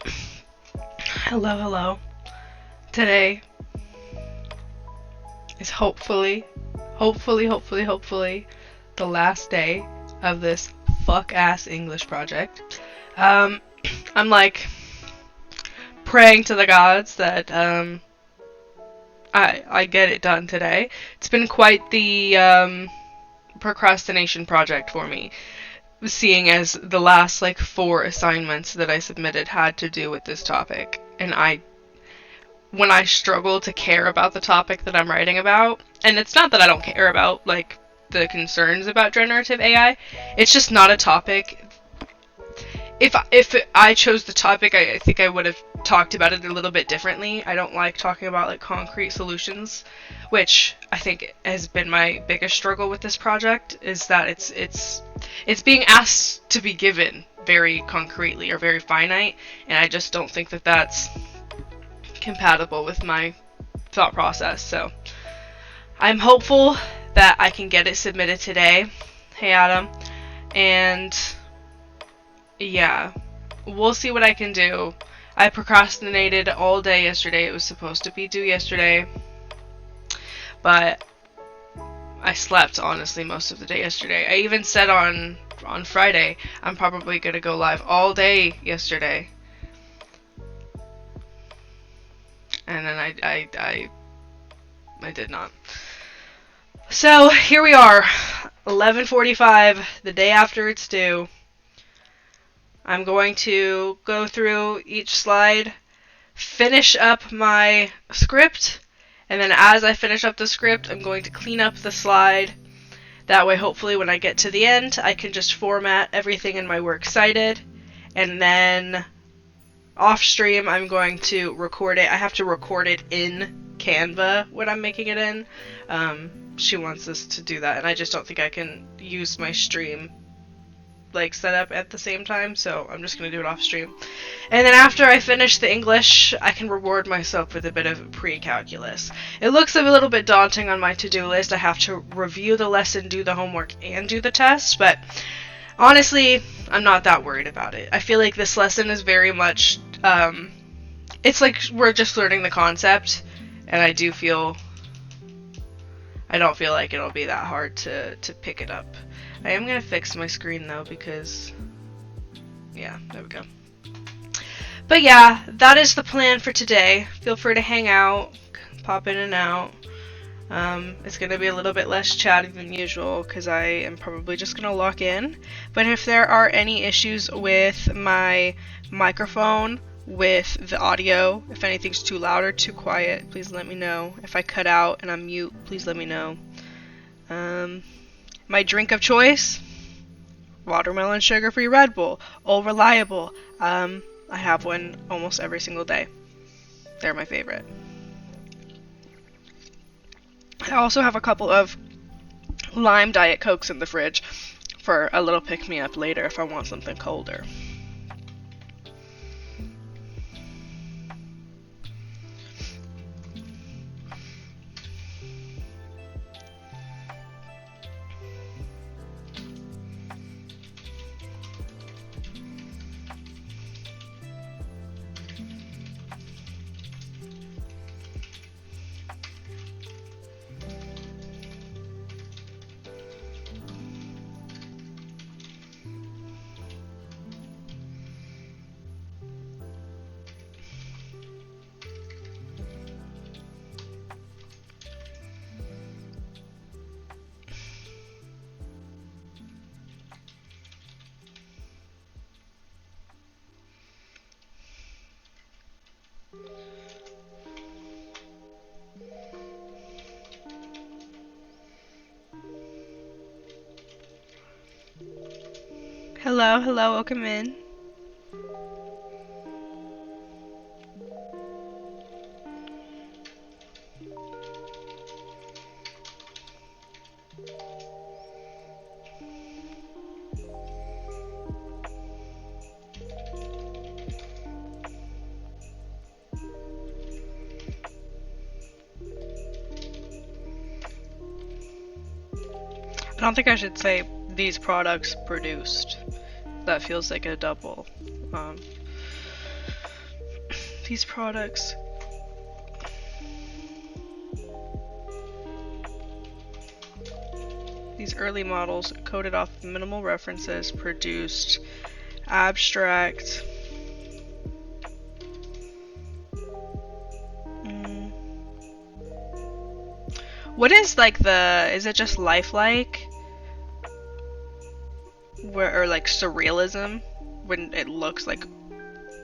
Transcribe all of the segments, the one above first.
Hello, hello. Today is hopefully the last day of this fuck-ass English project. Um, I'm like praying to the gods that I get it done today. It's been quite the procrastination project for me, seeing as the last like 4 assignments that I submitted had to do with this topic, and when I struggle to care about the topic that I'm writing about, and it's not that I don't care about like the concerns about generative AI, it's just not a topic. If I chose the topic, I think I would have talked about it a little bit differently. I don't like talking about like concrete solutions, which I think has been my biggest struggle with this project, is that it's being asked to be given very concretely or very finite, and I just don't think that that's compatible with my thought process. So I'm hopeful that I can get it submitted today. Hey Adam. And yeah, we'll see what I can do. I procrastinated all day yesterday. It was supposed to be due yesterday, but I slept honestly most of the day yesterday. I even said on Friday I'm probably gonna go live all day yesterday, and then I did not. So here we are, 11:45, the day after it's due. I'm going to go through each slide, finish up my script, and then as I finish up the script, I'm going to clean up the slide. That way, hopefully, when I get to the end, I can just format everything in my works cited, and then off stream, I'm going to record it. I have to record it in Canva when I'm making it in. She wants us to do that, and I just don't think I can use my stream like set up at the same time, so I'm just gonna do it off stream. And then after I finish the English, I can reward myself with a bit of pre-calculus. It looks a little bit daunting on my to-do list. I have to review the lesson, do the homework, and do the test, but honestly, I'm not that worried about it. I feel like this lesson is very much, it's like we're just learning the concept, and I don't feel like it'll be that hard to pick it up. I am going to fix my screen though, because, yeah, there we go. But yeah, that is the plan for today. Feel free to hang out, pop in and out. It's going to be a little bit less chatty than usual, because I am probably just going to lock in. But if there are any issues with my microphone, with the audio, if anything's too loud or too quiet, please let me know. If I cut out and I'm mute, please let me know. My drink of choice, watermelon sugar-free Red Bull, all reliable. I have one almost every single day. They're my favorite. I also have a couple of lime Diet Cokes in the fridge for a little pick-me-up later if I want something colder. Hello, welcome in. I don't think I should say these products produced. That feels like a double. these products. These early models coded off minimal references, produced abstract. What is like is it just lifelike? Or like surrealism when it looks like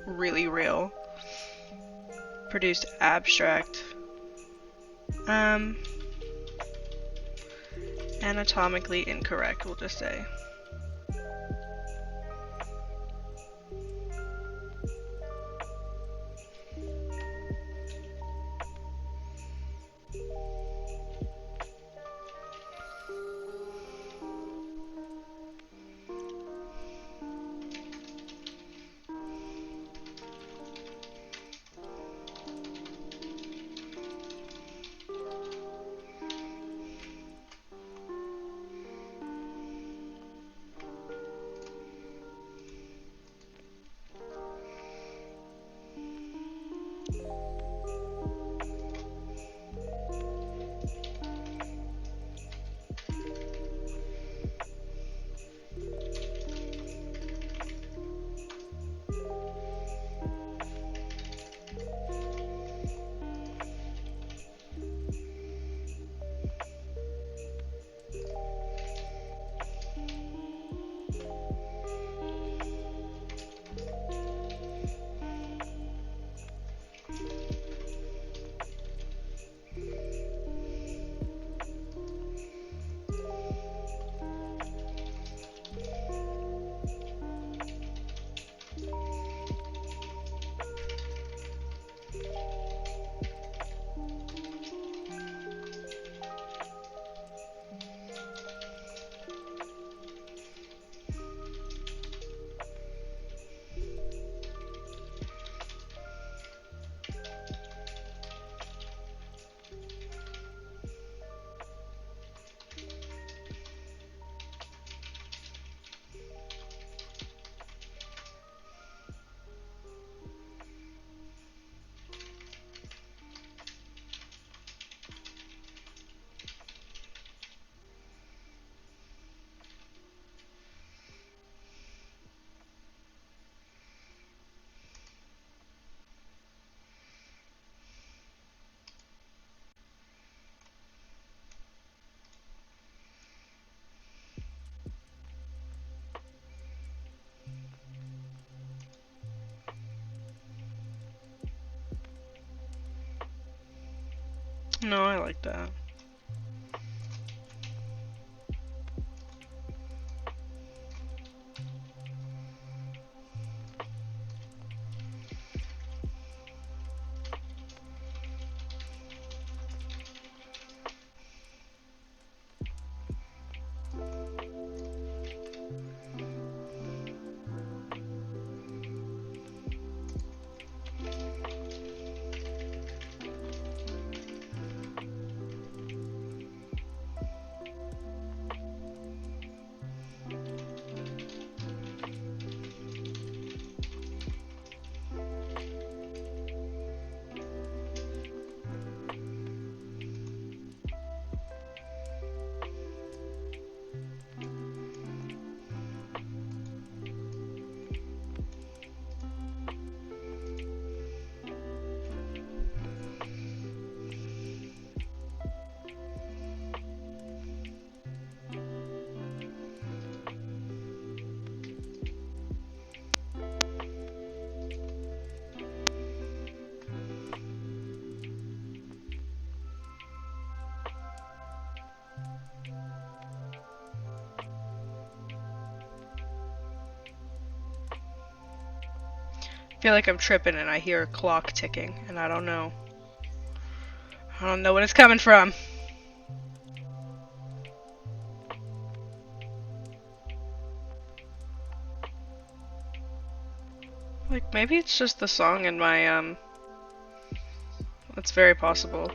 really real? Produced abstract. Anatomically incorrect, we'll just say. No, I like that. I feel like I'm tripping and I hear a clock ticking and I don't know. I don't know what it's coming from. Like, maybe it's just the song in my, That's very possible.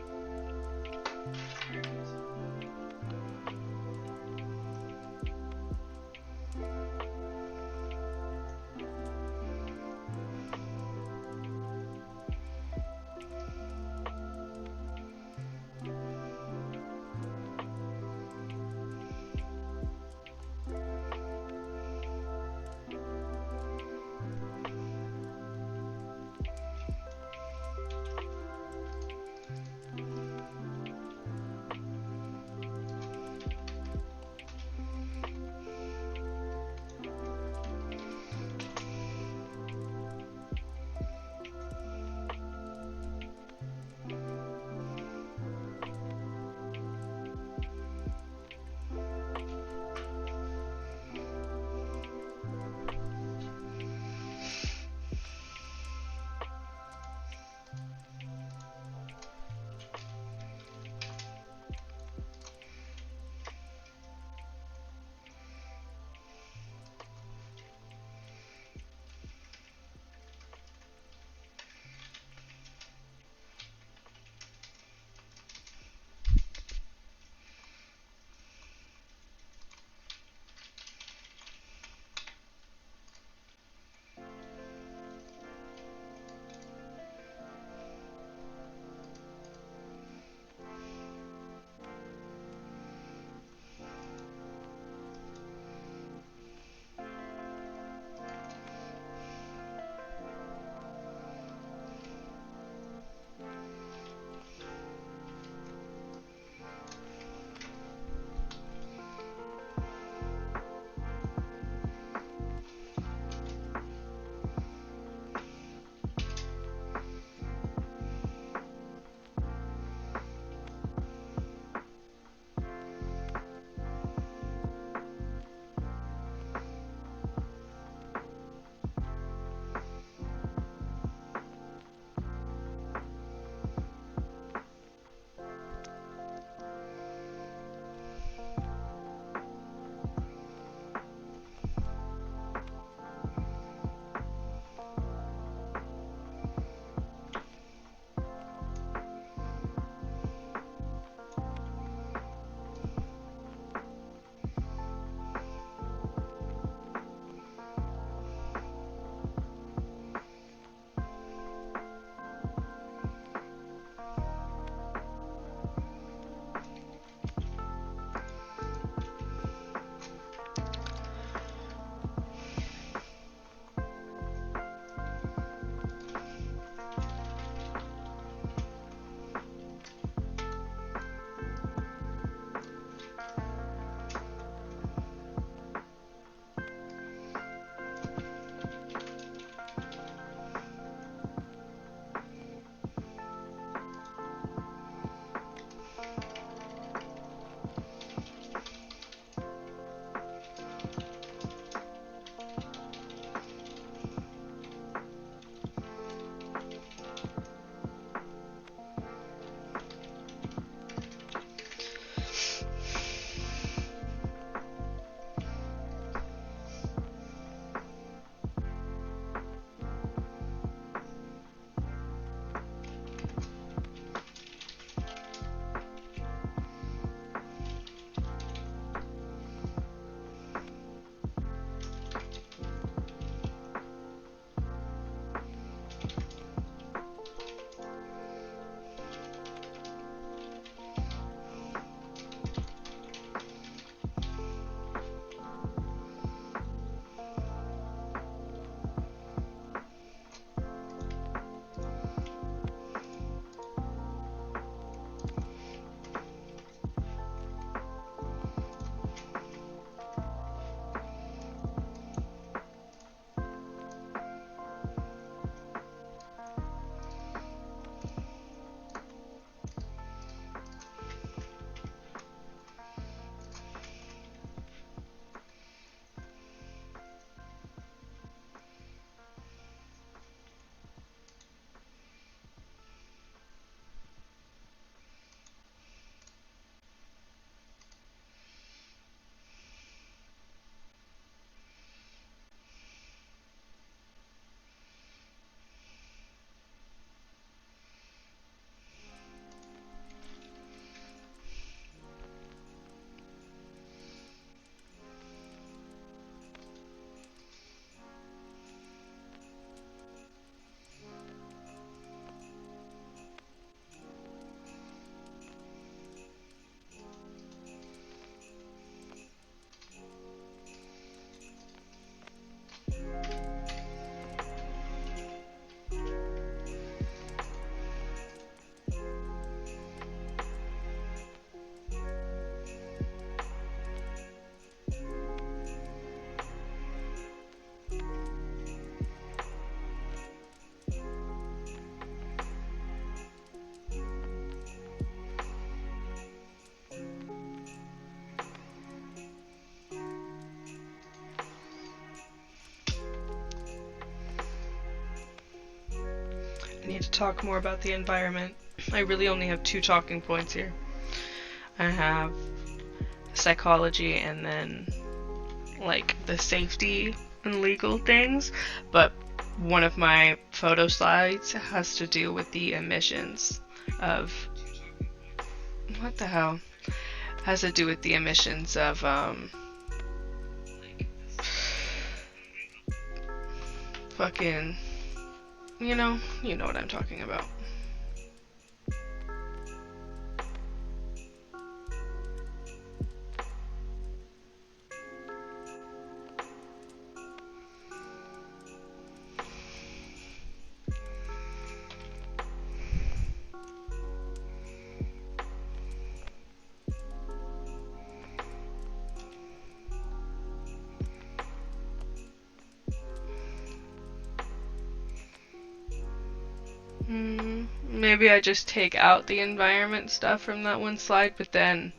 I need to talk more about the environment. I really only have 2 talking points here. I have psychology and then like the safety and legal things, but one of my photo slides has to do with the emissions of what the hell has to do with the emissions of fucking you know what I'm talking about. Maybe I just take out the environment stuff from that one slide, but then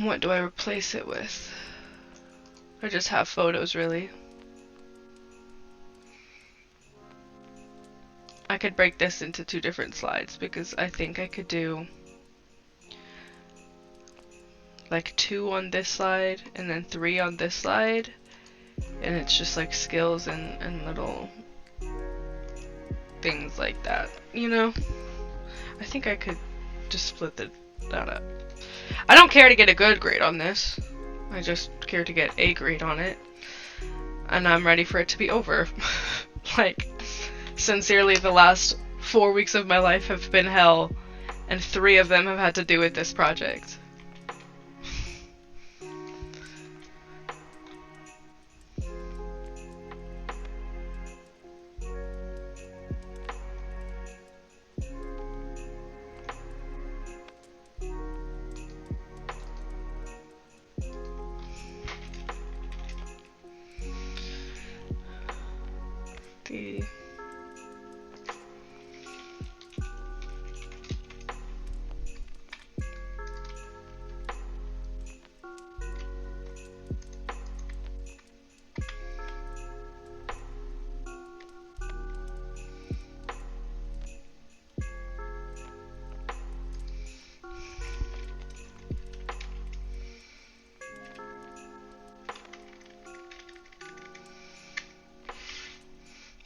what do I replace it with? Or just have photos, really? I could break this into 2 different slides because I think I could do like 2 on this slide and then 3 on this slide, and it's just like skills and little things like that, you know? I think I could just split that up. I don't care to get a good grade on this. I just care to get a grade on it. And I'm ready for it to be over. Like, sincerely, the last 4 weeks of my life have been hell, and 3 of them have had to do with this project.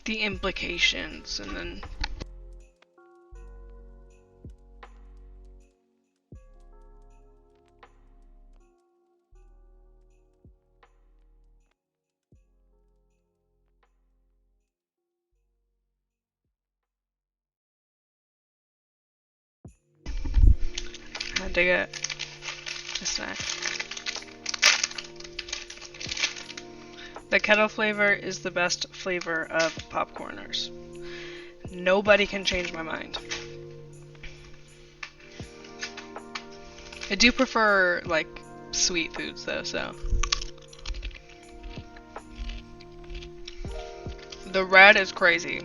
The implications, and then I had to get a snack. The kettle flavor is the best flavor of popcorners. Nobody can change my mind. I do prefer, like, sweet foods, though, so. The red is crazy.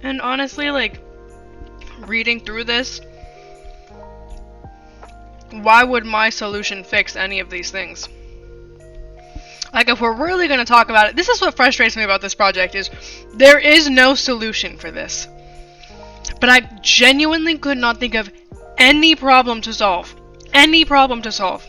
And honestly, like, reading through this, why would my solution fix any of these things? Like, if we're really going to talk about it, this is what frustrates me about this project, is there is no solution for this. But I genuinely could not think of any problem to solve. Any problem to solve.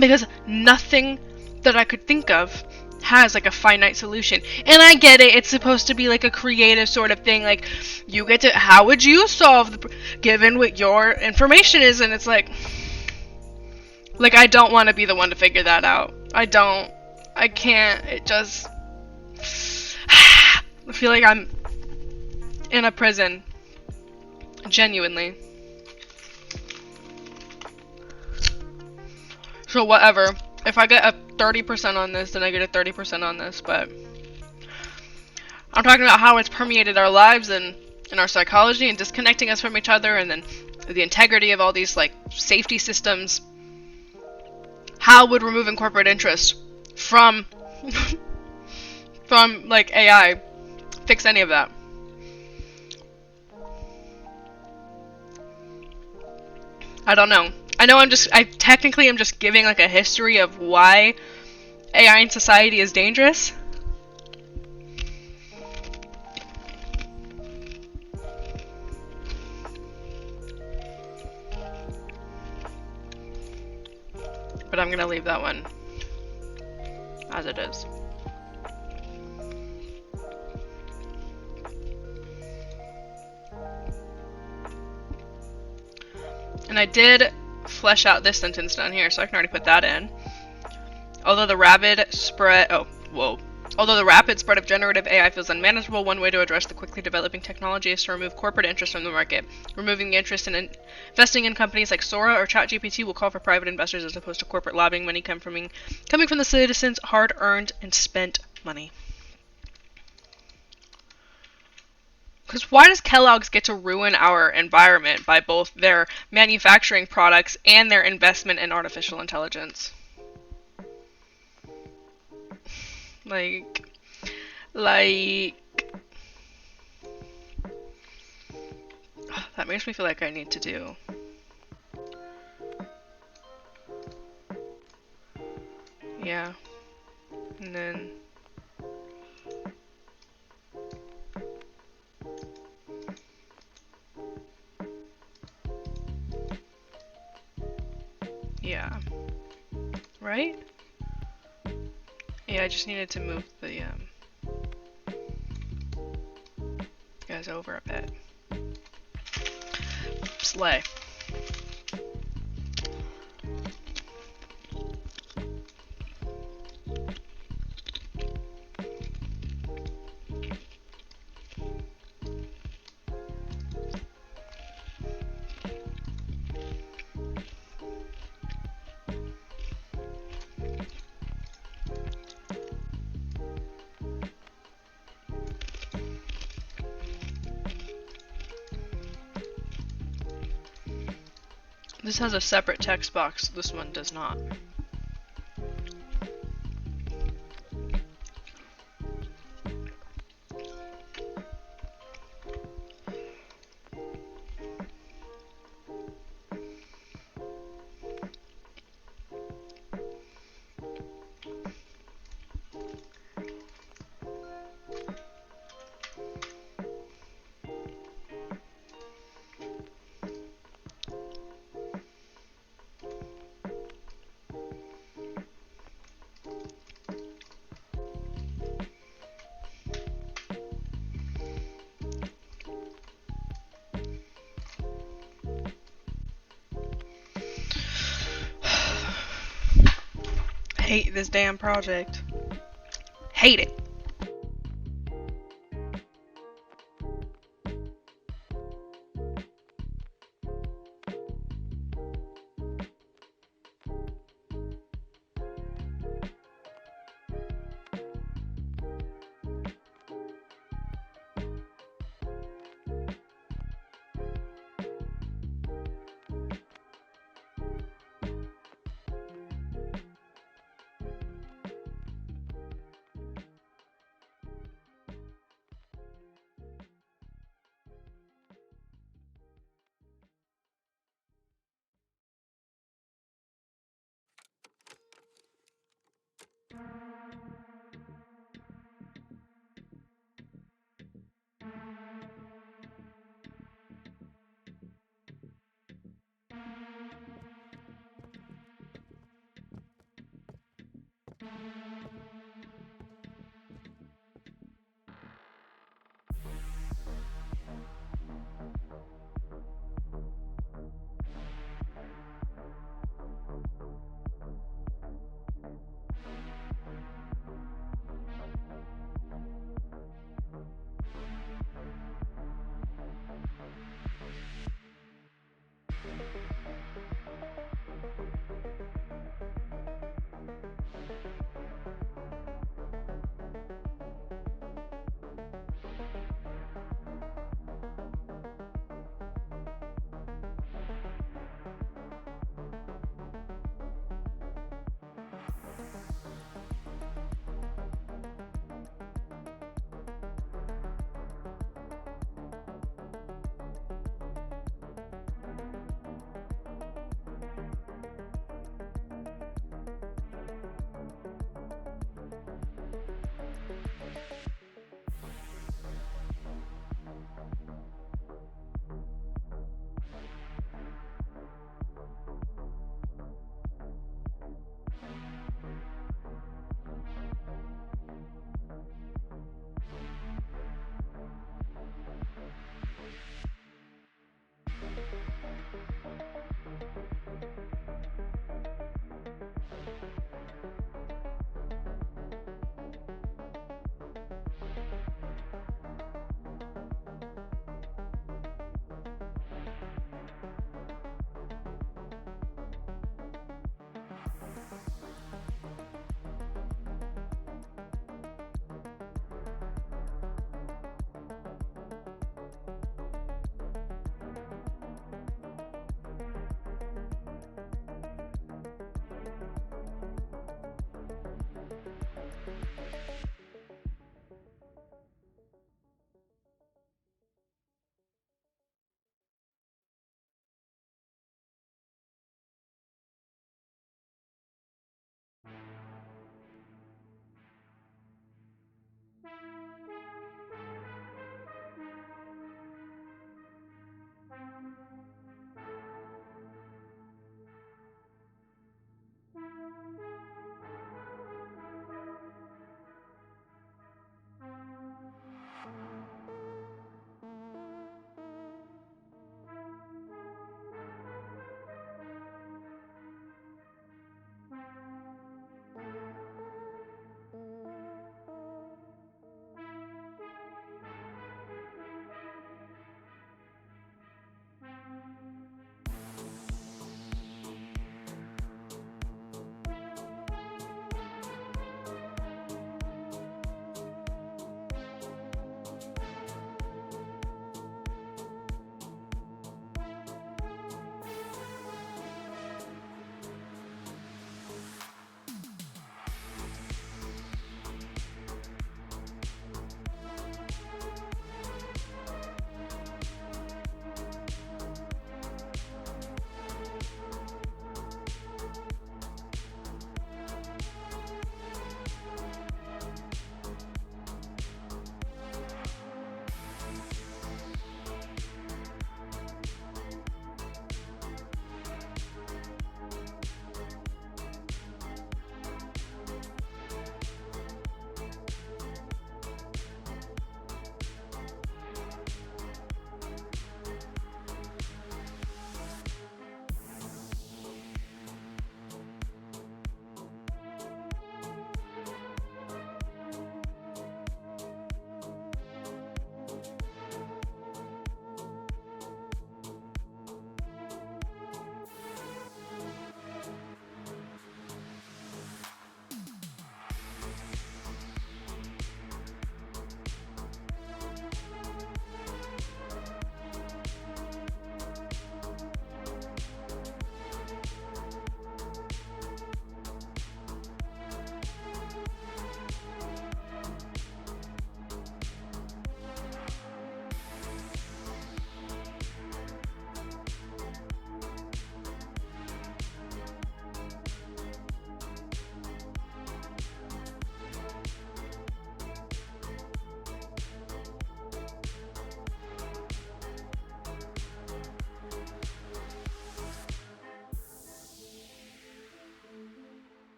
Because nothing that I could think of has like a finite solution. And I get it, it's supposed to be like a creative sort of thing, like you get to, how would you solve given what your information is, and it's like I don't want to be the one to figure that out. I can't, it just I feel like I'm in a prison, genuinely. So whatever, if I get a 30% on this, then I get a 30% on this, but I'm talking about how it's permeated our lives and our psychology and disconnecting us from each other, and then the integrity of all these like safety systems. How would removing corporate interest from from like AI fix any of that? I don't know. I know I technically am just giving like a history of why AI in society is dangerous. But I'm gonna leave that one as it is. And I did flesh out this sentence down here, so I can already put that in. Although the rapid spread of generative AI feels unmanageable, one way to address the quickly developing technology is to remove corporate interest from the market. Removing the interest in investing in companies like Sora or ChatGPT will call for private investors as opposed to corporate lobbying money coming from the citizens' hard-earned and spent money. Because why does Kellogg's get to ruin our environment by both their manufacturing products and their investment in artificial intelligence? Like, that makes me feel like I need to do. Yeah. And then. Yeah. Right? Yeah, I just needed to move the, guys over a bit. Slay. This has a separate text box, this one does not. Hate this damn project. Hate it.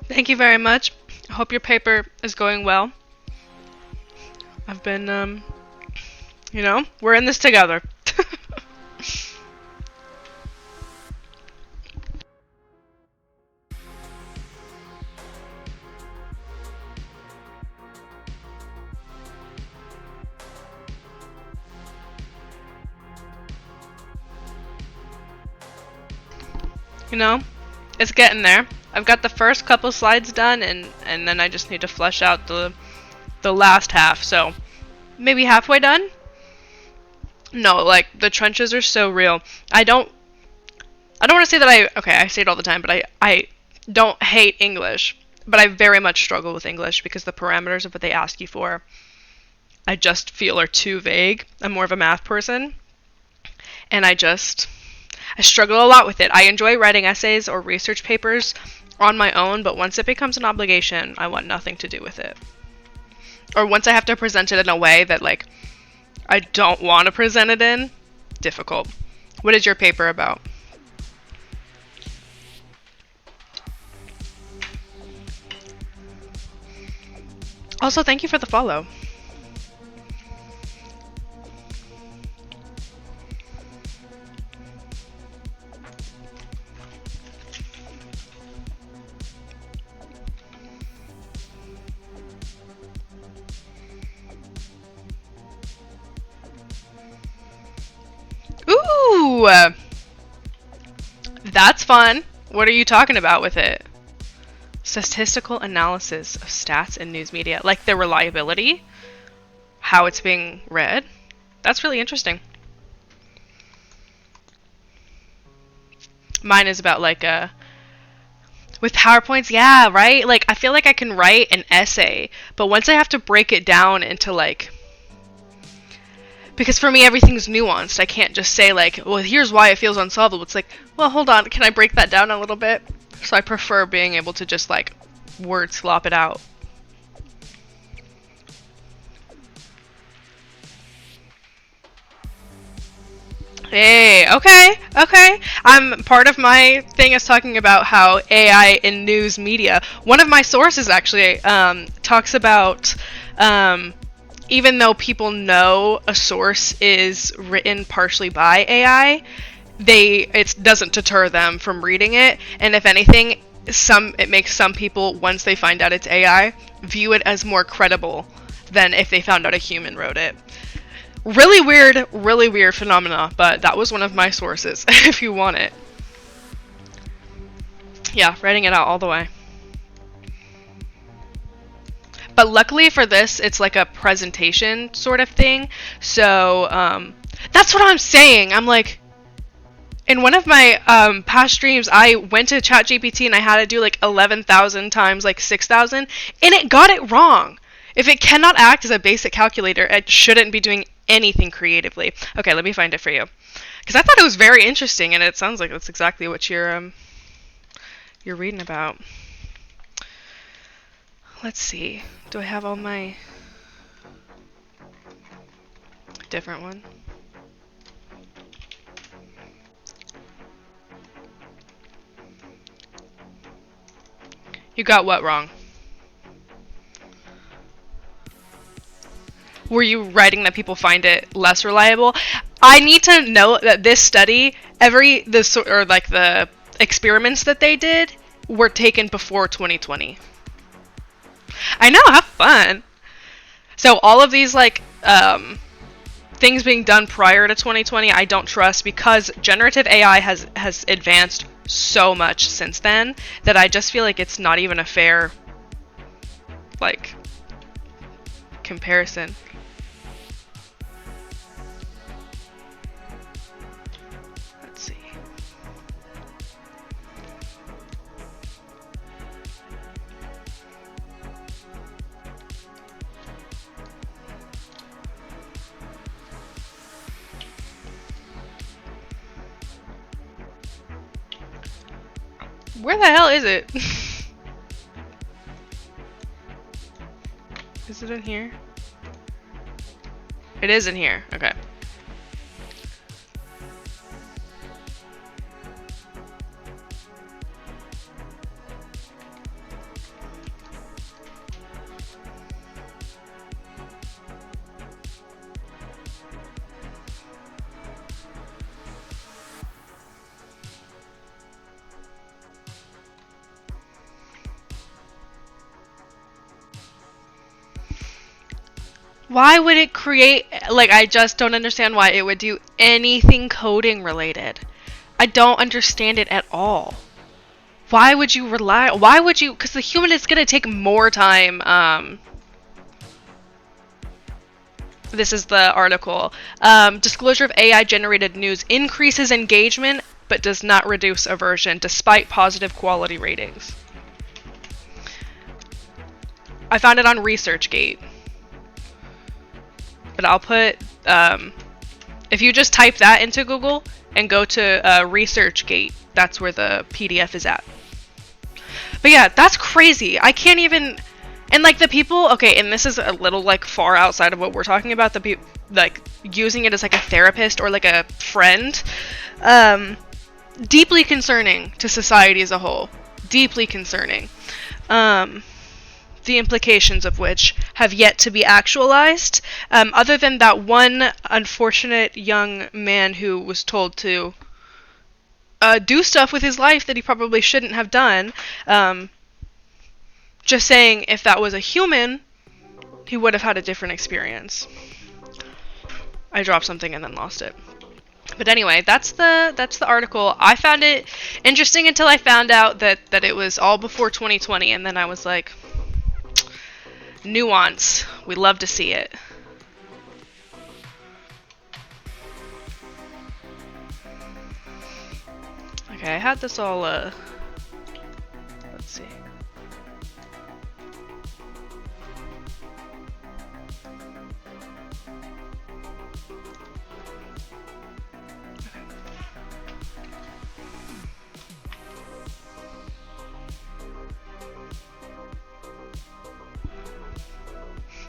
Thank you very much. I hope your paper is going well. I've been, we're in this together. You know, it's getting there. I've got the first couple slides done, and then I just need to flesh out the last half. So maybe halfway done. No, like the trenches are so real. I don't want to say that I say it all the time, but I don't hate English, but I very much struggle with English because the parameters of what they ask you for, I just feel are too vague. I'm more of a math person, and I struggle a lot with it. I enjoy writing essays or research papers on my own, but once it becomes an obligation, I want nothing to do with it. Or once I have to present it in a way that, like, I don't want to present it in, difficult. What is your paper about? Also, thank you for the follow. Ooh! That's fun. What are you talking about with it? Statistical analysis of stats and news media. Like their reliability? How it's being read? That's really interesting. Mine is about like with PowerPoints, yeah, right? Like I feel like I can write an essay, but once I have to break it down into like, because for me everything's nuanced. I can't just say like, well, here's why it feels unsolvable. It's like, well, hold on, can I break that down a little bit? So I prefer being able to just like word slop it out. Hey, okay. Part of my thing is talking about how AI in news media. One of my sources actually talks about even though people know a source is written partially by AI, it doesn't deter them from reading it, and if anything, it makes some people, once they find out it's AI, view it as more credible than if they found out a human wrote it. Really weird phenomena, but that was one of my sources, if you want it. Yeah, writing it out all the way. But luckily for this, it's like a presentation sort of thing, so that's what I'm saying. I'm like, in one of my past streams, I went to ChatGPT and I had to do like 11,000 times like 6,000, and it got it wrong. If it cannot act as a basic calculator, it shouldn't be doing anything creatively. Okay, let me find it for you, because I thought it was very interesting, and it sounds like that's exactly what you're reading about. Let's see. Do I have all my different one? You got what wrong? Were you writing that people find it less reliable? I need to note that this study, the experiments that they did were taken before 2020. I know, have fun. So all of these things being done prior to 2020, I don't trust, because generative AI has advanced so much since then that I just feel like it's not even a fair comparison. Let's see. Where the hell is it? Is it in here? It is in here. Okay. Why would it create, like, I just don't understand why it would do anything coding related. I don't understand it at all. Why would you because the human is going to take more time. This is the article. Disclosure of AI generated news increases engagement but does not reduce aversion despite positive quality ratings. I found it on ResearchGate. But I'll put, if you just type that into Google and go to ResearchGate, that's where the PDF is at. But yeah, that's crazy. I can't even, and like the people, okay, and this is a little like far outside of what we're talking about, the people like using it as like a therapist or like a friend, deeply concerning to society as a whole. Deeply concerning. The implications of which have yet to be actualized, other than that one unfortunate young man who was told to do stuff with his life that he probably shouldn't have done. Just saying, if that was a human, he would have had a different experience. I dropped something and then lost it. But anyway, that's the article. I found it interesting until I found out that it was all before 2020, and then I was like, nuance. We love to see it. Okay, I had this all, let's see.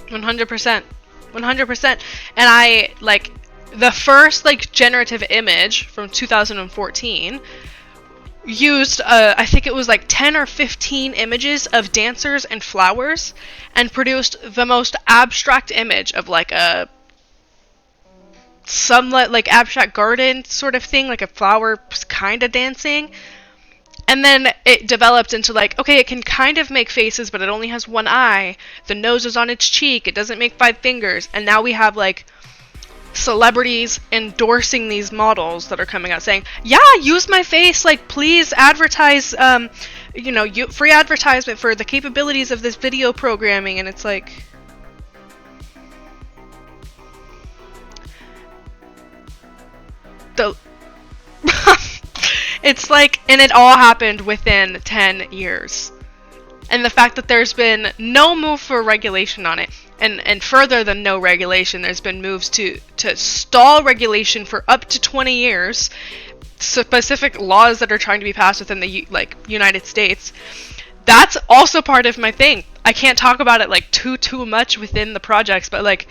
Okay. 100%. And I, like, the first, like, generative image from 2014 used, I think it was like 10 or 15 images of dancers and flowers and produced the most abstract image of like a sunlit, like abstract garden sort of thing, like a flower kind of dancing. And then it developed into like, okay, it can kind of make faces, but it only has one eye. The nose is on its cheek. It doesn't make 5 fingers. And now we have like celebrities endorsing these models that are coming out saying, yeah, use my face, like please advertise, free advertisement for the capabilities of this video programming. And it's like, it's like, and it all happened within 10 years. And the fact that there's been no move for regulation on it, and further than no regulation, there's been moves to stall regulation for up to 20 years, specific laws that are trying to be passed within the United States. That's also part of my thing. I can't talk about it like too much within the projects, but like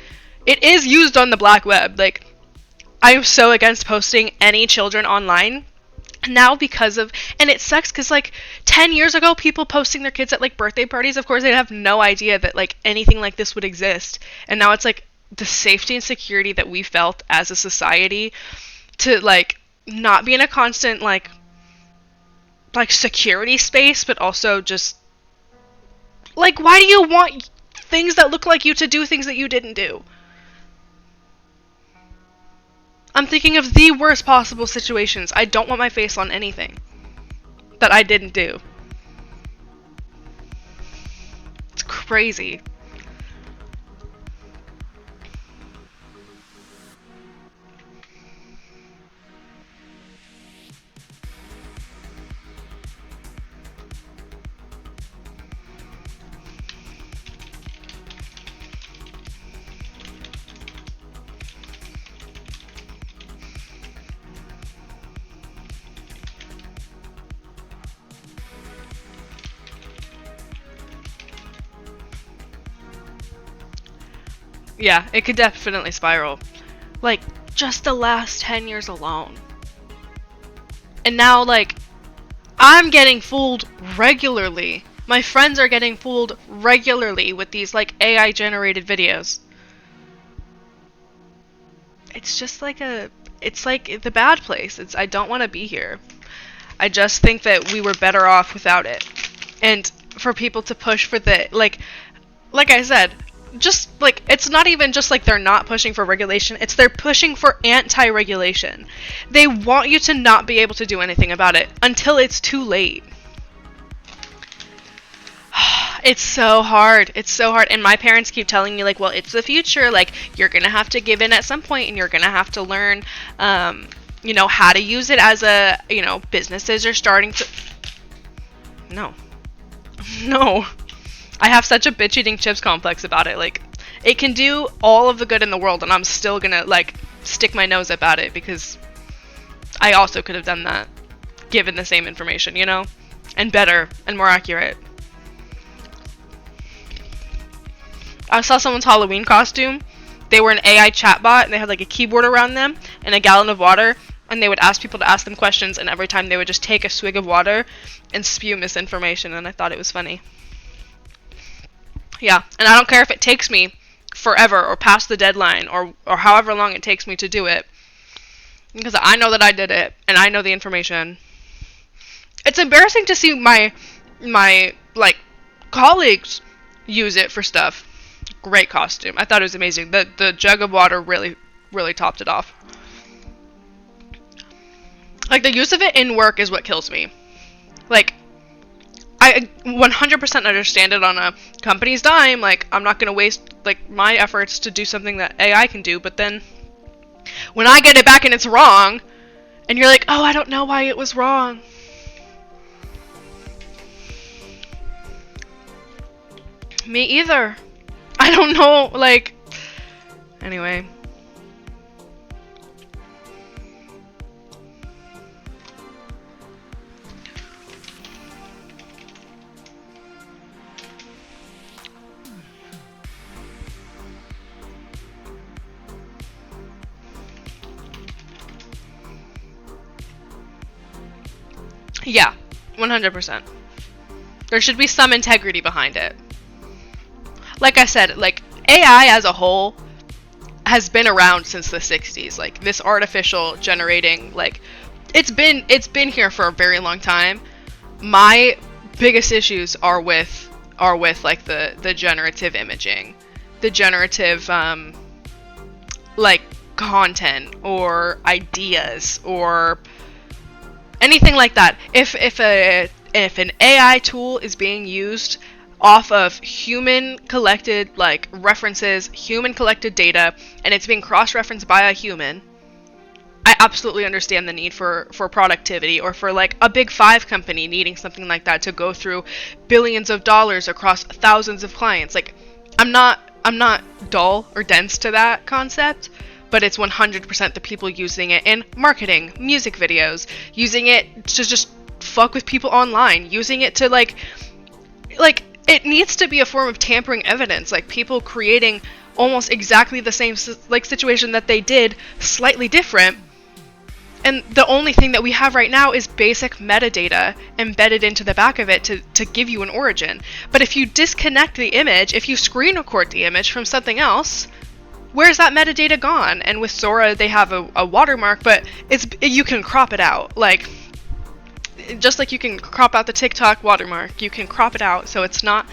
it is used on the black web. Like I am so against posting any children online now because of, and it sucks because like 10 years ago, people posting their kids at like birthday parties, of course they'd have no idea that like anything like this would exist. And now it's like the safety and security that we felt as a society to like not be in a constant like security space, but also just like, why do you want things that look like you to do things that you didn't do? I'm thinking of the worst possible situations. I don't want my face on anything that I didn't do. It's crazy. Yeah, it could definitely spiral. Like, just the last 10 years alone. And now, like, I'm getting fooled regularly. My friends are getting fooled regularly with these, like, AI-generated videos. It's just like it's like the bad place. I don't want to be here. I just think that we were better off without it. And for people to push for the, like I said, just like, it's not even just like they're not pushing for regulation, it's they're pushing for anti-regulation. They want you to not be able to do anything about it until it's too late. It's so hard. It's so hard. And my parents keep telling me, like, well, it's the future. Like, you're going to have to give in at some point, and you're going to have to learn, how to use it as a, businesses are starting to... No. No. I have such a bitch eating chips complex about it. Like, it can do all of the good in the world, and I'm still going to, like, stick my nose up at it because I also could have done that given the same information, and better and more accurate. I saw someone's Halloween costume. They were an AI chatbot, and they had like a keyboard around them and a gallon of water, and they would ask people to ask them questions, and every time they would just take a swig of water and spew misinformation, and I thought it was funny. Yeah, and I don't care if it takes me forever or past the deadline or however long it takes me to do it, because I know that I did it, and I know the information. It's embarrassing to see my like, colleagues use it for stuff. Great costume. I thought it was amazing. The jug of water really, really topped it off. Like, the use of it in work is what kills me. Like, I 100% understand it on a company's dime. Like, I'm not going to waste, like, my efforts to do something that AI can do, but then when I get it back and it's wrong, and you're like, oh, I don't know why it was wrong. Me either. I don't know, like... Anyway. Yeah, 100%. There should be some integrity behind it. Like I said, like, AI as a whole has been around since the 60s. Like, this artificial generating, like, it's been here for a very long time. My biggest issues are with like the generative imaging, the generative like, content or ideas or anything like that. If an AI tool is being used off of human collected, like, references, human collected data, and it's being cross-referenced by a human, I absolutely understand the need for productivity, or for, like, a big 5 company needing something like that to go through billions of dollars across thousands of clients. Like, I'm not dull or dense to that concept, but it's 100% the people using it in marketing, music videos, using it to just fuck with people online, using it to, like, it needs to be a form of tampering evidence, like people creating almost exactly the same, like, situation that they did, slightly different, and the only thing that we have right now is basic metadata embedded into the back of it to give you an origin. But if you disconnect the image, if you screen record the image from something else, where's that metadata gone? And with Sora, they have a watermark, but you can crop it out, like, just like you can crop out the TikTok watermark, you can crop it out, so it doesn't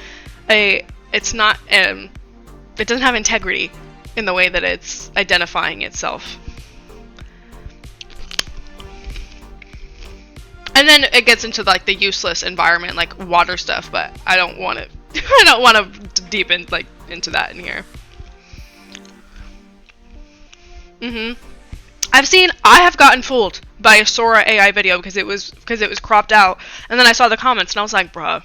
have integrity in the way that it's identifying itself. And then it gets into, like, the useless environment, like water stuff, but I don't want to deep into that in here. I have gotten fooled by a Sora AI video because it was cropped out, and then I saw the comments and I was like, bruh.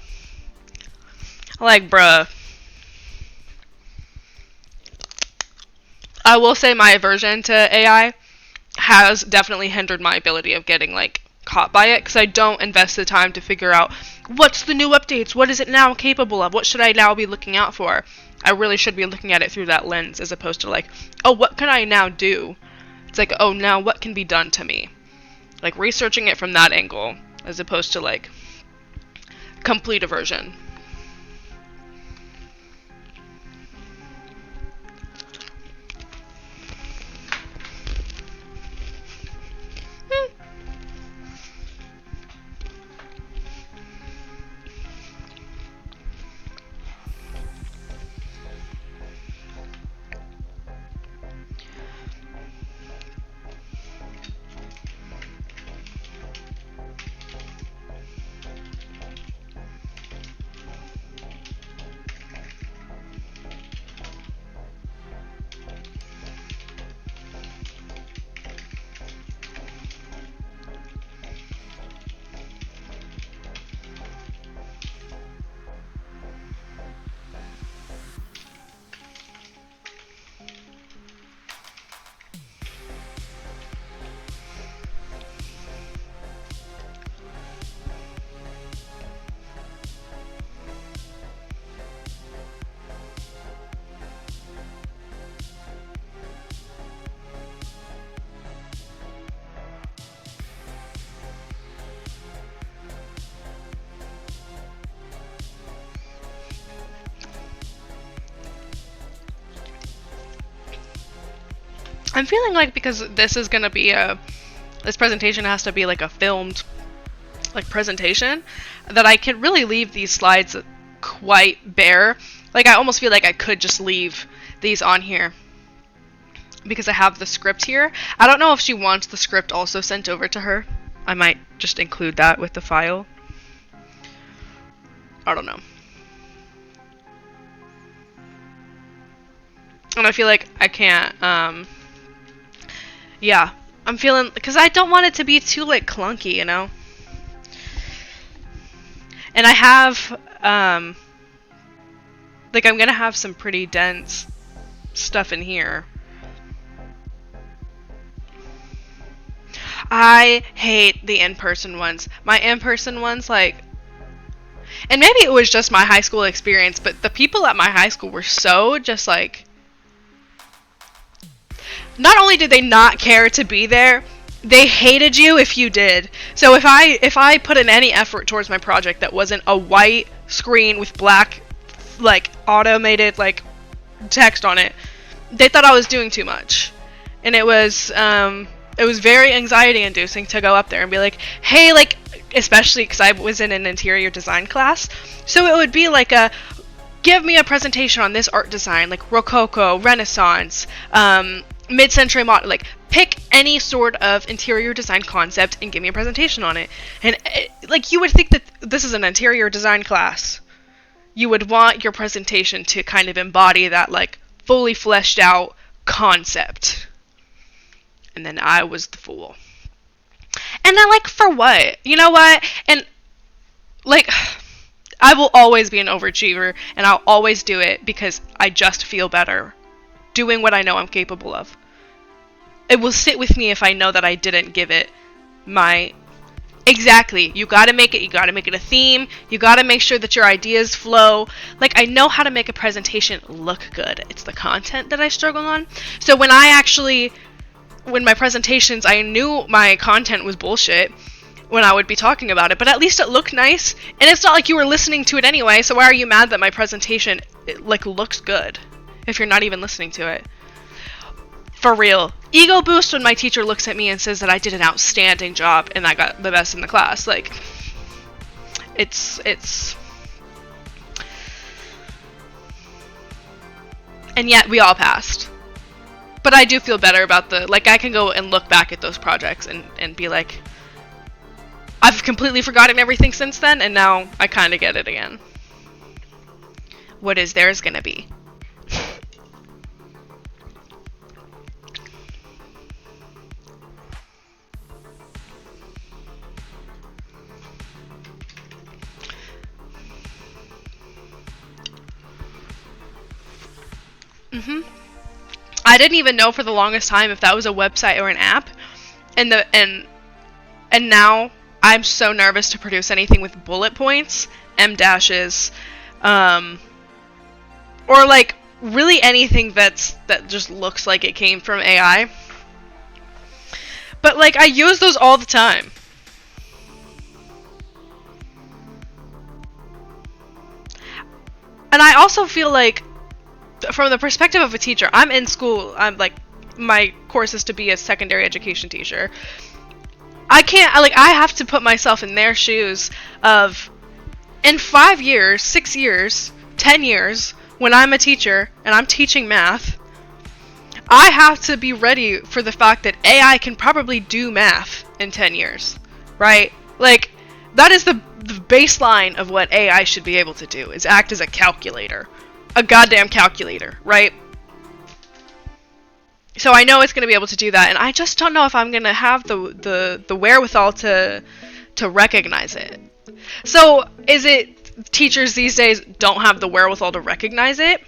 I will say my aversion to AI has definitely hindered my ability of getting, like, caught by it, because I don't invest the time to figure out what's the new updates, what is it now capable of, what should I now be looking out for. I really should be looking at it through that lens, as opposed to, like, oh, what can I now do? It's like, oh, now what can be done to me? Like, researching it from that angle, as opposed to, like, complete aversion. I'm feeling like because this is gonna be this presentation has to be like a filmed like presentation, that I can really leave these slides quite bare. Like I almost feel like I could just leave these on here because I have the script here. I don't know if she wants the script also sent over to her. I might just include that with the file. I don't know. And I feel like I can't, yeah. I'm feeling, because I don't want it to be too, like, clunky, you know? And I have, like, I'm gonna have some pretty dense stuff in here. I hate the in-person ones. My in-person ones, like, and maybe it was just my high school experience, but the people at my high school were so just, like, not only did they not care to be there, they hated you if you did. So if I put in any effort towards my project that wasn't a white screen with black, like, automated, like, text on it, they thought I was doing too much. And it was very anxiety inducing to go up there and be like, hey, like, especially because I was in an interior design class. So it would be like give me a presentation on this art design, like Rococo, Renaissance, mid-century modern, like pick any sort of interior design concept and give me a presentation on it. And like, you would think that this is an interior design class. You would want your presentation to kind of embody that, like, fully fleshed out concept. And then I was the fool. And then, like, for what? You know what? And, like, I will always be an overachiever, and I'll always do it because I just feel better doing what I know I'm capable of. It will sit with me if I know that I didn't give it my... Exactly. You gotta make it a theme. You gotta make sure that your ideas flow. Like, I know how to make a presentation look good. It's the content that I struggle on. So when my presentations, I knew my content was bullshit when I would be talking about it, but at least it looked nice. And it's not like you were listening to it anyway, so why are you mad that my presentation, like, looks good if you're not even listening to it? For real. Ego boost when my teacher looks at me and says that I did an outstanding job and I got the best in the class. Like, it's... And yet, we all passed. But I do feel better about like, I can go and look back at those projects and be like, I've completely forgotten everything since then, and now I kind of get it again. What is theirs gonna be? I didn't even know for the longest time if that was a website or an app, and now I'm so nervous to produce anything with bullet points, M dashes, or like really anything that just looks like it came from AI. But like, I use those all the time. And I also feel like, from the perspective of a teacher, I'm in school, I'm like, my course is to be a secondary education teacher. I have to put myself in their shoes of, in 5 years, 6 years, 10 years, when I'm a teacher and I'm teaching math, I have to be ready for the fact that AI can probably do math in 10 years, right? Like, that is the baseline of what AI should be able to do, is act as a calculator. A goddamn calculator, right? So I know it's going to be able to do that, and I just don't know if I'm going to have the wherewithal to recognize it. So, is it teachers these days don't have the wherewithal to recognize it?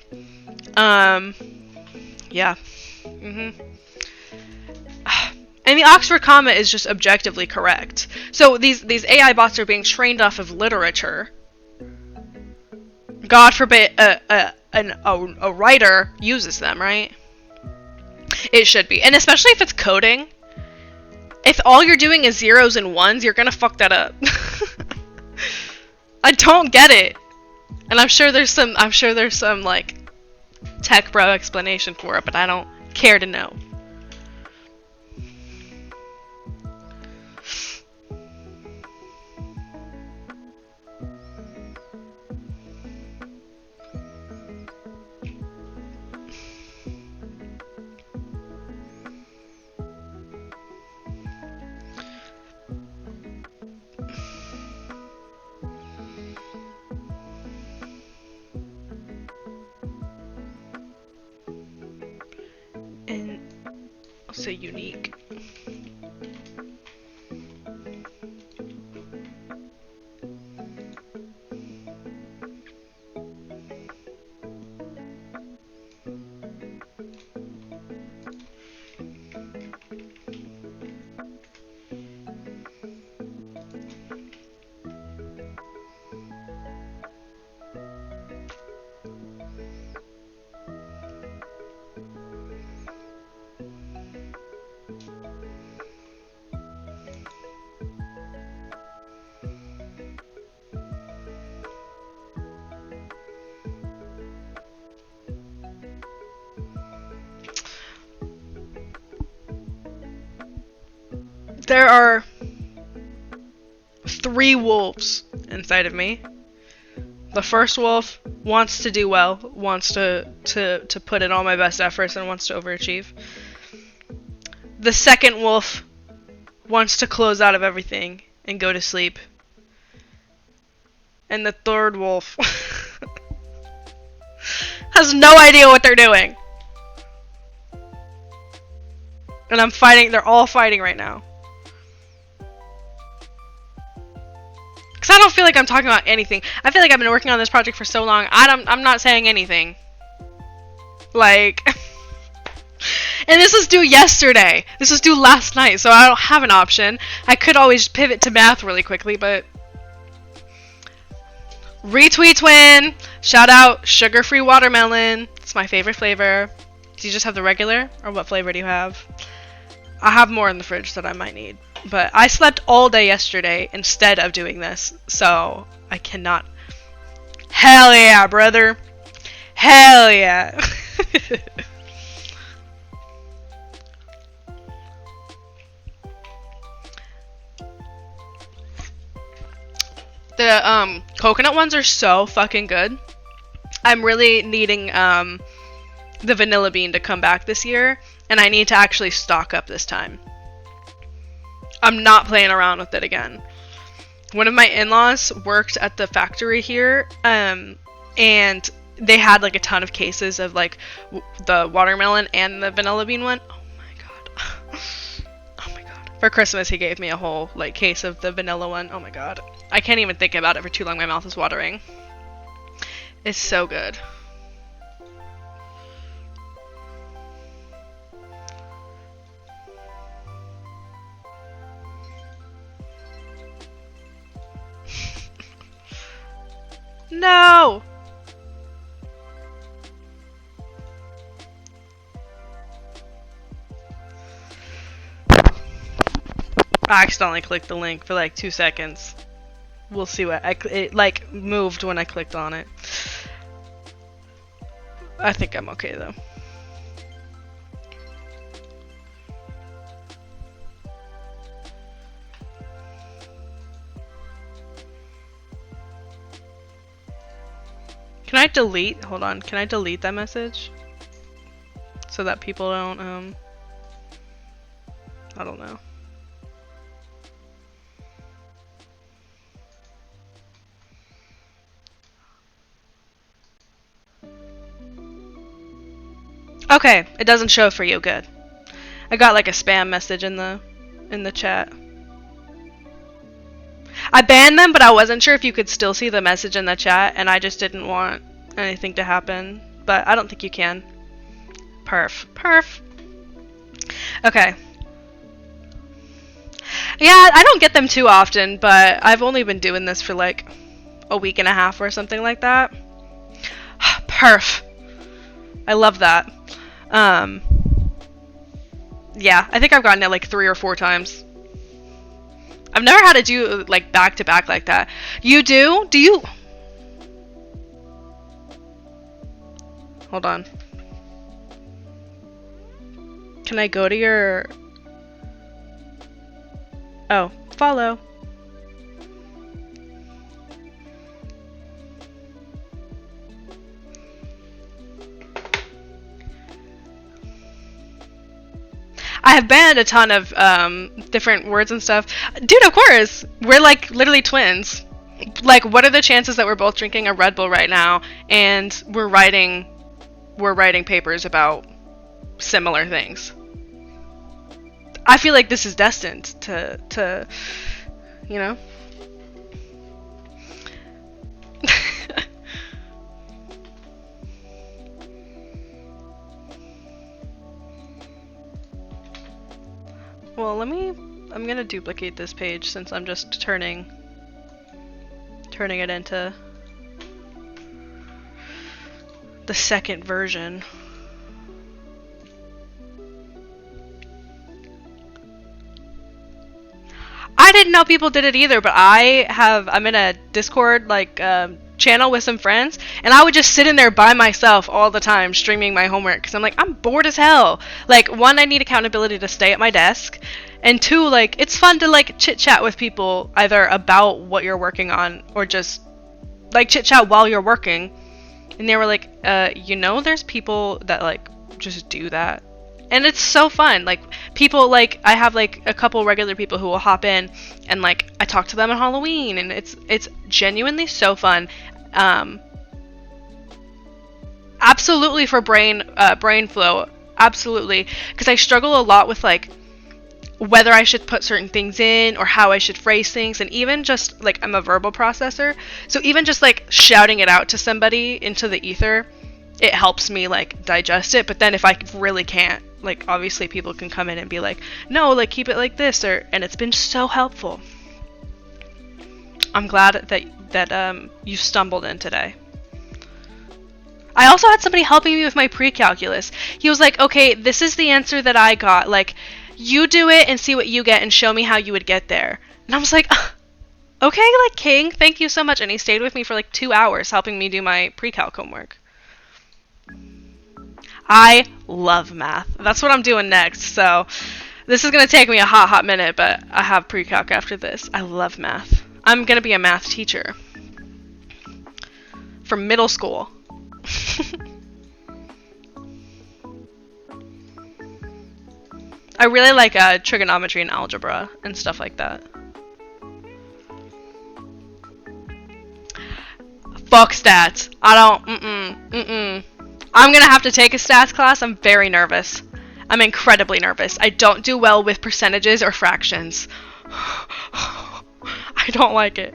Yeah. And the Oxford comma is just objectively correct. So these AI bots are being trained off of literature. God forbid a writer uses them, right? It should be. And especially if it's coding. If all you're doing is zeros and ones, you're gonna fuck that up. I don't get it. And I'm sure there's some like tech bro explanation for it, but I don't care to know. Say unique. There are 3 wolves inside of me. The first wolf wants to do well, wants to put in all my best efforts and wants to overachieve. The second wolf wants to close out of everything and go to sleep. And the third wolf has no idea what they're doing. And I'm fighting, they're all fighting right now. Because I don't feel like I'm talking about anything. I feel like I've been working on this project for so long, I'm not saying anything. Like, and this was due yesterday. This was due last night, so I don't have an option. I could always pivot to math really quickly, but... Retweet twin! Shout out sugar-free watermelon. It's my favorite flavor. Do you just have the regular? Or what flavor do you have? I have more in the fridge that I might need. But I slept all day yesterday instead of doing this, so I cannot... Hell yeah, brother! Hell yeah! The coconut ones are so fucking good. I'm really needing the vanilla bean to come back this year, and I need to actually stock up this time. I'm not playing around with it again. One of my in-laws worked at the factory here, and they had like a ton of cases of like the watermelon and the vanilla bean one. Oh my god. Oh my god. For Christmas he gave me a whole like case of the vanilla one. Oh my god. I can't even think about it for too long. My mouth is watering. It's so good. No! I accidentally clicked the link for like 2 seconds. We'll see what it like moved when I clicked on it. I think I'm okay though. Can I delete? Hold on. Can I delete that message? So that people don't, I don't know. Okay, it doesn't show for you. Good. I got like a spam message in the chat. I banned them, but I wasn't sure if you could still see the message in the chat, and I just didn't want anything to happen. But I don't think you can. Perf. Okay. Yeah, I don't get them too often, but I've only been doing this for like a week and a half or something like that. Perf. I love that. Yeah, I think I've gotten it like 3 or 4 times. I've never had to do like back to back like that. You do? Do you? Hold on. Can I go to your... Oh, follow. I have banned a ton of different words and stuff. Dude, of course! We're like literally twins. Like, what are the chances that we're both drinking a Red Bull right now and we're writing papers about similar things? I feel like this is destined to you know. Well, I'm gonna duplicate this page since I'm just turning it into the second version. I didn't know people did it either, but I'm in a Discord channel with some friends, and I would just sit in there by myself all the time streaming my homework because I'm like, I'm bored as hell. Like, one, I need accountability to stay at my desk, and two, like, it's fun to like chit chat with people either about what you're working on or just like chit chat while you're working. And they were like, there's people that like just do that. And it's so fun. Like, people, like, I have like a couple regular people who will hop in and like I talk to them on Halloween, and it's genuinely so fun. Absolutely for brain flow. Absolutely. Because I struggle a lot with like whether I should put certain things in or how I should phrase things, and even just like I'm a verbal processor. So even just like shouting it out to somebody into the ether, it helps me like digest it. But then if I really can't, like, obviously people can come in and be like, no, like, keep it like this, and it's been so helpful. I'm glad that you stumbled in today. I also had somebody helping me with my pre-calculus. He was like, okay, this is the answer that I got. Like, you do it and see what you get and show me how you would get there. And I was like, okay, like, king, thank you so much. And he stayed with me for like 2 hours helping me do my pre-calc homework. I love math. That's what I'm doing next. So this is going to take me a hot minute, but I have pre-calc after this. I love math. I'm going to be a math teacher from middle school. I really like trigonometry and algebra and stuff like that. Fuck stats. I don't, I'm gonna have to take a stats class. I'm very nervous. I'm incredibly nervous. I don't do well with percentages or fractions. I don't like it.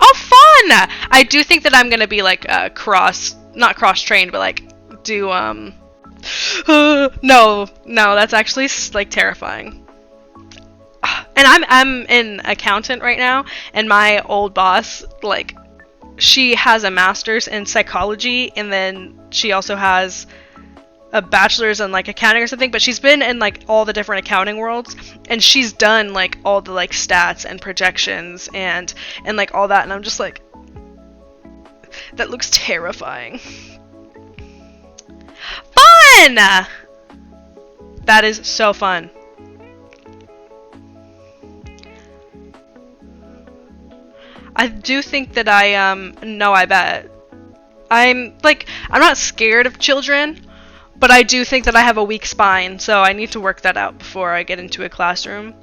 Oh, fun! I do think that I'm gonna be like not cross-trained, but like do no, that's actually like terrifying. And I'm an accountant right now, and my old boss, like, she has a master's in psychology, and then she also has a bachelor's in like accounting or something, but she's been in like all the different accounting worlds, and she's done like all the like stats and projections and like all that, and I'm just like, that looks terrifying. Fun! That is so fun. I do think that I bet. I'm not scared of children, but I do think that I have a weak spine, so I need to work that out before I get into a classroom.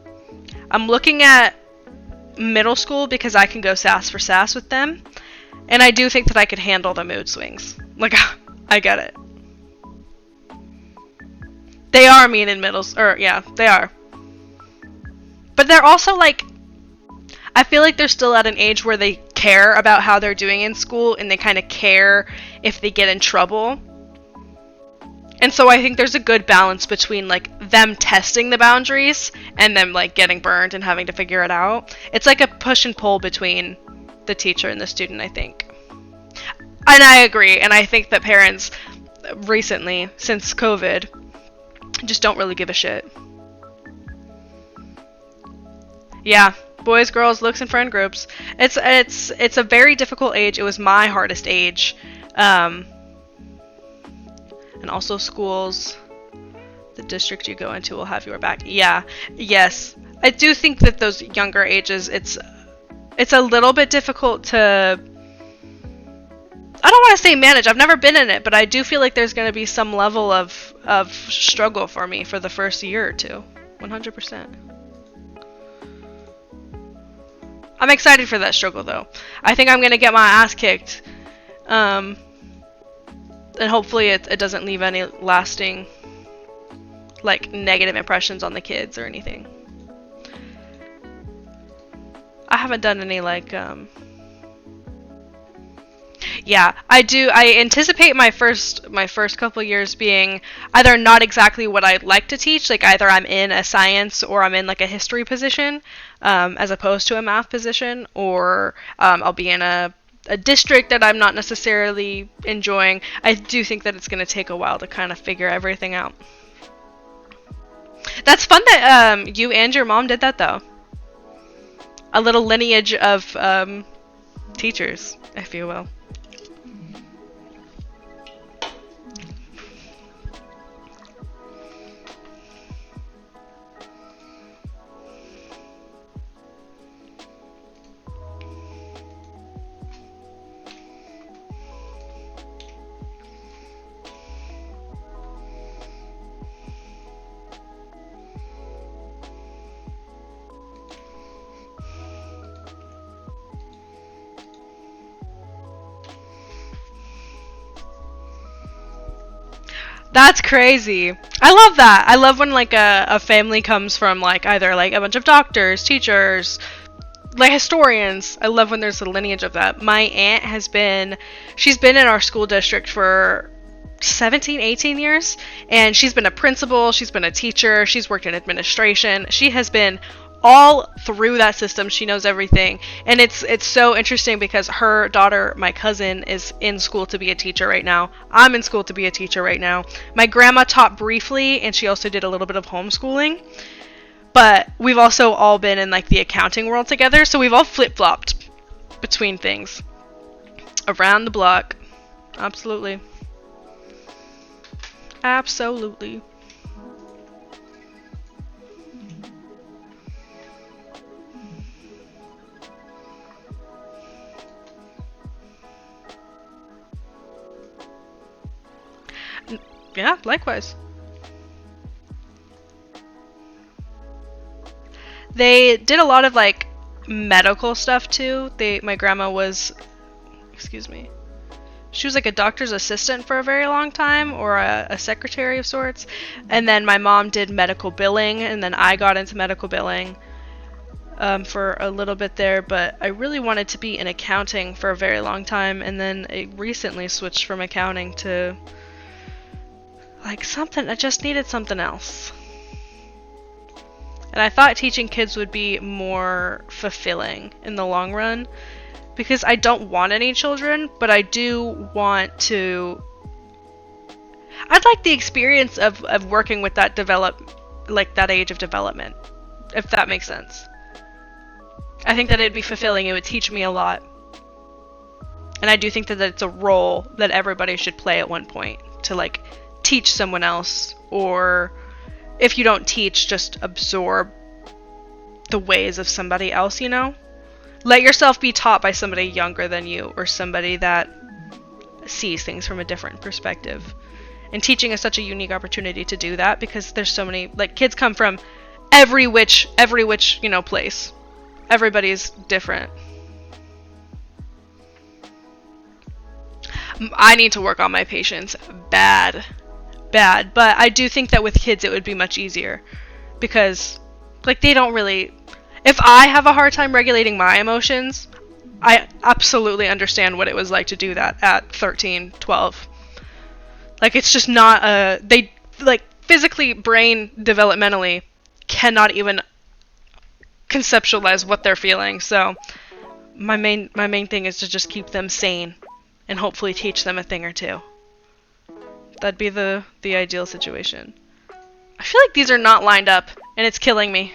I'm looking at middle school because I can go sass for sass with them, and I do think that I could handle the mood swings. Like, I get it. They are mean in yeah, they are. But they're also like, I feel like they're still at an age where they care about how they're doing in school, and they kind of care if they get in trouble. And so I think there's a good balance between like them testing the boundaries and them like getting burned and having to figure it out. It's like a push and pull between the teacher and the student, I think. And I agree, and I think that parents recently, since COVID, just don't really give a shit. Yeah. Boys, girls, looks, and friend groups. It's a very difficult age. It was my hardest age. And also schools. The district you go into will have your back. Yeah. Yes. I do think that those younger ages, it's a little bit difficult to, I don't want to say manage. I've never been in it, but I do feel like there's going to be some level of struggle for me for the first year or two. 100%. I'm excited for that struggle, though. I think I'm going to get my ass kicked. And hopefully it doesn't leave any lasting like negative impressions on the kids or anything. I haven't done any like yeah, I do. I anticipate my first couple years being either not exactly what I'd like to teach, like either I'm in a science or I'm in like a history position, as opposed to a math position, or I'll be in a district that I'm not necessarily enjoying. I do think that it's going to take a while to kind of figure everything out. That's fun that you and your mom did that though. A little lineage of teachers, if you will. That's crazy. I love that. I love when like a family comes from like either like a bunch of doctors, teachers, like historians. I love when there's a lineage of that. My aunt she's been in our school district for 17, 18 years, and she's been a principal, she's been a teacher, she's worked in administration. She has been all through that system. She knows everything. And it's so interesting because her daughter, my cousin, is in school to be a teacher right now. I'm in school to be a teacher right now. My grandma taught briefly, and she also did a little bit of homeschooling. But we've also all been in like the accounting world together, so we've all flip-flopped between things. Around the block. Absolutely. Absolutely. Yeah, likewise. They did a lot of like medical stuff too. My grandma was, excuse me, she was like a doctor's assistant for a very long time, or a secretary of sorts. And then my mom did medical billing, and then I got into medical billing for a little bit there. But I really wanted to be in accounting for a very long time, and then I recently switched from accounting to like something. I just needed something else. And I thought teaching kids would be more fulfilling in the long run, because I don't want any children, but I do want to. I'd like the experience of working with that that age of development, if that makes sense. I think that it'd be fulfilling. It would teach me a lot. And I do think that it's a role that everybody should play at one point, to like teach someone else, or if you don't teach, just absorb the ways of somebody else, you know? Let yourself be taught by somebody younger than you, or somebody that sees things from a different perspective. And teaching is such a unique opportunity to do that, because there's so many, like, kids come from every which, place. Everybody's different. I need to work on my patience bad. But I do think that with kids it would be much easier, because like they don't really, if I have a hard time regulating my emotions, I absolutely understand what it was like to do that at 13, 12. Like it's just not they like physically, brain developmentally cannot even conceptualize what they're feeling. So my main thing is to just keep them sane and hopefully teach them a thing or two. That'd be the ideal situation. I feel like these are not lined up, and it's killing me.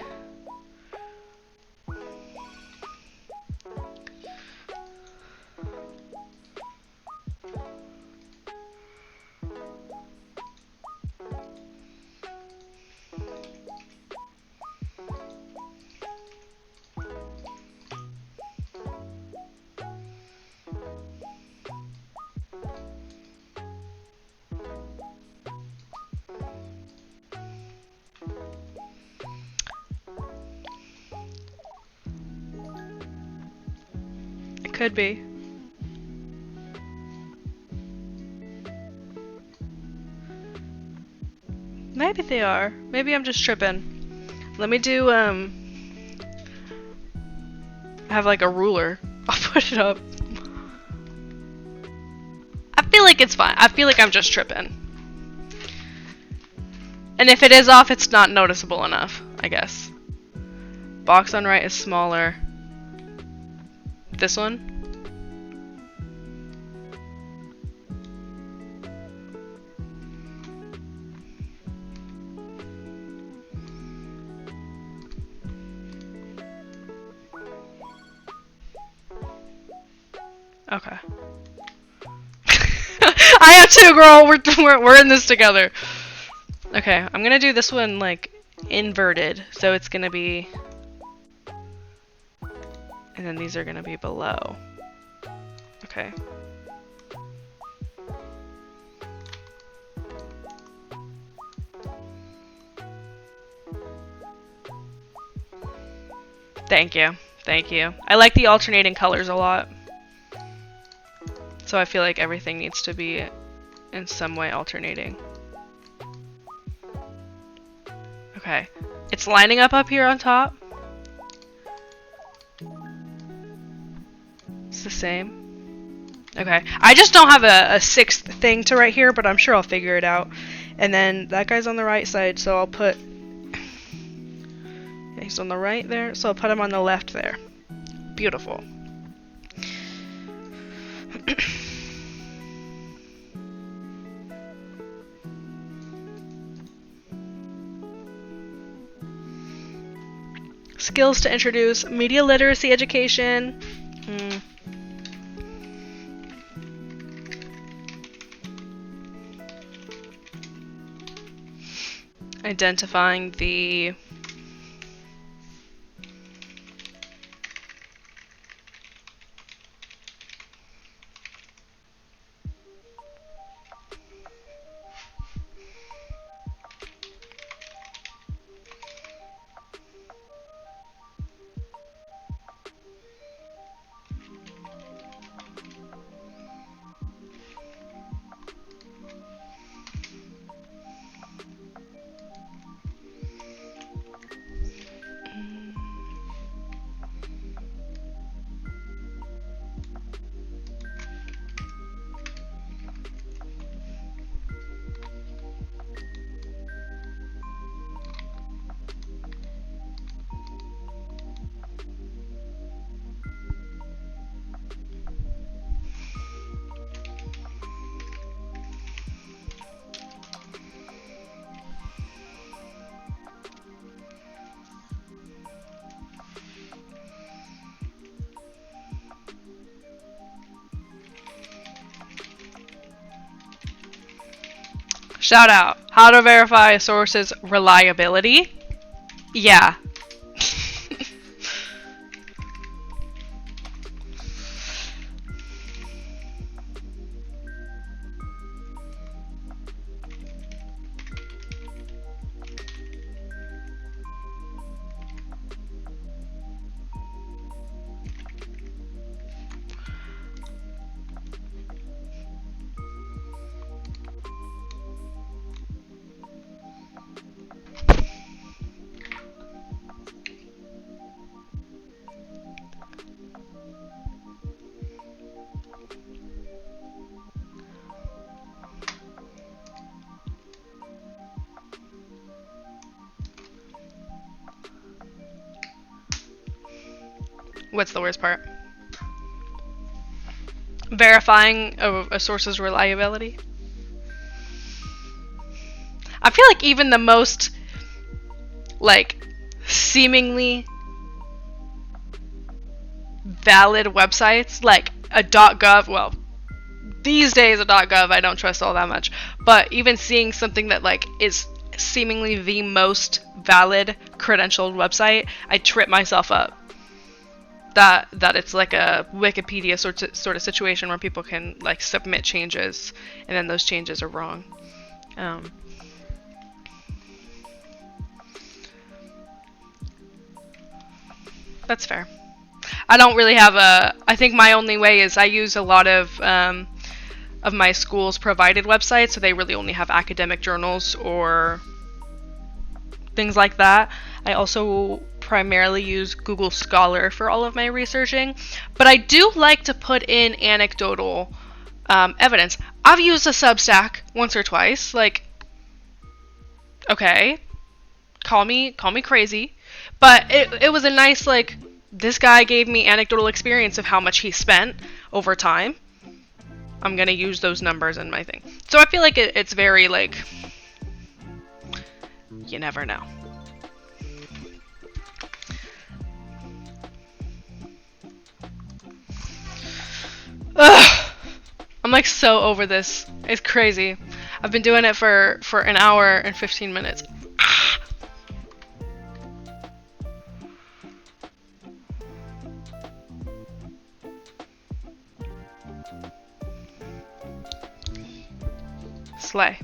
Could be. Maybe they are. Maybe I'm just tripping. Let me do, I have like a ruler. I'll put it up. I feel like it's fine. I feel like I'm just tripping. And if it is off, it's not noticeable enough, I guess. Box on right is smaller. This one? Okay. I have two, girl. We're in this together. Okay, I'm gonna do this one like inverted, so it's gonna be, and then these are gonna be below. Okay. Thank you. Thank you. I like the alternating colors a lot. So I feel like everything needs to be in some way alternating. Okay. It's lining up here on top. It's the same. Okay. I just don't have a sixth thing to write here, but I'm sure I'll figure it out. And then that guy's on the right side, so I'll put... Yeah, he's on the right there, so I'll put him on the left there. Beautiful. Skills to introduce media literacy education. Identifying the shout out. How to verify a source's reliability? Yeah. What's the worst part? Verifying a source's reliability? I feel like even the most, like, seemingly valid websites, like a .gov, well, these days a .gov I don't trust all that much, but even seeing something that, like, is seemingly the most valid credentialed website, I trip myself up. That it's like a Wikipedia sort of situation where people can like submit changes and then those changes are wrong. That's fair. I don't really have I think my only way is I use a lot of my school's provided websites, so they really only have academic journals or things like that. I also primarily use Google Scholar for all of my researching, but I do like to put in anecdotal evidence. I've used a Substack once or twice. Like, okay, call me crazy, but it was a nice, like, this guy gave me anecdotal experience of how much he spent over time. I'm gonna use those numbers in my thing. So I feel like it's very, like, you never know. Ugh. I'm like so over this. It's crazy. I've been doing it for an hour and 15 minutes. Slay.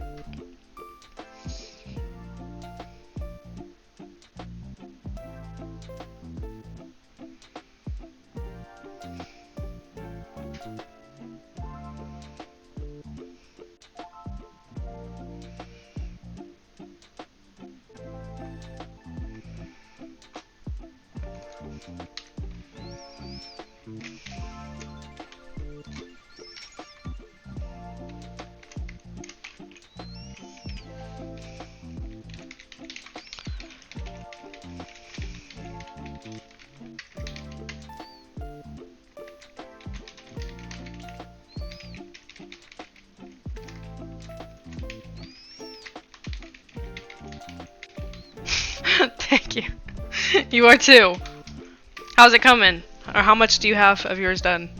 Thank you. You are too. How's it coming? Or how much do you have of yours done?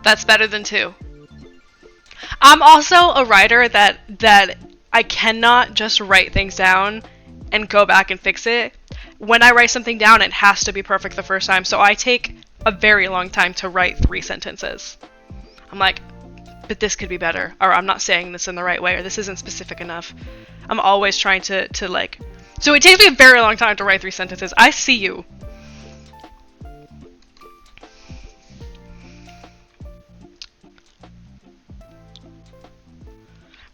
That's better than 2. I'm also a writer that I cannot just write things down and go back and fix it. When I write something down, it has to be perfect the first time, so I take a very long time to write 3 sentences. I'm like, but this could be better, or I'm not saying this in the right way, or this isn't specific enough. I'm always trying to like... So it takes me a very long time to write 3 sentences. I see you.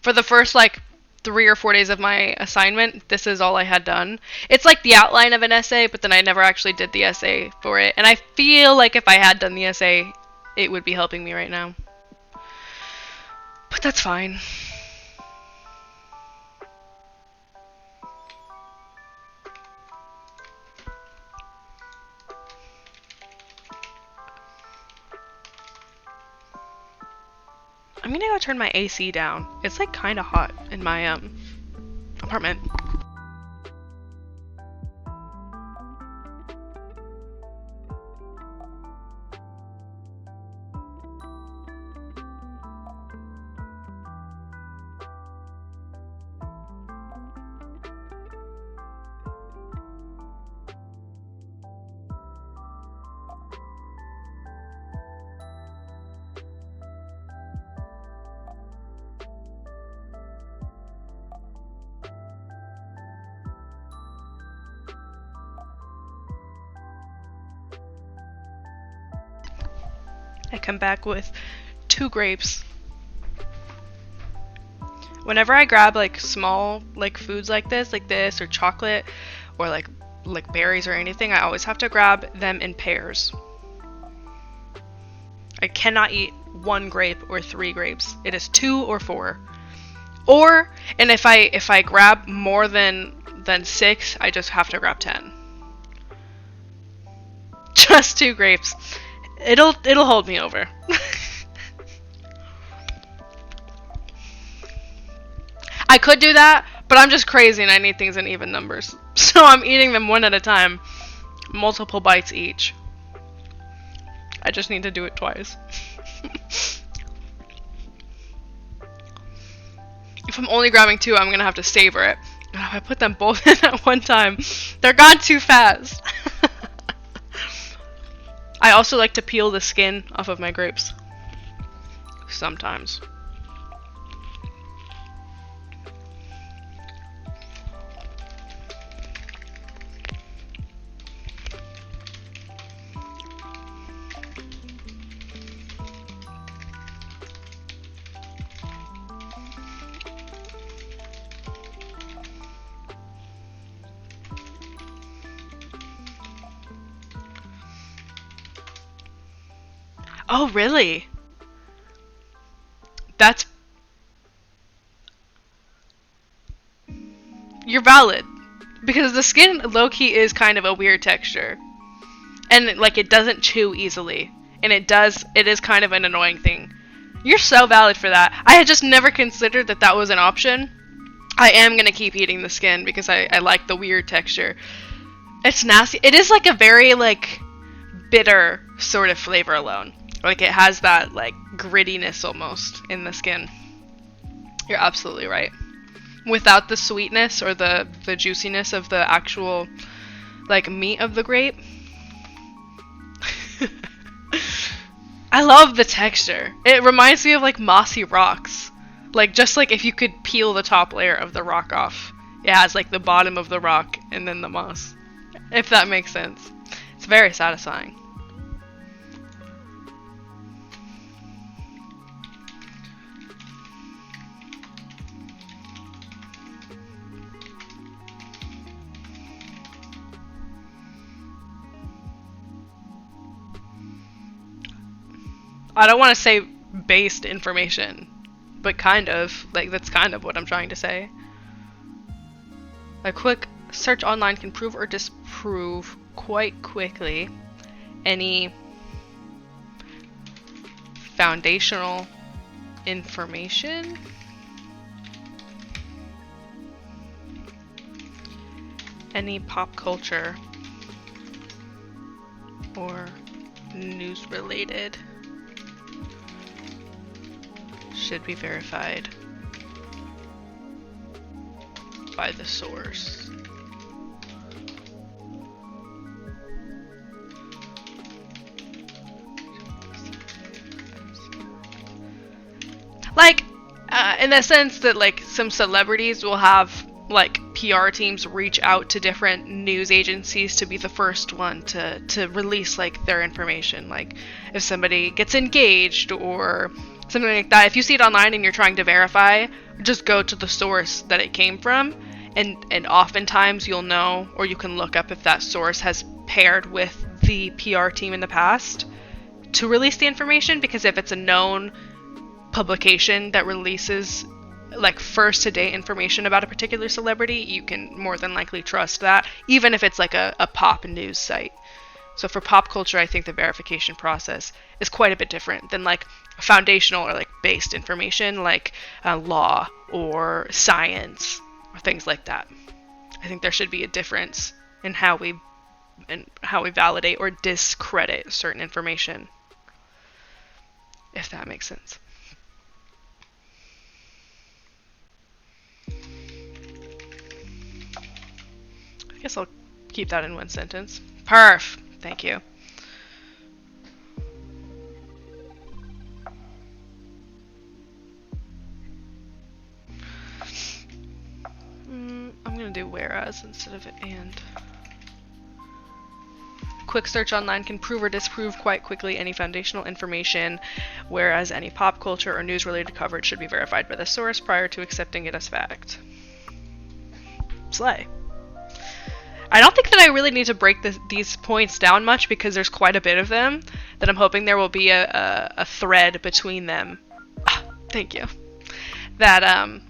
For the first, like, 3 or 4 days of my assignment, this is all I had done. It's like the outline of an essay, but then I never actually did the essay for it. And I feel like if I had done the essay, it would be helping me right now. But that's fine. I'm gonna go turn my AC down. It's like kind of hot in my apartment. I come back with 2 grapes. Whenever I grab like small like foods like this or chocolate or like berries or anything, I always have to grab them in pairs. I cannot eat 1 grape or 3 grapes. It is 2 or 4. Or, and if I grab more than 6, I just have to grab 10. Just 2 grapes. It'll hold me over. I could do that, but I'm just crazy and I need things in even numbers. So I'm eating them one at a time. Multiple bites each. I just need to do it twice. If I'm only grabbing 2, I'm gonna have to savor it. And if I put them both in at one time, they're gone too fast. I also like to peel the skin off of my grapes. Sometimes. Oh, really? That's... You're valid. Because the skin, low-key, is kind of a weird texture. And, like, it doesn't chew easily. And it is kind of an annoying thing. You're so valid for that. I had just never considered that that was an option. I am gonna keep eating the skin because I like the weird texture. It's nasty. It is like a very, like, bitter sort of flavor alone. Like, it has that, like, grittiness almost in the skin. You're absolutely right. Without the sweetness or the juiciness of the actual, like, meat of the grape. I love the texture. It reminds me of, like, mossy rocks. Like, just like if you could peel the top layer of the rock off. It has, like, the bottom of the rock and then the moss. If that makes sense. It's very satisfying. I don't want to say based information, but kind of. Like, that's kind of what I'm trying to say. A quick search online can prove or disprove quite quickly any foundational information. Any pop culture or news related should be verified by the source. Like, in the sense that, like, some celebrities will have, like, PR teams reach out to different news agencies to be the first one to release, like, their information. Like, if somebody gets engaged or something like that, if you see it online and you're trying to verify, just go to the source that it came from, and oftentimes you'll know, or you can look up if that source has paired with the PR team in the past to release the information, because if it's a known publication that releases, like, first to date information about a particular celebrity, you can more than likely trust that, even if it's like a pop news site. So for pop culture, I think the verification process is quite a bit different than, like, foundational or, like, based information, like law or science or things like that. I think there should be a difference in how we validate or discredit certain information, if that makes sense. I guess I'll keep that in one sentence. Perf. Thank you. I'm gonna do whereas instead of and. Quick search online can prove or disprove quite quickly any foundational information, whereas any pop culture or news-related coverage should be verified by the source prior to accepting it as fact. Slay. I don't think that I really need to break these points down much, because there's quite a bit of them that I'm hoping there will be a thread between them. Thank you. That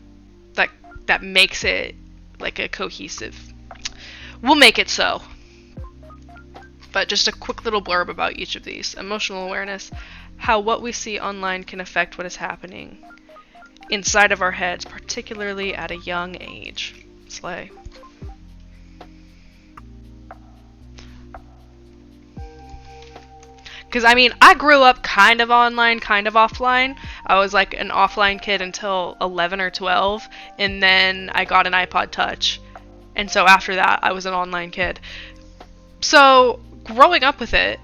makes it like a cohesive. We'll make it so. But just a quick little blurb about each of these. Emotional awareness, how what we see online can affect what is happening inside of our heads, particularly at a young age. Slay. Because, I mean, I grew up kind of online, kind of offline. I was, like, an offline kid until 11 or 12, and then I got an iPod Touch. And so after that, I was an online kid. So, growing up with it,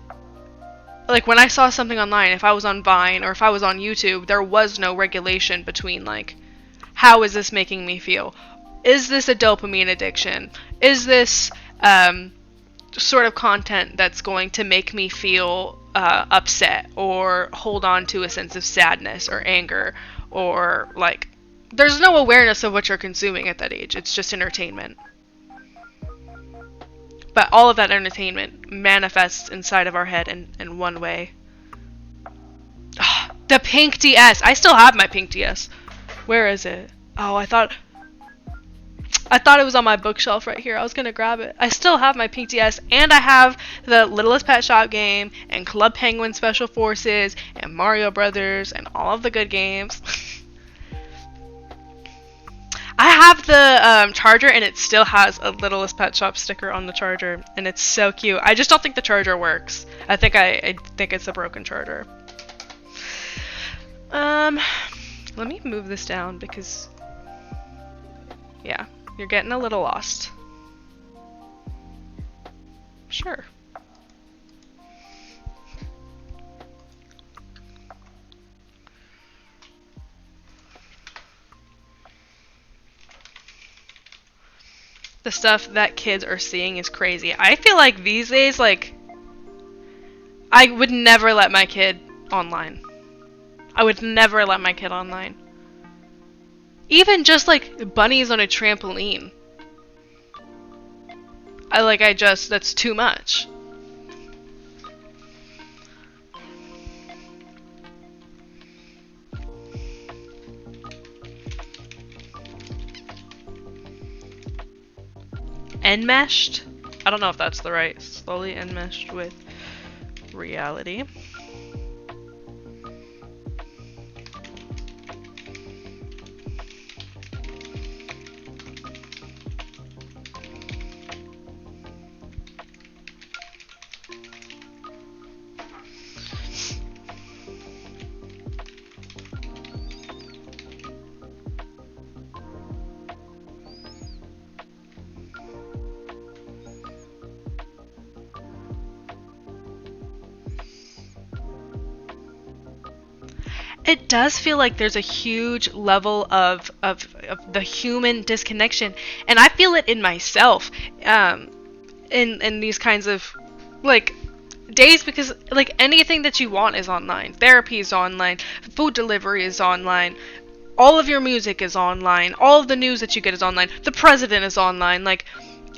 like, when I saw something online, if I was on Vine or if I was on YouTube, there was no regulation between, like, how is this making me feel? Is this a dopamine addiction? Is this sort of content that's going to make me feel upset or hold on to a sense of sadness or anger, or, like, there's no awareness of what you're consuming at that age. It's just entertainment. But all of that entertainment manifests inside of our head in one way The pink DS. I still have my pink DS. Where is it? Oh, I thought it was on my bookshelf right here. I was gonna grab it. I still have my pink DS, and I have the Littlest Pet Shop game, and Club Penguin Special Forces, and Mario Brothers, and all of the good games. I have the charger, and it still has a Littlest Pet Shop sticker on the charger, and it's so cute. I just don't think the charger works. I think it's a broken charger. Let me move this down because, yeah, you're getting a little lost. Sure. The stuff that kids are seeing is crazy. I feel like these days, like, I would never let my kid online. I would never let my kid online. Even just like bunnies on a trampoline. That's too much. Enmeshed? I don't know if that's the right. Slowly enmeshed with reality. It does feel like there's a huge level of the human disconnection, and I feel it in myself, in these kinds of like days, because like anything that you want is online. Therapy is online, food delivery is online, all of your music is online, all of the news that you get is online, the president is online, like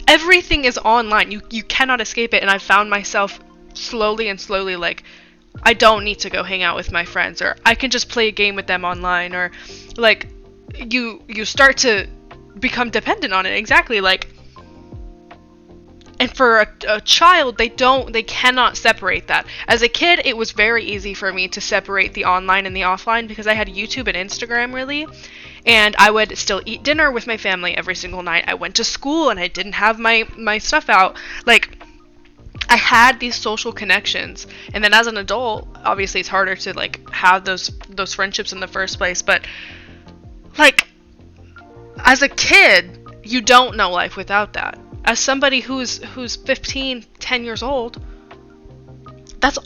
everything is online. You cannot escape it, and I found myself slowly like, I don't need to go hang out with my friends, or I can just play a game with them online, or like you start to become dependent on it. Exactly. Like, and for a child, they cannot separate that. As a kid, it was very easy for me to separate the online and the offline because I had YouTube and Instagram, really, and I would still eat dinner with my family every single night. I went to school and I didn't have my stuff out. Like, I had these social connections, and then as an adult, obviously it's harder to like have those friendships in the first place, but like as a kid, you don't know life without that. As somebody who's 15, 10 years old, that's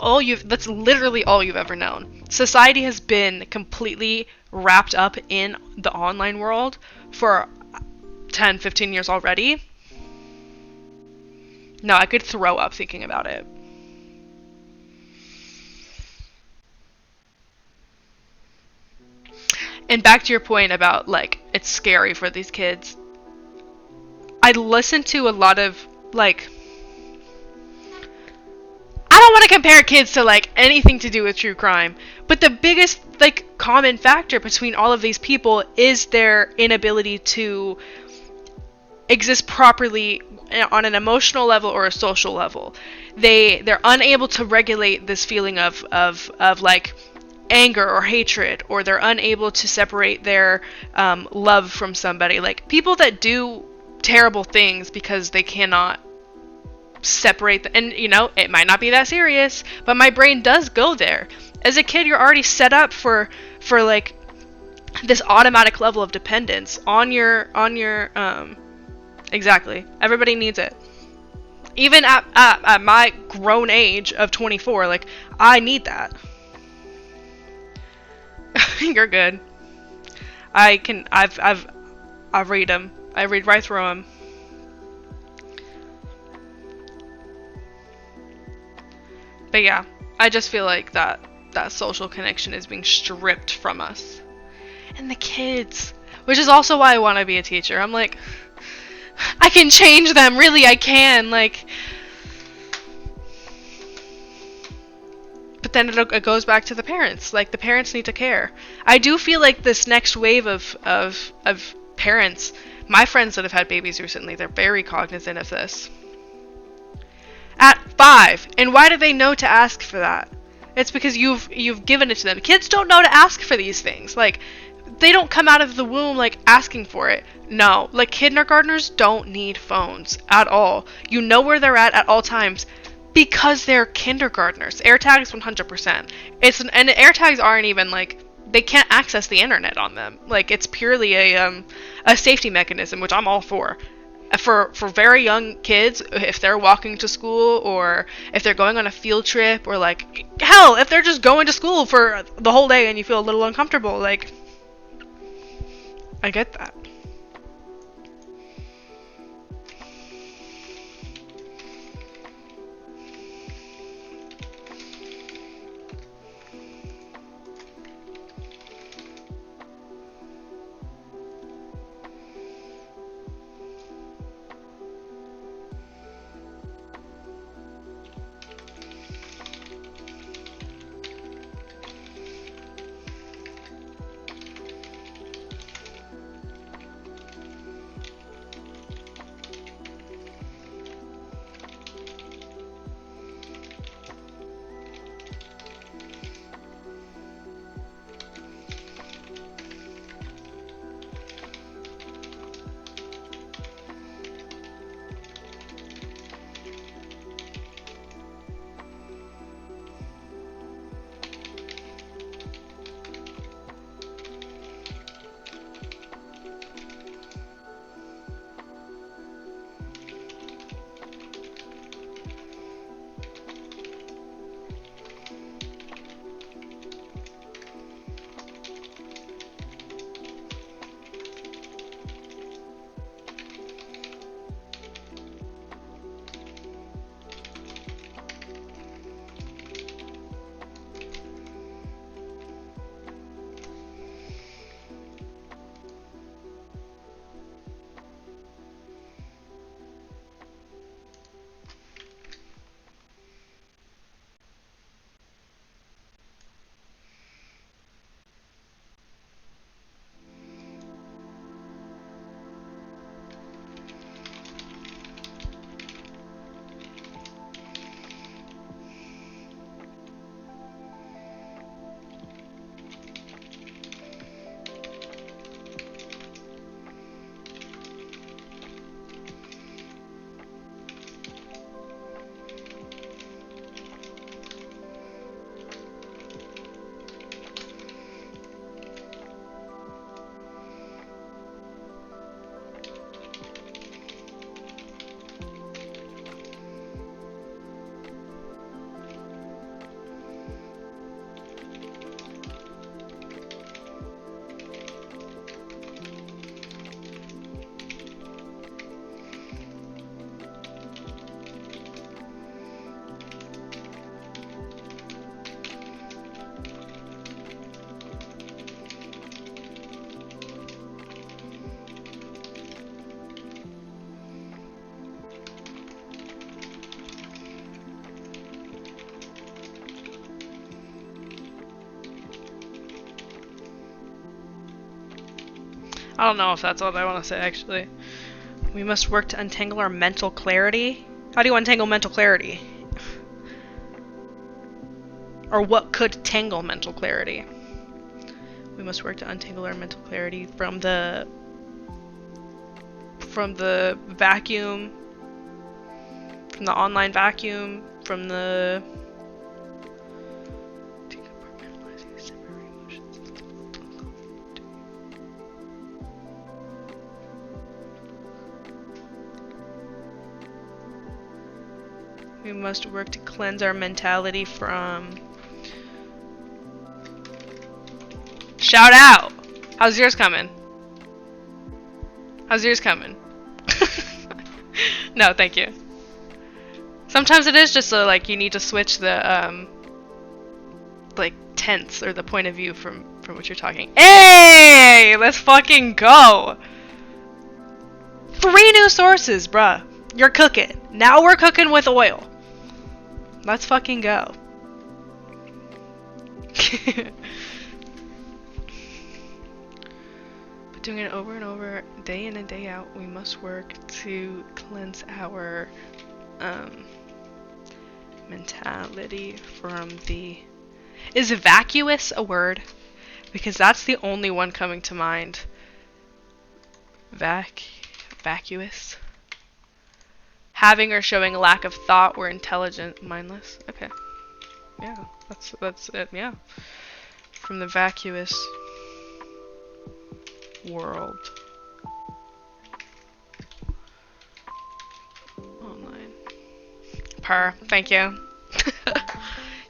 literally all you've ever known. Society has been completely wrapped up in the online world for 10, 15 years already. No, I could throw up thinking about it. And back to your point about, like, it's scary for these kids. I listen to a lot of, like, I don't want to compare kids to, like, anything to do with true crime, but the biggest, like, common factor between all of these people is their inability to exist properly on an emotional level or a social level. They're unable to regulate this feeling of like anger or hatred, or they're unable to separate their love from somebody. Like, people that do terrible things because they cannot separate and you know, it might not be that serious, but my brain does go there. As a kid, you're already set up for like this automatic level of dependence on your exactly. Everybody needs it. Even at my grown age of 24, like, I need that. You're good. I read them. I read right through them. But yeah, I just feel like that social connection is being stripped from us. And the kids, which is also why I want to be a teacher. I'm like, I can change them. Really, I can. Like, but then it goes back to the parents. Like, the parents need to care. I do feel like this next wave of parents, my friends that have had babies recently, they're very cognizant of this. At 5. And why do they know to ask for that? It's because you've given it to them. Kids don't know to ask for these things. Like, they don't come out of the womb, like, asking for it. No. Like, kindergartners don't need phones at all. You know where they're at all times because they're kindergartners. AirTags, 100%. And AirTags aren't even, like, they can't access the internet on them. Like, it's purely a safety mechanism, which I'm all for. For very young kids, if they're walking to school or if they're going on a field trip or, like, hell, if they're just going to school for the whole day and you feel a little uncomfortable, like, I get that. I don't know if that's what I want to say, actually. We must work to untangle our mental clarity. How do you untangle mental clarity? Or what could tangle mental clarity? We must work to untangle our mental clarity from the vacuum, from the online vacuum, from the we must work to cleanse our mentality from... Shout out! How's yours coming? How's yours coming? No, thank you. Sometimes it is just so, like, you need to switch the, like, tense or the point of view from what you're talking. Hey! Let's fucking go! 3 new sources, bruh. You're cooking. Now we're cooking with oil. Let's fucking go. But doing it over and over, day in and day out, we must work to cleanse our mentality from the... Is vacuous a word? Because that's the only one coming to mind. Vacuous. Having or showing a lack of thought or intelligent, mindless. Okay. Yeah, that's it, yeah. From the vacuous world. Online. Thank you.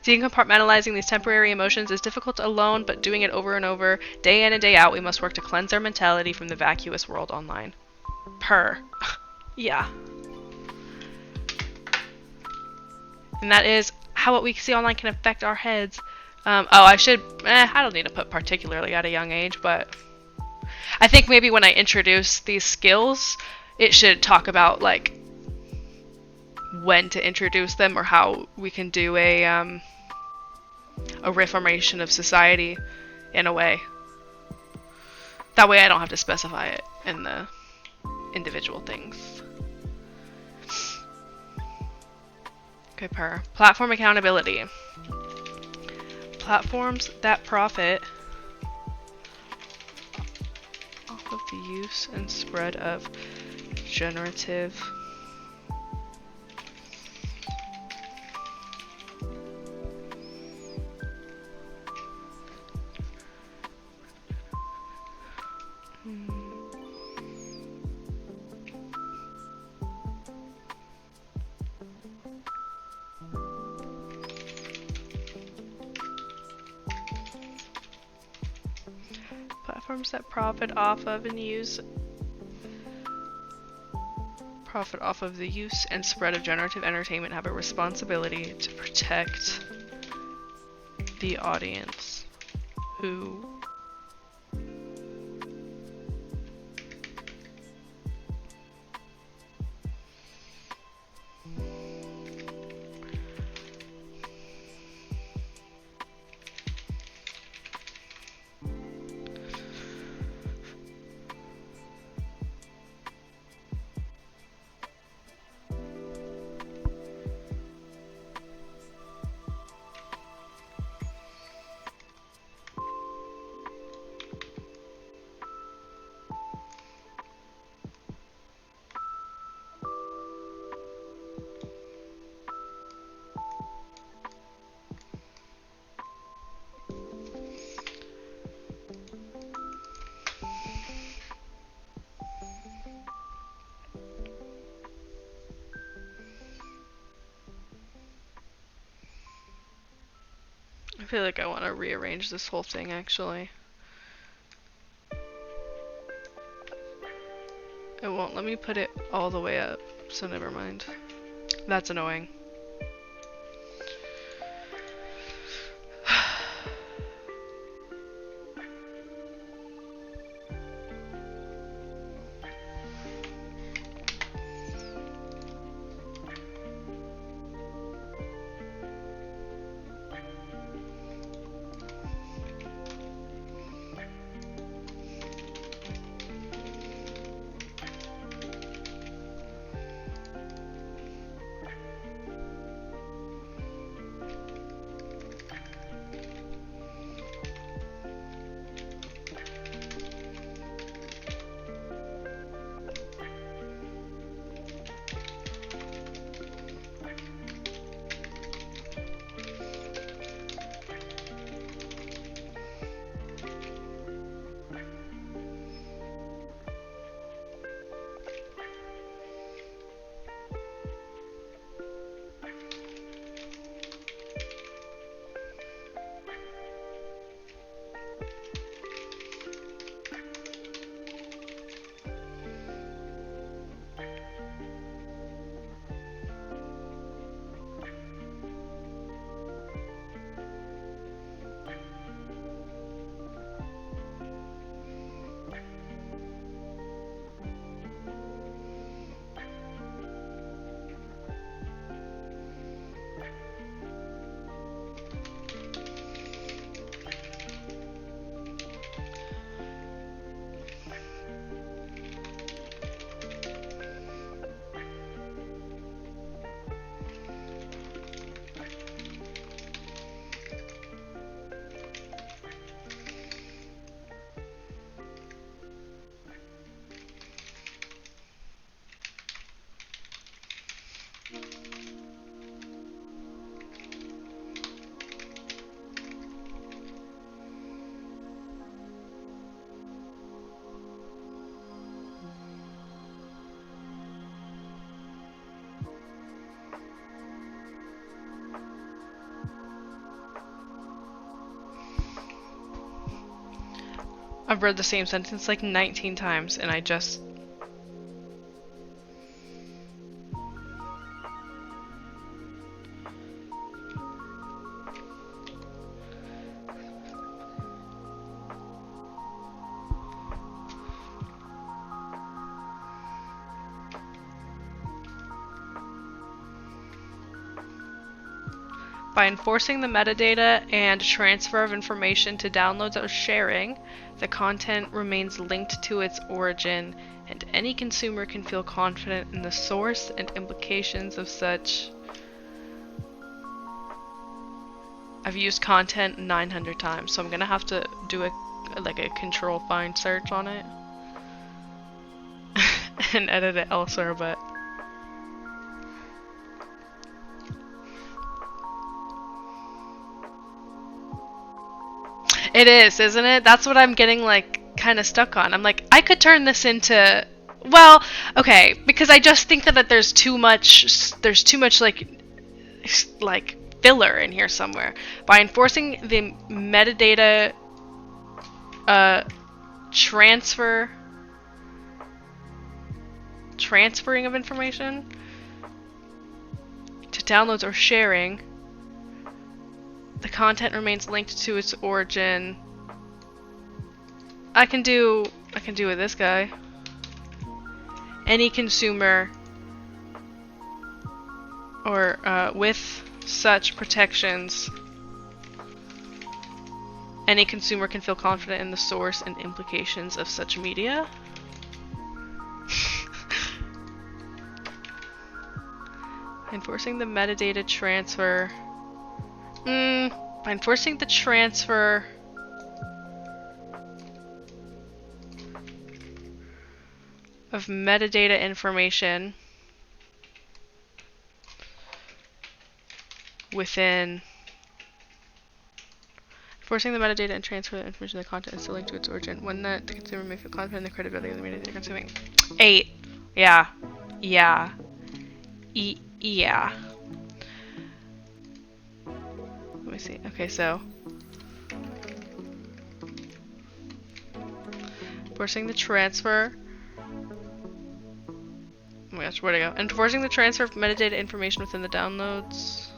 Decompartmentalizing these temporary emotions is difficult alone, but doing it over and over, day in and day out, we must work to cleanse our mentality from the vacuous world online. Yeah. And that is how what we see online can affect our heads. I don't need to put particularly at a young age, but I think maybe when I introduce these skills, it should talk about, like, when to introduce them or how we can do a reformation of society in a way. That way I don't have to specify it in the individual things. Okay, platform accountability. Platforms that profit off of the use and spread of generative platforms that profit off of the use and spread of generative entertainment have a responsibility to protect the audience who I feel like I want to rearrange this whole thing, actually. It won't let me put it all the way up, so never mind. That's annoying. I've read the same sentence like 19 times and I just... By enforcing the metadata and transfer of information to downloads or sharing, the content remains linked to its origin, and any consumer can feel confident in the source and implications of such. I've used content 900 times, so I'm gonna have to do a control find search on it and edit it elsewhere, but it is, isn't it? That's what I'm getting like kind of stuck on. I'm like, I could turn this into, well, okay, because I just think that there's too much like filler in here somewhere. By enforcing the metadata transferring of information to downloads or sharing, the content remains linked to its origin. I can do with this guy. Any consumer or with such protections, any consumer can feel confident in the source and implications of such media. Enforcing the metadata transfer. By enforcing the transfer of metadata information within enforcing the metadata and transfer the information of the content is still linked to its origin. One that the consumer may feel confident in the credibility of the media they're consuming. 8. Yeah. Yeah. Yeah. Let me see. Okay, so enforcing the transfer. Oh my gosh, where'd I go? Enforcing the transfer of metadata information within the downloads.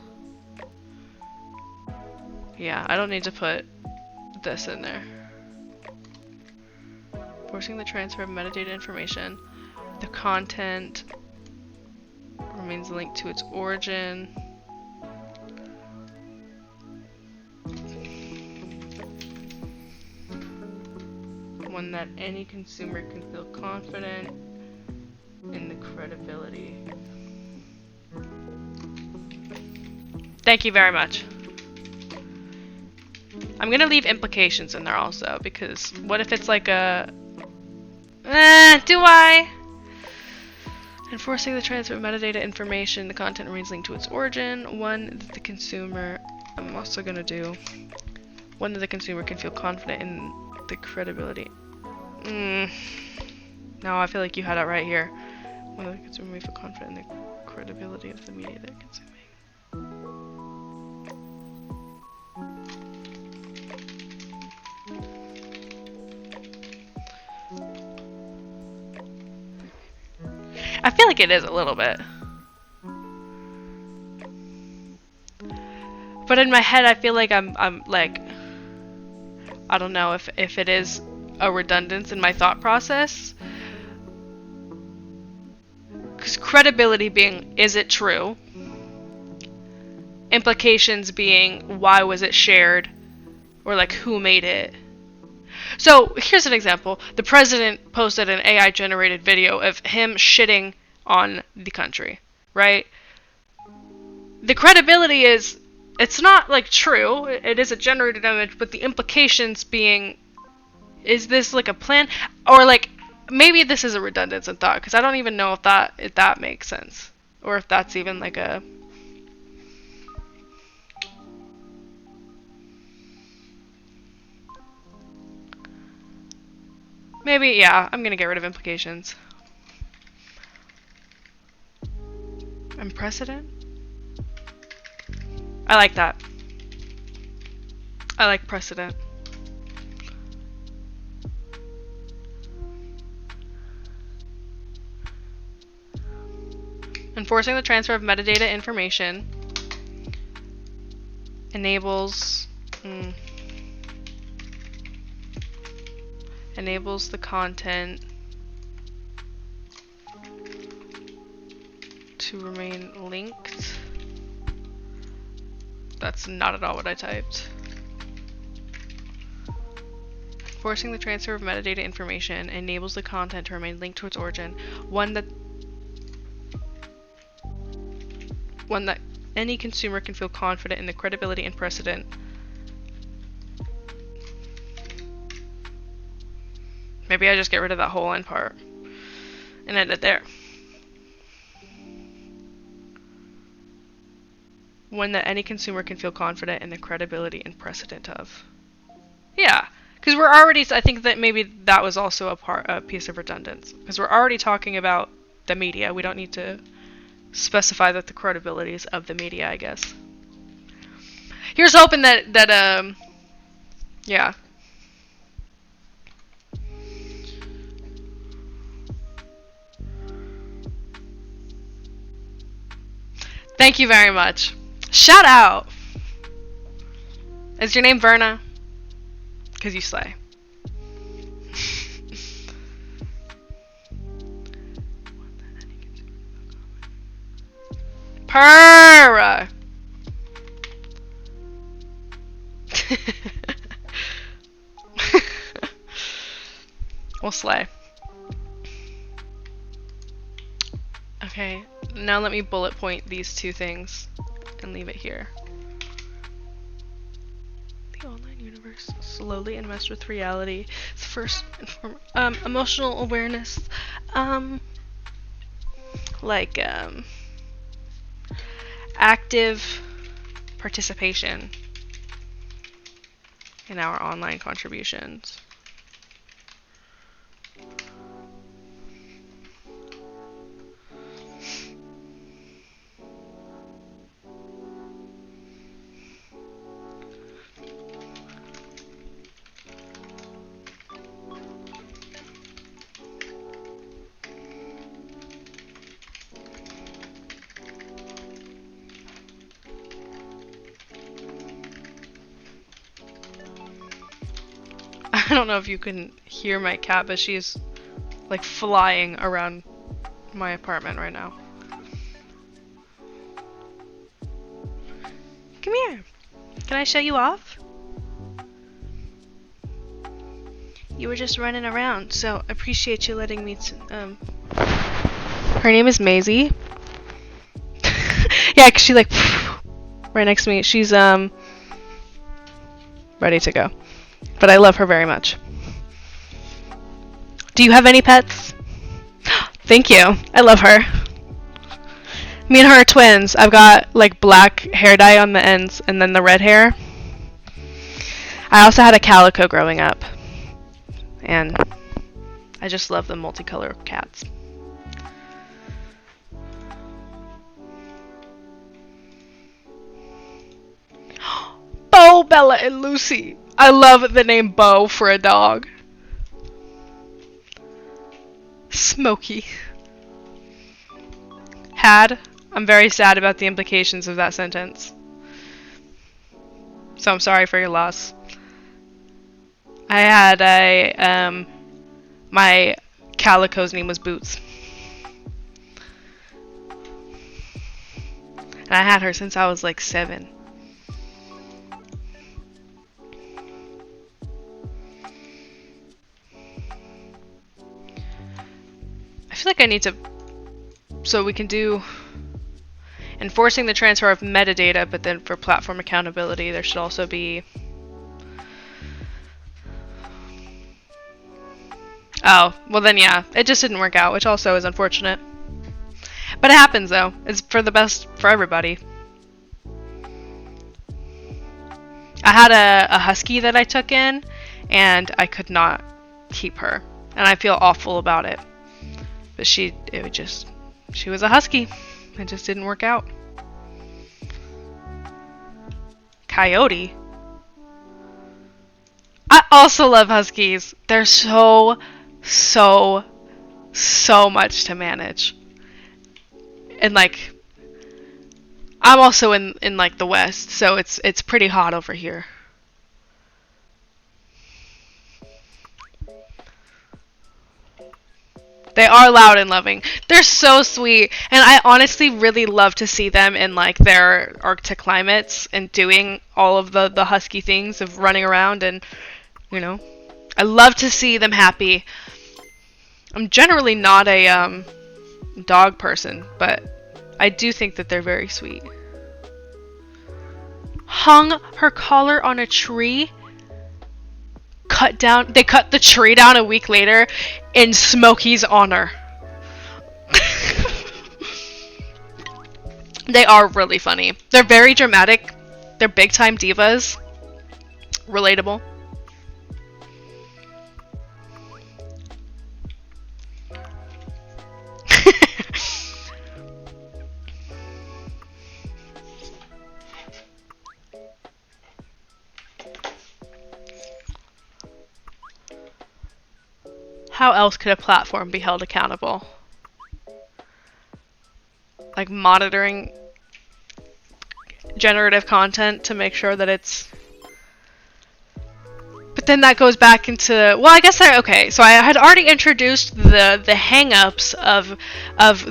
Yeah, I don't need to put this in there. Enforcing the transfer of metadata information. The content remains linked to its origin. One that any consumer can feel confident in the credibility. Thank you very much. I'm gonna leave implications in there also, because what if it's like a... do I? Enforcing the transfer of metadata information, the content remains linked to its origin. One that the consumer... I'm also gonna do... One that the consumer can feel confident in the credibility. No, I feel like you had it right here. One that the consumer may feel confident in the credibility of the media they're consuming. I feel like it is a little bit. But in my head I feel like I'm like, I don't know if it is a redundance in my thought process. Because credibility being, is it true? Implications being, why was it shared? Or like, who made it? So, here's an example. The president posted an AI-generated video of him shitting on the country, right? The credibility is, it's not like true. It is a generated image, but the implications being, is this like a plan? Or like, maybe this is a redundance in thought, because I don't even know if that makes sense. Or if that's even like a... Maybe, yeah, I'm gonna get rid of implications. And precedent? I like that. I like precedent. Enforcing the transfer of metadata information enables the content to remain linked. That's not at all what I typed. Forcing the transfer of metadata information enables the content to remain linked to its origin, one that any consumer can feel confident in the credibility and precedent. Maybe I just get rid of that whole end part and end it there. One that any consumer can feel confident in the credibility and precedent of. Yeah, because we're already, I think that maybe that was also a piece of redundance, because we're already talking about the media. We don't need to specify that the credibility is of the media, I guess. Here's hoping that yeah. Thank you very much. Shout out! Is your name Verna? Because you slay. Purr! We'll slay. Okay, now let me bullet point these two things and leave it here. The online universe slowly enmeshed with reality. First and foremost, emotional awareness, active participation in our online contributions. I don't know if you can hear my cat, but she's like flying around my apartment right now. Come here. Can I show you off? You were just running around, so I appreciate you letting me Her name is Maisie. Yeah, 'cause she like right next to me. She's ready to go. But I love her very much. Do you have any pets? Thank you. I love her. Me and her are twins. I've got like black hair dye on the ends and then the red hair. I also had a calico growing up. And I just love the multicolor cats. Bo, Bella, and Lucy. I love the name Bo for a dog. Smokey. Had. I'm very sad about the implications of that sentence. So I'm sorry for your loss. I had my calico's name was Boots. And I had her since I was like 7. I feel like I need to, so we can do enforcing the transfer of metadata, but then for platform accountability, there should also be, oh, well then yeah, it just didn't work out, which also is unfortunate. But it happens though, it's for the best for everybody. I had a husky that I took in, and I could not keep her, and I feel awful about it. But she was a husky. It just didn't work out. Coyote. I also love huskies. They're so much to manage. And like, I'm also in like the West, so it's pretty hot over here. They are loud and loving. They're so sweet. And I honestly really love to see them in like their Arctic climates and doing all of the husky things of running around and, you know, I love to see them happy. I'm generally not a dog person, but I do think that they're very sweet. Hung her collar on a tree. They cut the tree down a week later in Smokey's honor. They are really funny. They're very dramatic. They're big time divas. Relatable. How else could a platform be held accountable? Like monitoring generative content to make sure that it's... But then that goes back into... Well, I guess okay, so I had already introduced the hang-ups of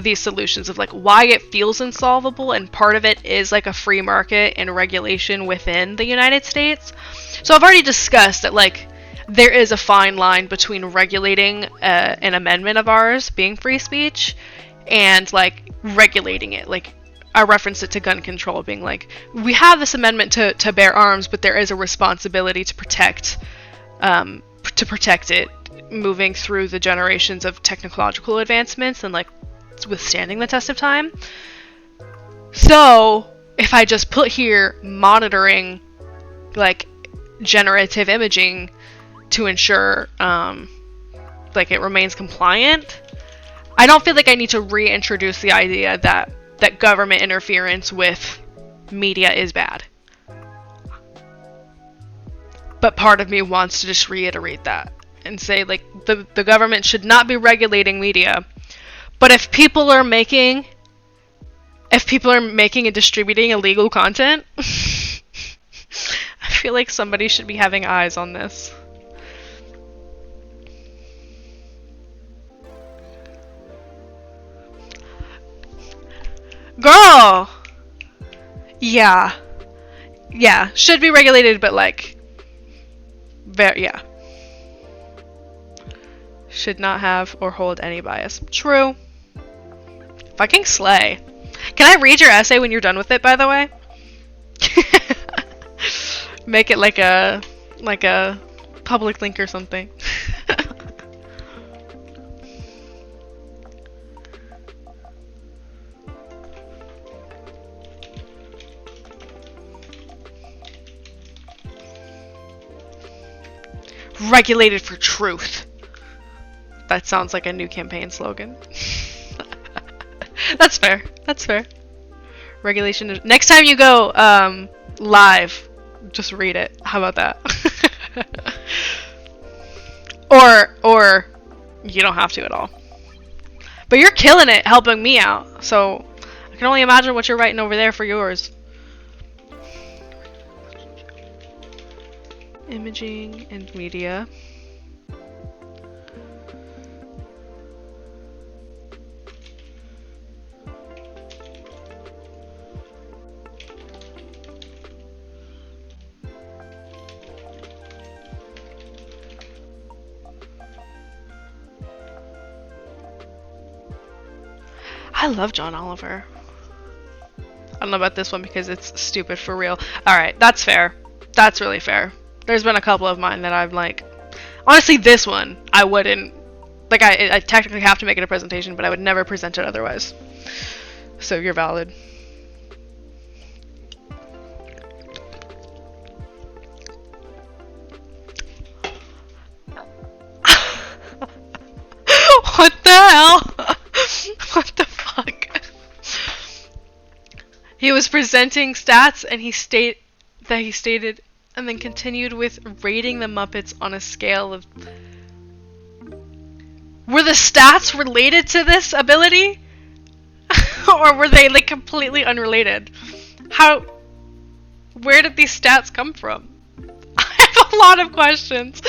these solutions, of like why it feels insolvable, and part of it is like a free market and regulation within the United States. So I've already discussed that like there is a fine line between regulating an amendment of ours being free speech and like regulating it. Like I referenced it to gun control being like, we have this amendment to bear arms, but there is a responsibility to protect it moving through the generations of technological advancements and like withstanding the test of time. So if I just put here monitoring like generative imaging to ensure like it remains compliant, I don't feel like I need to reintroduce the idea that government interference with media is bad. But part of me wants to just reiterate that and say like the government should not be regulating media. But if people are making and distributing illegal content, I feel like somebody should be having eyes on this. Girl! Yeah. Yeah, should be regulated, but like... yeah. Should not have or hold any bias. True. Fucking slay. Can I read your essay when you're done with it, by the way? Make it like a public link or something. Regulated for truth. That sounds like a new campaign slogan. That's fair. That's fair. Regulation is... Next time you go live, just read it. How about that? or you don't have to at all. But you're killing it helping me out. So I can only imagine what you're writing over there for yours. Imaging and media. I love John Oliver. I don't know about this one because it's stupid for real. Alright, that's fair. That's really fair. There's been a couple of mine that I'm like... Honestly, this one, I wouldn't... Like, I technically have to make it a presentation, but I would never present it otherwise. So you're valid. What the hell? What the fuck? He was presenting stats and he stated and then continued with rating the Muppets on a scale of... Were the stats related to this ability? Or were they like completely unrelated? Where did these stats come from? I have a lot of questions.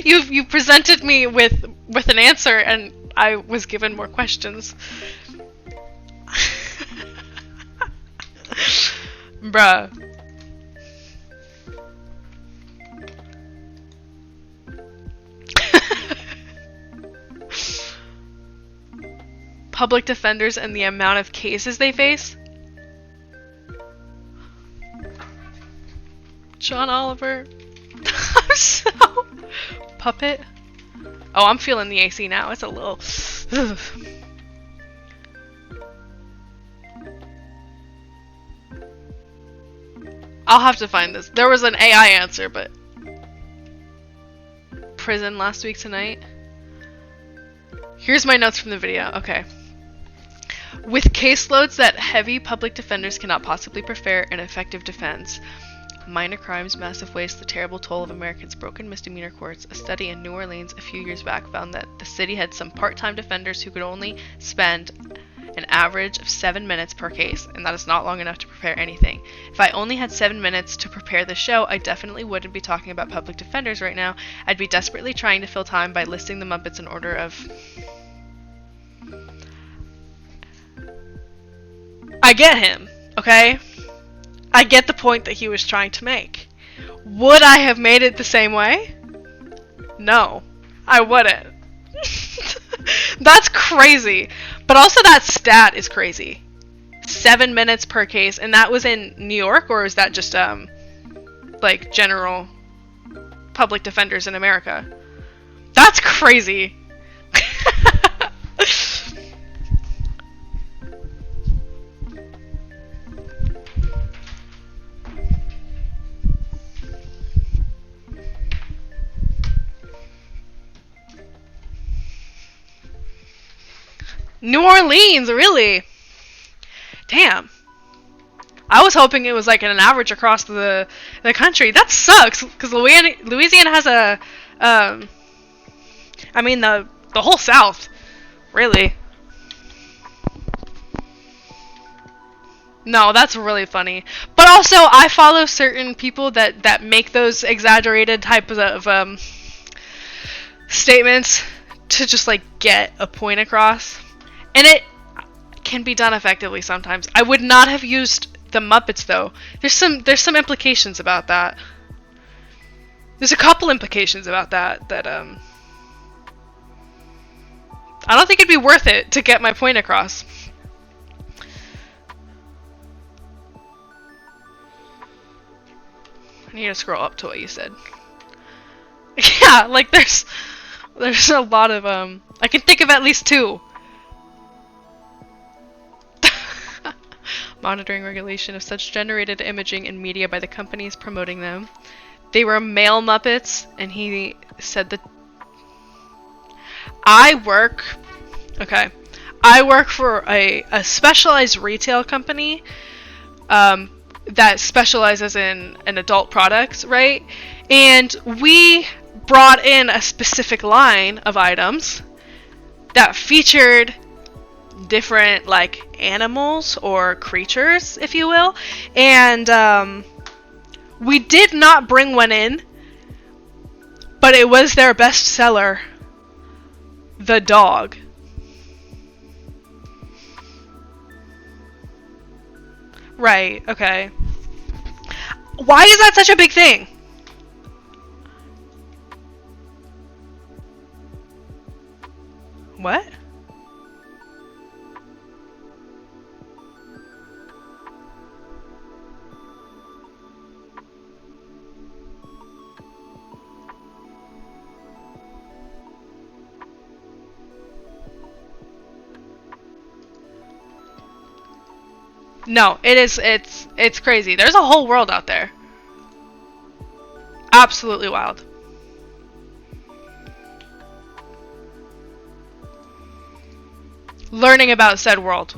You presented me with an answer and I was given more questions. Bruh. Public defenders and the amount of cases they face? John Oliver. I'm so... Puppet? Oh, I'm feeling the AC now. It's a little... Ugh. I'll have to find this. There was an AI answer, but... Prison last week tonight. Here's my notes from the video. Okay. With caseloads that heavy public defenders cannot possibly prepare an effective defense. Minor crimes, massive waste, the terrible toll of Americans' broken misdemeanor courts. A study in New Orleans a few years back found that the city had some part-time defenders who could only spend an average of 7 minutes per case, and that is not long enough to prepare anything. If I only had 7 minutes to prepare the show, I definitely wouldn't be talking about public defenders right now. I'd be desperately trying to fill time by listing the Muppets in order of... I get him, okay? I get the point that he was trying to make. Would I have made it the same way? No, I wouldn't. That's crazy. But also that stat is crazy. 7 minutes per case, and that was in New York, or is that just like general public defenders in America? That's crazy. New Orleans, really? Damn. I was hoping it was like an average across the country. That sucks, because Louisiana has a, I mean the whole South, really. No, that's really funny. But also, I follow certain people that make those exaggerated types of statements to just like get a point across. And it can be done effectively sometimes. I would not have used the Muppets though. There's some implications about that. There's a couple implications about that I don't think it'd be worth it to get my point across. I need to scroll up to what you said. Yeah, like there's a lot of I can think of at least two. Monitoring regulation of such generated imaging and media by the companies promoting them. They were male Muppets, and he said that I work for a specialized retail company that specializes in adult products, right? And we brought in a specific line of items that featured different like animals or creatures, if you will, and we did not bring one in, but it was their best seller, the dog. Right, okay. Why is that such a big thing? What? No, it's crazy. There's a whole world out there. Absolutely wild. Learning about said world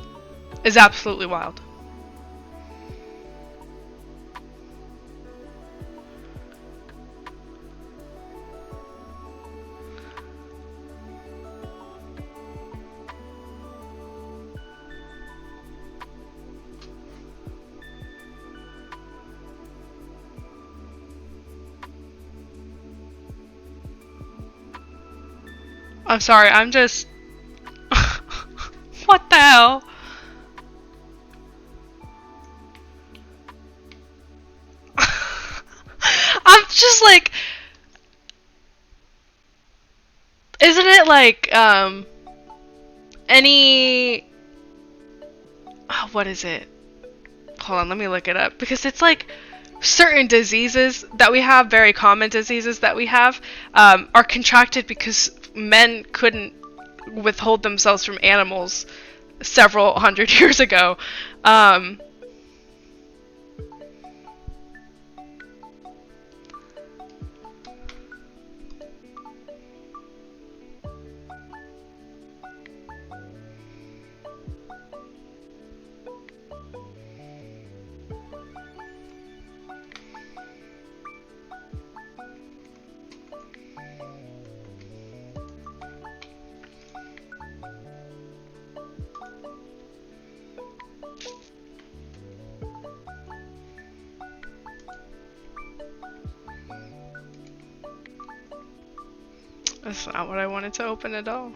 is absolutely wild. I'm sorry, I'm just... What the hell? I'm just like... Isn't it like, any... Oh, what is it? Hold on, let me look it up. Because it's like... Certain diseases that we have, very common diseases that we have, are contracted because men couldn't withhold themselves from animals several hundred years ago. That's not what I wanted to open at all.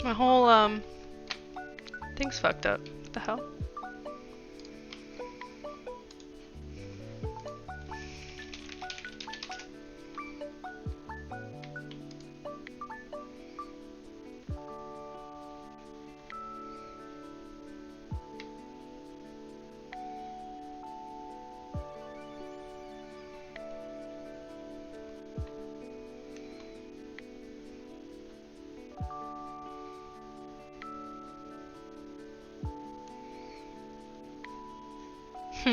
My whole, thing's fucked up. What the hell? I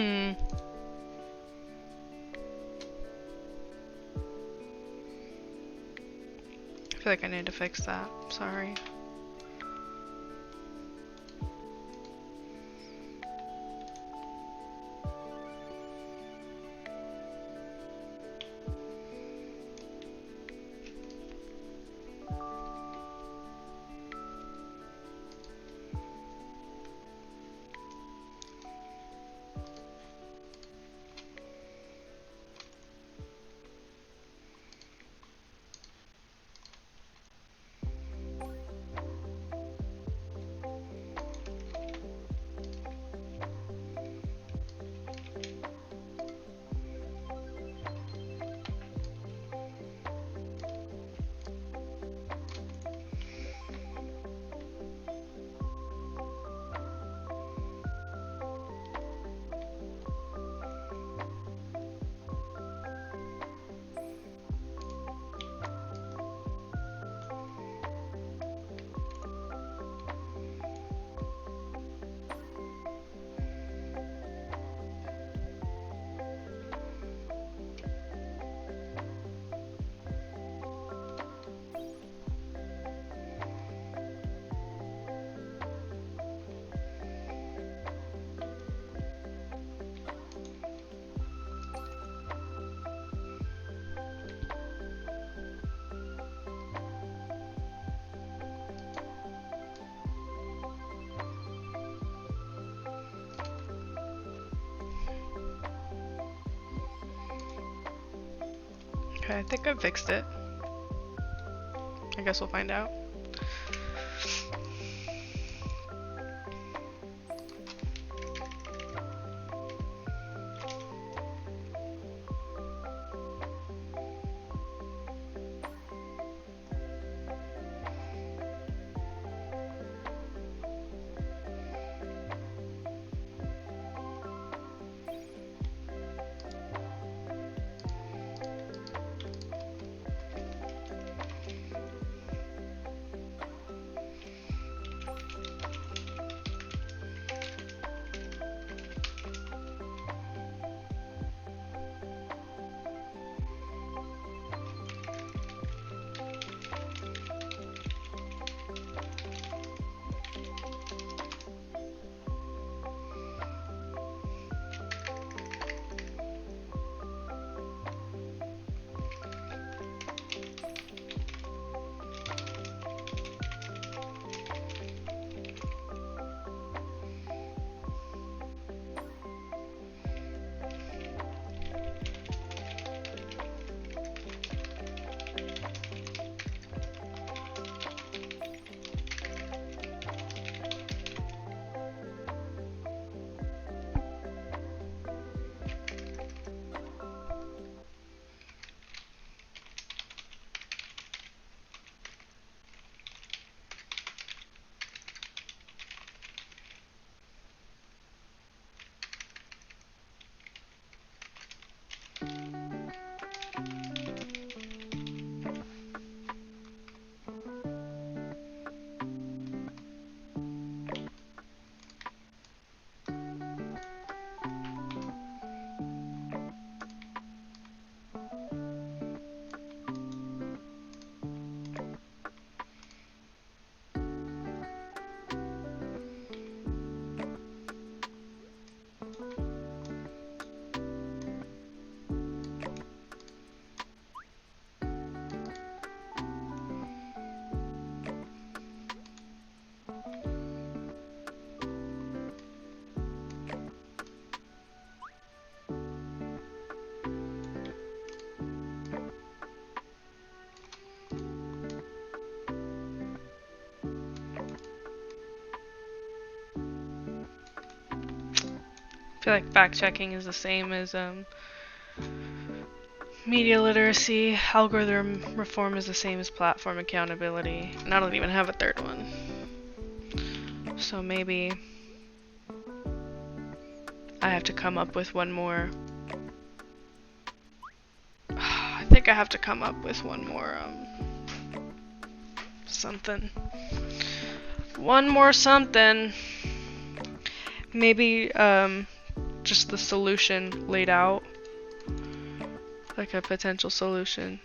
feel like I need to fix that. Sorry. Okay, I think I fixed it. I guess we'll find out. I feel like fact checking is the same as media literacy. Algorithm reform is the same as platform accountability. And I don't even have a third one. So maybe I have to come up with one more. I think I have to come up with one more something. One more something. Maybe just the solution laid out. Like a potential solution.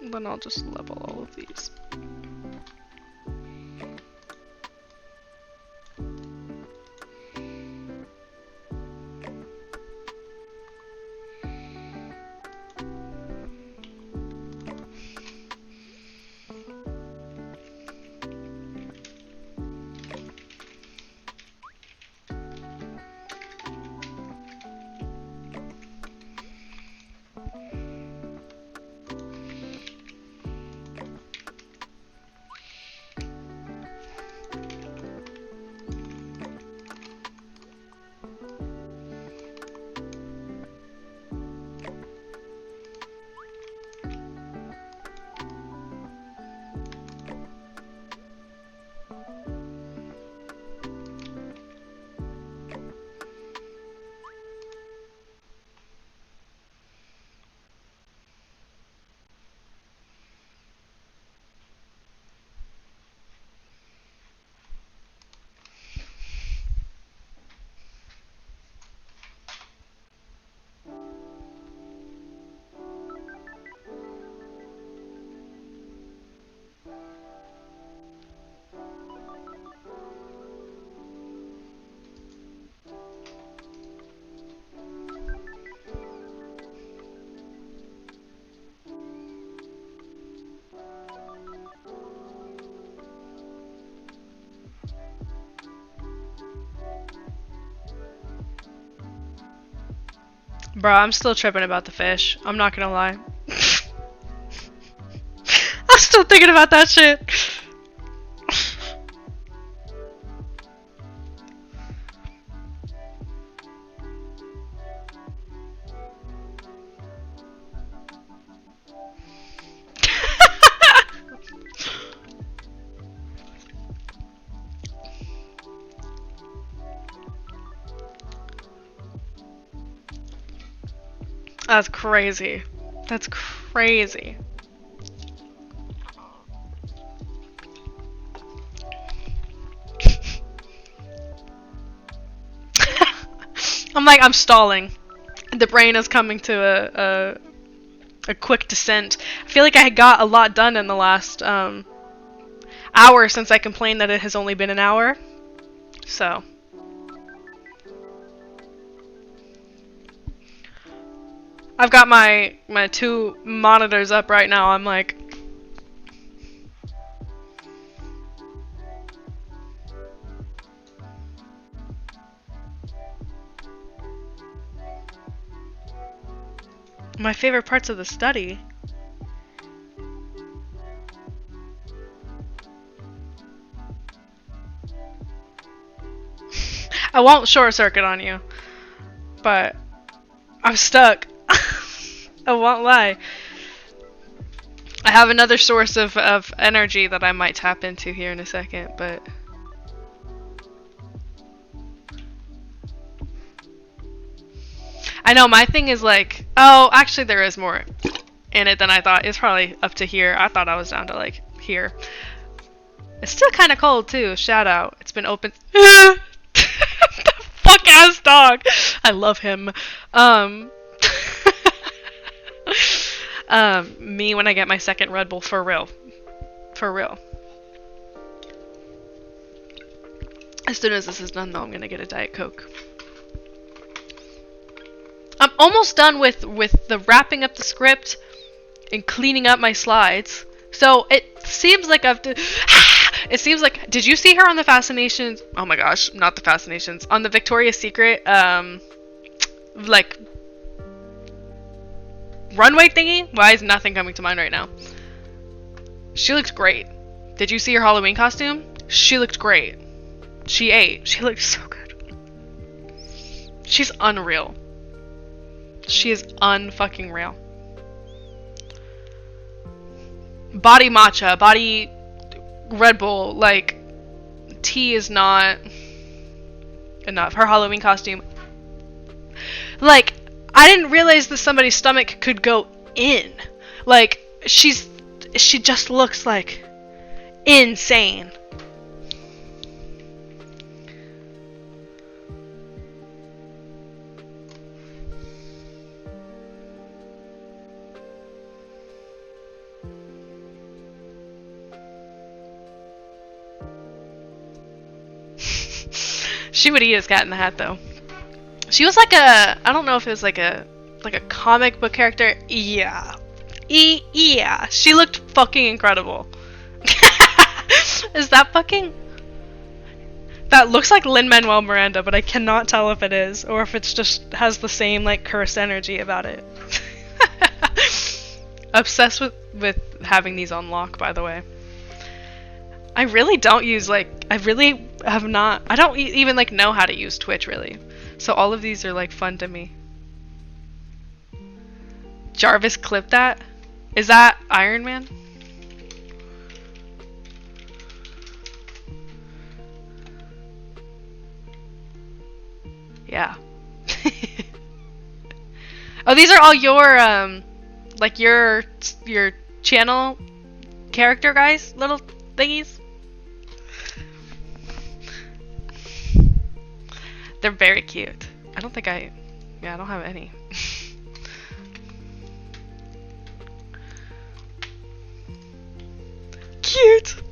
Then I'll just level all of these. Bro, I'm still tripping about the fish. I'm not gonna lie. I'm still thinking about that shit. That's crazy. That's crazy. I'm like, I'm stalling. The brain is coming to a quick descent. I feel like I got a lot done in the last hour since I complained that it has only been an hour. So. I've got my 2 monitors up right now. I'm like, my favorite parts of the study. I won't short circuit on you, but I'm stuck. I won't lie. I have another source of energy that I might tap into here in a second, but... I know, my thing is like... Oh, actually there is more in it than I thought. It's probably up to here. I thought I was down to like here. It's still kind of cold too. Shout out. It's been open... The fuck ass dog! I love him. Me when I get my second Red Bull, for real. For real. As soon as this is done though, I'm gonna get a Diet Coke. I'm almost done with the wrapping up the script and cleaning up my slides. So it seems like it seems like, did you see her on the Fascinations? Oh my gosh, not the Fascinations. On the Victoria's Secret, like, runway thingy? Why is nothing coming to mind right now? She looked great. Did you see her Halloween costume? She looked great. She ate. She looked so good. She's unreal. She is unfucking real. Body matcha, body Red Bull, like, tea is not enough. Her Halloween costume. Like, I didn't realize that somebody's stomach could go in. Like, she just looks like insane. She would eat his Cat in the Hat though. She was like a, I don't know if it was like a comic book character. Yeah. Yeah. She looked fucking incredible. Is that fucking... That looks like Lin-Manuel Miranda, but I cannot tell if it is, or if it's just has the same like cursed energy about it. Obsessed with having these on lock, by the way. I really don't use like, I really have not, I don't even like know how to use Twitch really. So all of these are like fun to me. Jarvis clipped that? Is that Iron Man? Yeah. Oh, these are all your like your channel character guys, little thingies. They're very cute. I don't think I don't have any. Cute.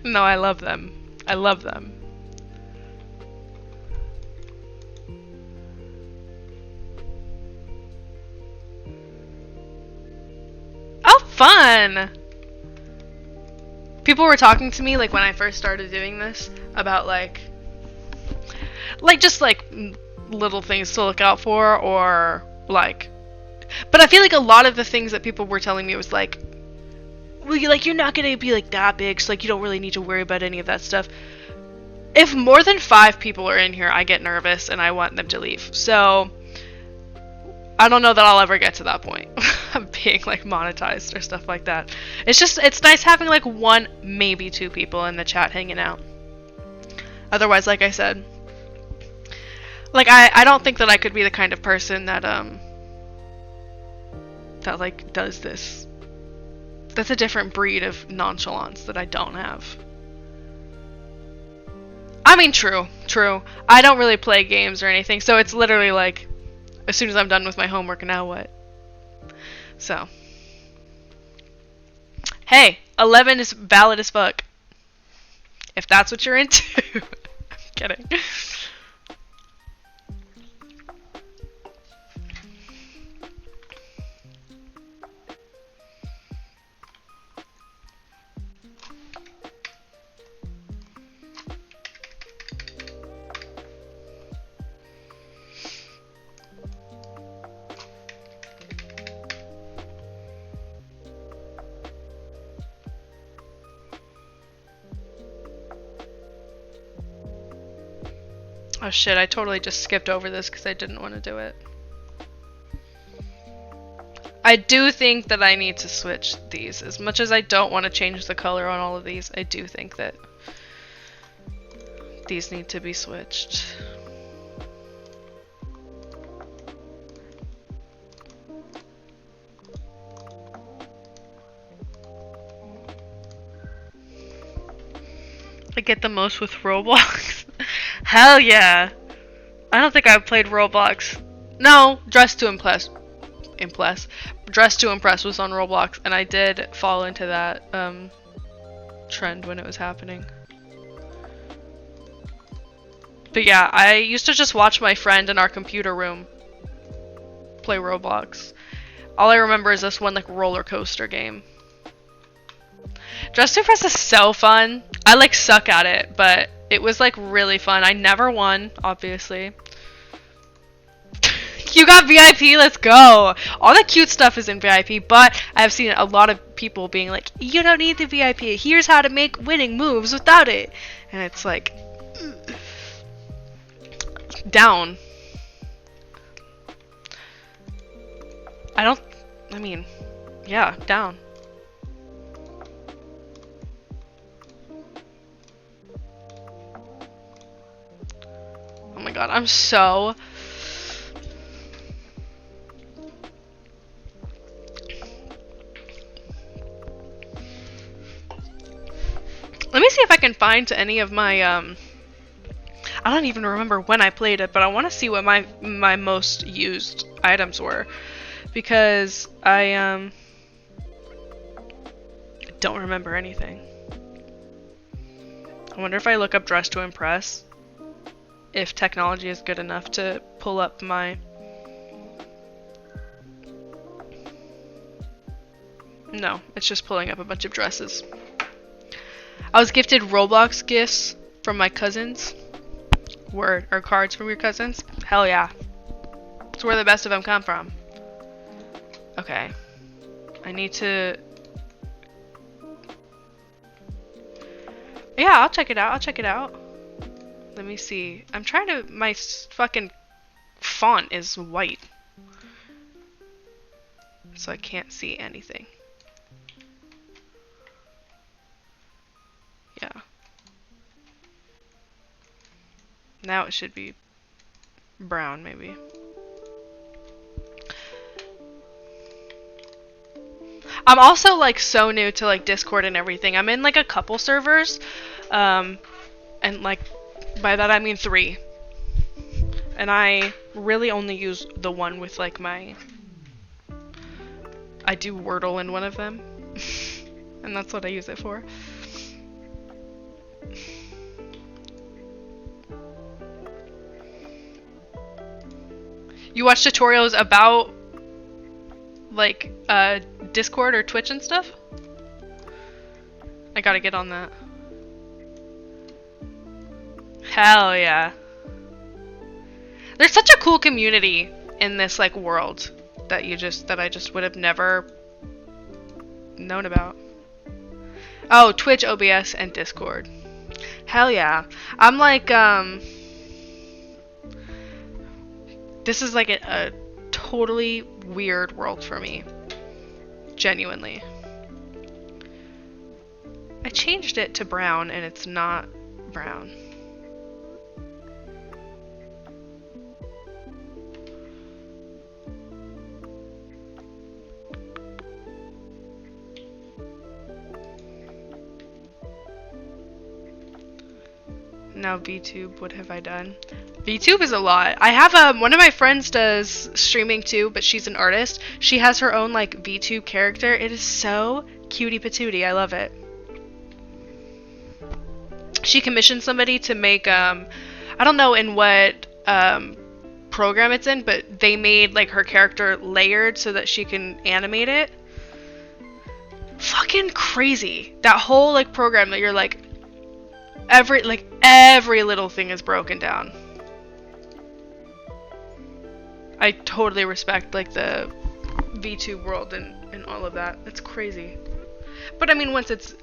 No, I love them. I love them. Oh, fun! people were talking to me like when I first started doing this about like just like little things to look out for, or like, but I feel like a lot of the things that people were telling me was like, well, you're not gonna be like that big, so like you don't really need to worry about any of that stuff. If more than 5 people are in here, I get nervous and I want them to leave. So I don't know that I'll ever get to that point of being like monetized or stuff like that. It's nice having like 1, maybe 2 people in the chat hanging out. Otherwise, like I said, like I don't think that I could be the kind of person that that like does this. That's a different breed of nonchalance that I don't have. I mean, true. I don't really play games or anything, so it's literally like, as soon as I'm done with my homework, now what? So. Hey, 11 is valid as fuck. If that's what you're into. I'm kidding. Oh shit, I totally just skipped over this because I didn't want to do it. I do think that I need to switch these. As much as I don't want to change the color on all of these, I do think that these need to be switched. I get the most with Roblox. Hell yeah! I don't think I've played Roblox. No, Dress to Impress. Dress to Impress was on Roblox, and I did fall into that trend when it was happening. But yeah, I used to just watch my friend in our computer room play Roblox. All I remember is this one like roller coaster game. Dress to Impress is so fun. I like suck at it, but it was like really fun. I never won, obviously. You got VIP, let's go! All the cute stuff is in VIP, but I've seen a lot of people being like, you don't need the VIP, here's how to make winning moves without it. And it's like, down. Yeah, down. Oh my god, I'm so... Let me see if I can find any of my, I don't even remember when I played it, but I want to see what my most used items were. Because I don't remember anything. I wonder if I look up Dress to Impress, if technology is good enough to pull up my... No, it's just pulling up a bunch of dresses. I was gifted Roblox gifts from my cousins. Or cards from your cousins. Hell yeah. It's where the best of them come from. Okay. I need to... Yeah, I'll check it out. Let me see. I'm trying to... My fucking font is white. So I can't see anything. Yeah. Now it should be brown, maybe. I'm also like so new to like Discord and everything. I'm in like a couple servers, and like by that I mean 3. And I really only use the one with like my... I do Wordle in one of them, and that's what I use it for. You watch tutorials about like Discord or Twitch and stuff? I gotta get on that. Hell yeah. There's such a cool community in this like world that I just would have never known about. Oh, Twitch, OBS, and Discord. Hell yeah. I'm like, this is like a totally weird world for me. Genuinely. I changed it to brown and it's not brown. Now VTube, what have I done? VTube is a lot. I have one of my friends does streaming too, but she's an artist. She has her own like VTube character. It is so cutie patootie. I love it. She commissioned somebody to make I don't know in what program it's in, but they made like her character layered so that she can animate it. Fucking crazy. That whole like program that you're like every little thing is broken down. I totally respect like the VTube world and all of that. That's crazy. But I mean, once it's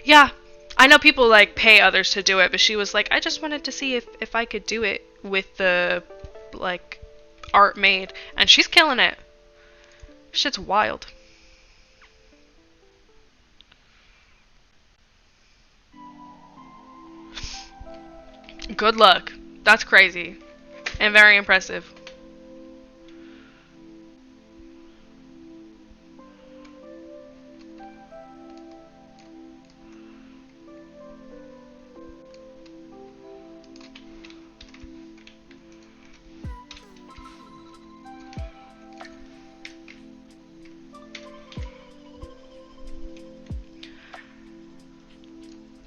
yeah, I know people like pay others to do it, but she was like, I just wanted to see if I could do it with the like art made, and she's killing it. Shit's wild. Good luck. That's crazy. And very impressive.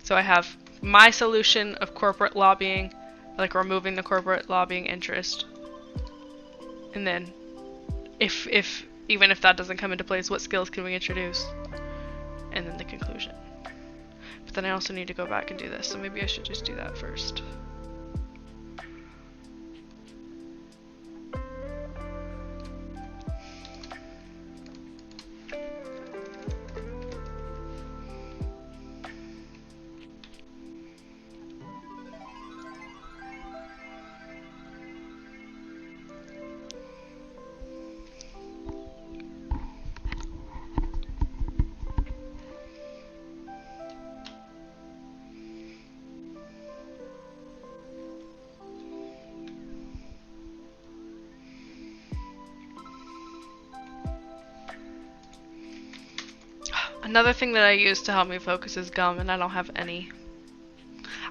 So I have my solution of corporate lobbying, like removing the corporate lobbying interest. And then if even if that doesn't come into place, what skills can we introduce? And then the conclusion. But then I also need to go back and do this, so maybe I should just do that first. Another thing that I use to help me focus is gum, and I don't have any.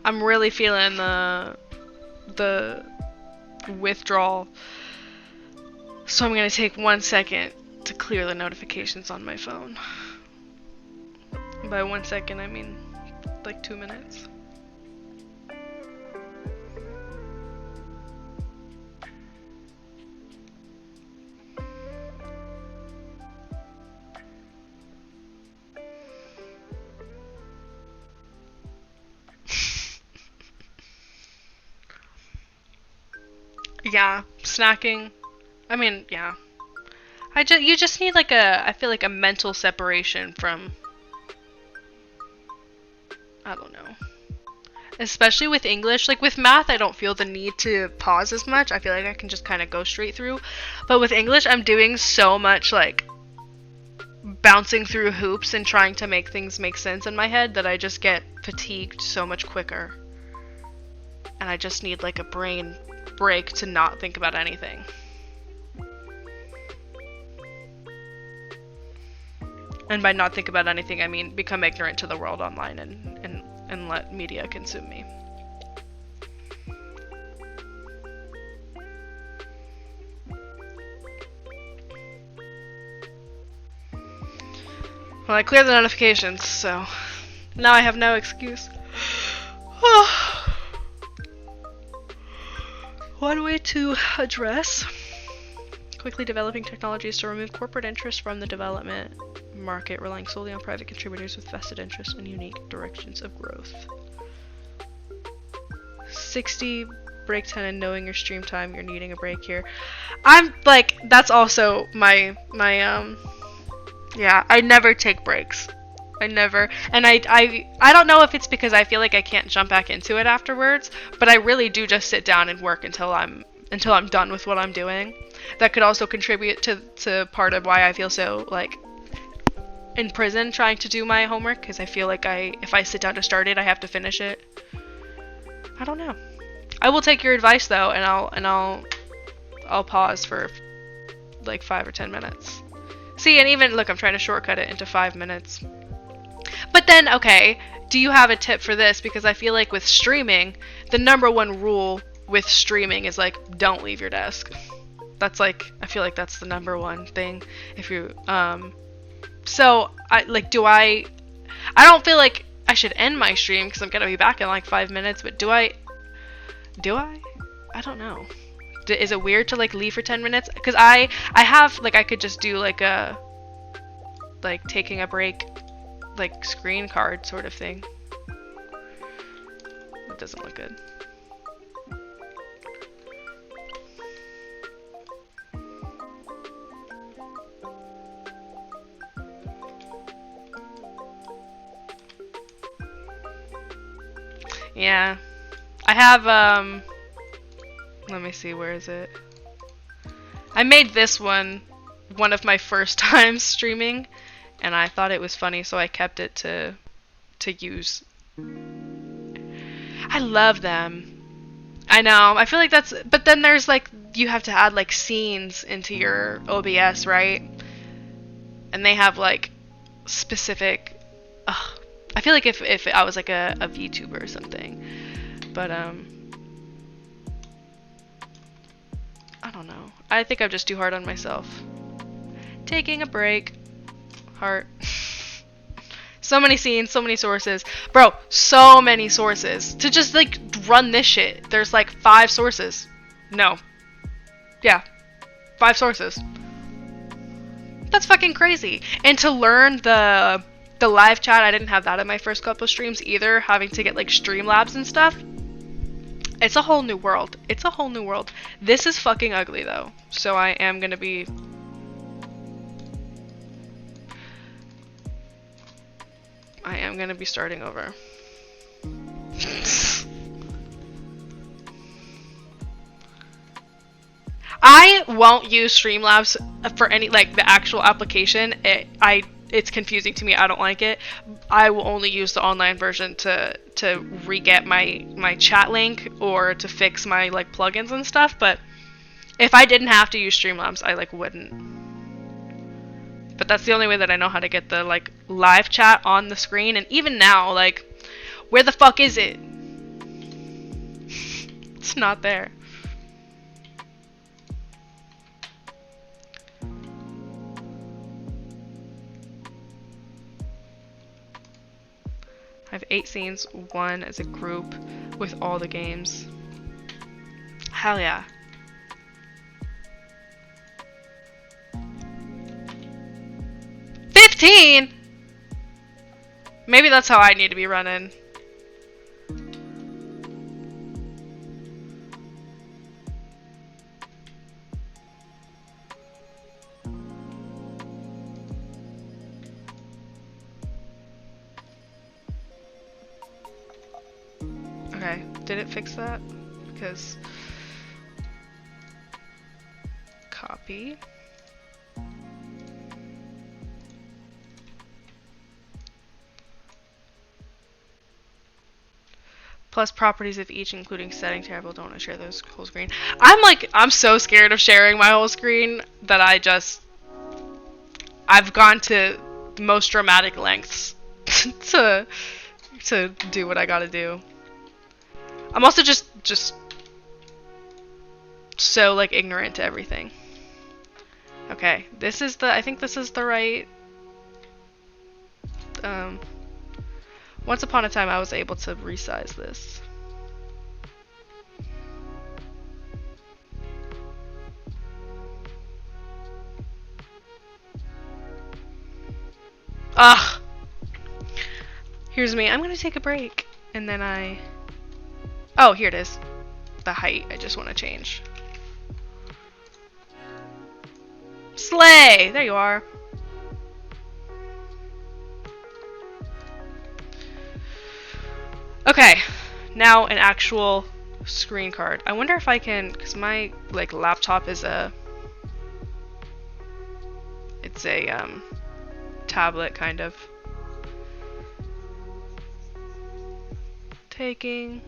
I'm really feeling the withdrawal, so I'm gonna take 1 second to clear the notifications on my phone. By 1 second, I mean like 2 minutes. Yeah, snacking. I mean, yeah. You just need like I feel like a mental separation from, I don't know. Especially with English. Like with math, I don't feel the need to pause as much. I feel like I can just kind of go straight through. But with English, I'm doing so much like bouncing through hoops and trying to make things make sense in my head that I just get fatigued so much quicker. And I just need like a brain break to not think about anything. And by not think about anything, I mean become ignorant to the world online and let media consume me. Well, I cleared the notifications, so now I have no excuse. One way to address quickly developing technologies to remove corporate interest from the development. market relying solely on private contributors with vested interests and unique directions of growth. 60 break 10 and knowing your stream time, you're needing a break here. I'm like, that's also my yeah, I never take breaks. I never, and I don't know if it's because I feel like I can't jump back into it afterwards, but I really do just sit down and work until I'm done with what I'm doing. That could also contribute to part of why I feel so like in prison trying to do my homework, because I feel like if I sit down to start it, I have to finish it. I don't know. I will take your advice though, and I'll pause for like 5 or 10 minutes. See, and even look, I'm trying to shortcut it into 5 minutes. But then, okay, do you have a tip for this? Because I feel like with streaming, the #1 rule with streaming is like, don't leave your desk. That's like, I feel like that's the #1 thing. If you, so I don't feel like I should end my stream because I'm gonna be back in like 5 minutes, but do I? I don't know. Is it weird to like leave for 10 minutes? Because I have like, I could just do like a taking a break, like screen card sort of thing. It doesn't look good. Yeah. I have let me see, where is it? I made this one of my first times streaming, and I thought it was funny, so I kept it to use. I love them. I know. I feel like that's, but then there's like, you have to add like scenes into your OBS, right? And they have like specific, I feel like if I was like a VTuber or something, but I don't know. I think I'm just too hard on myself. Taking a break. Heart. So many scenes, so many sources. Bro, so many sources. To just like run this shit. There's like 5 sources. No. Yeah. 5 sources. That's fucking crazy. And to learn the live chat, I didn't have that in my first couple streams either. Having to get like Streamlabs and stuff. It's a whole new world. It's a whole new world. This is fucking ugly though. So I am gonna be... starting over. I won't use Streamlabs for any, like, the actual application. It's confusing to me. I don't like it. I will only use the online version to re-get my chat link or to fix my like plugins and stuff. But if I didn't have to use Streamlabs, I like wouldn't. But that's the only way that I know how to get the like live chat on the screen. And even now, like, where the fuck is it? It's not there. I have 8 scenes, 1 as a group with all the games. Hell yeah. $15? Maybe that's how I need to be running. Okay, did it fix that? Because... Copy. Plus properties of each, including setting terrible. Don't want to share those whole screen. I'm so scared of sharing my whole screen that I've gone to the most dramatic lengths to do what I gotta do. I'm also just so like ignorant to everything. Okay, I think this is the right, once upon a time I was able to resize this. triggers me. I'm gonna take a break. And then oh, here it is. The height I just want to change. Slay! There you are. Okay, now an actual screen card. I wonder if I can, because my laptop is it's a tablet kind of. Taking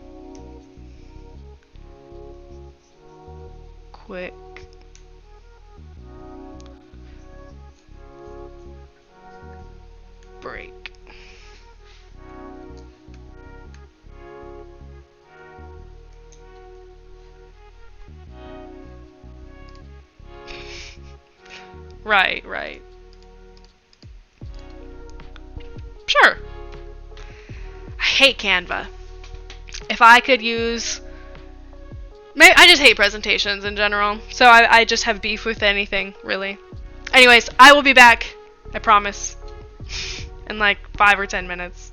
quick break. Right. Sure. I hate Canva. If I could use... I just hate presentations in general, so I just have beef with anything, really. Anyways, I will be back, I promise, in like 5 or 10 minutes.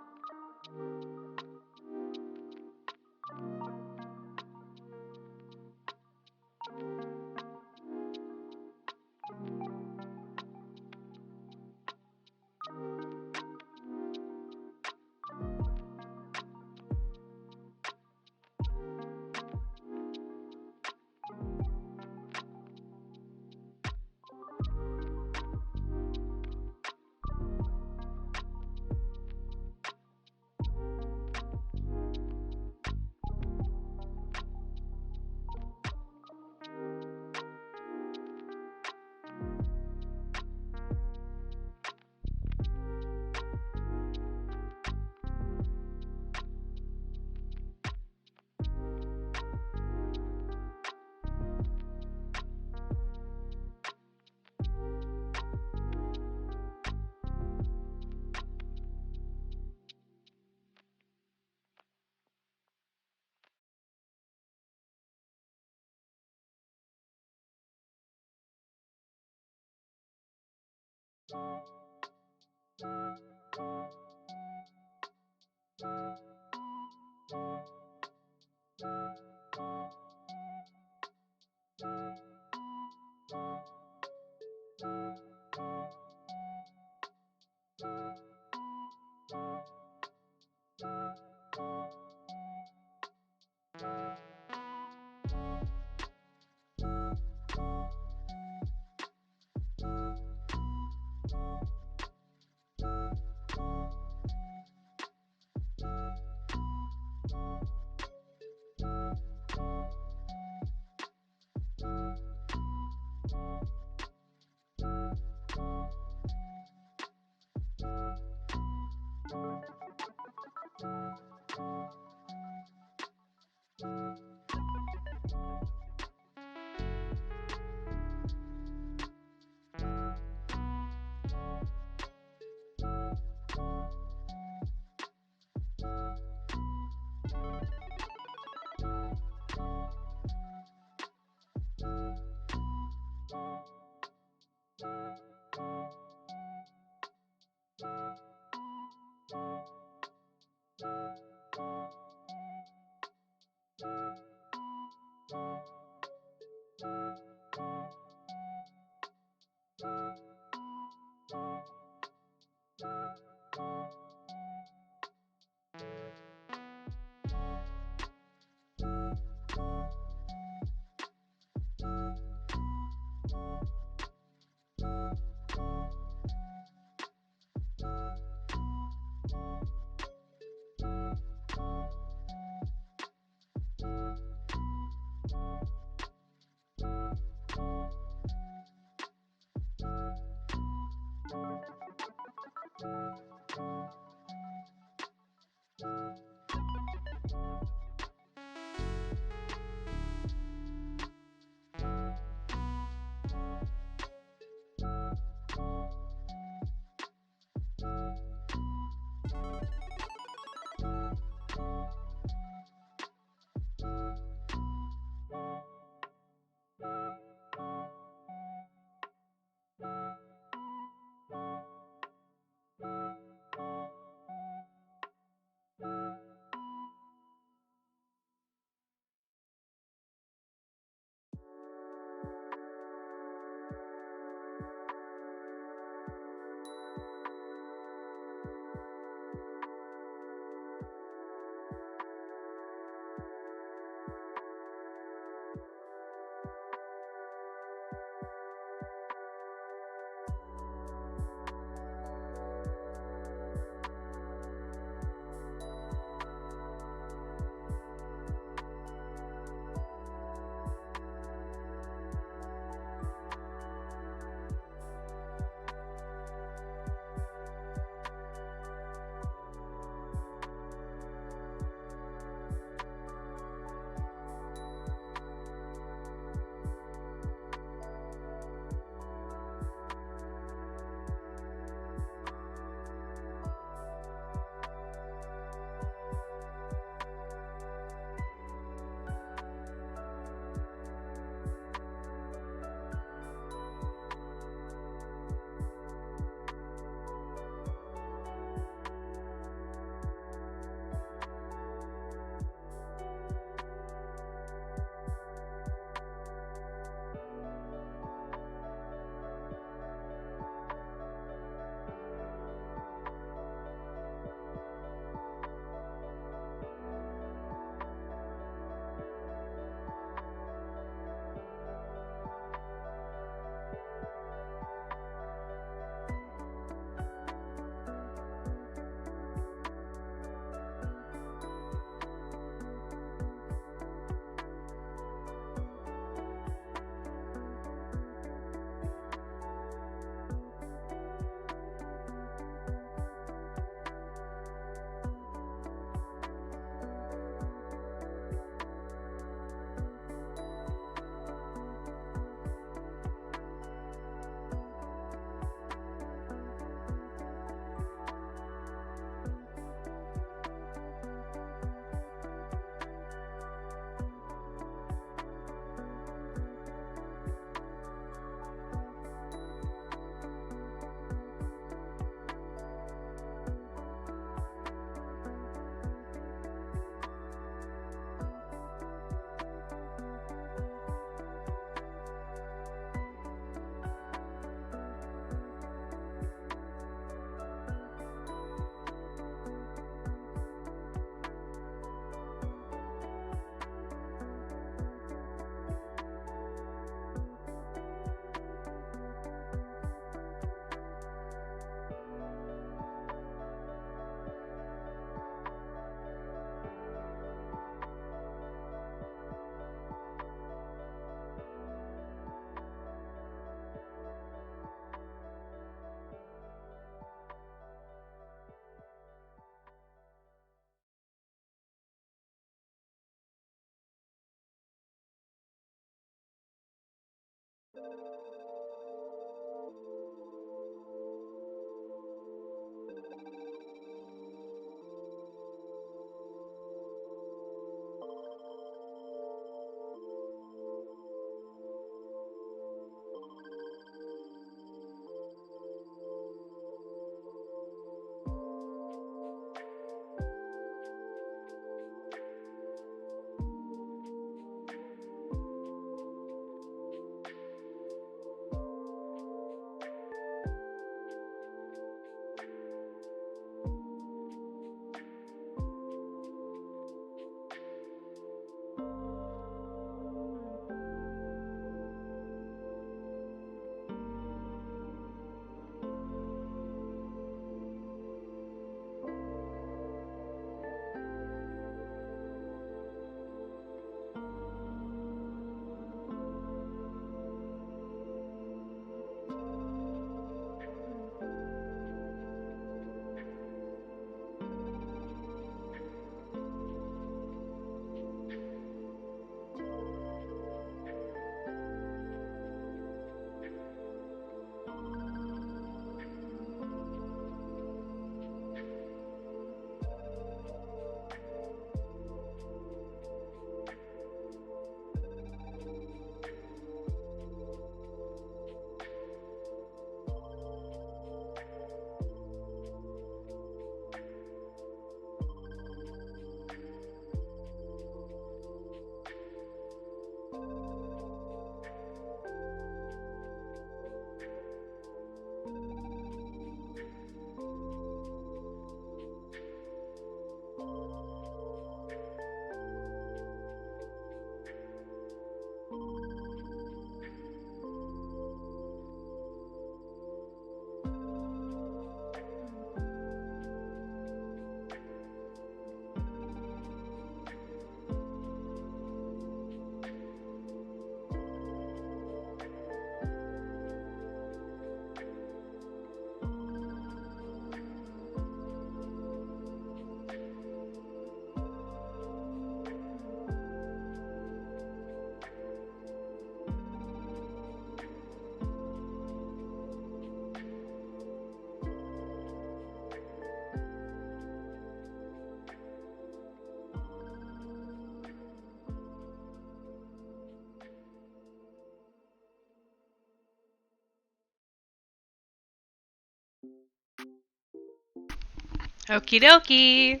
Okie dokie.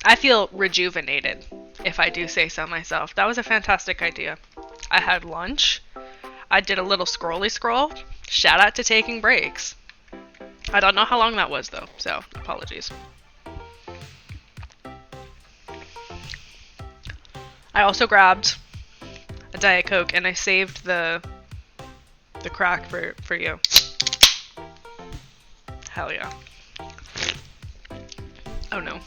I feel rejuvenated, if I do say so myself. That was a fantastic idea. I had lunch. I did a little scrolly scroll. Shout out to taking breaks. I don't know how long that was though, so apologies. I also grabbed a Diet Coke and I saved the crack for you. Hell yeah. Oh no.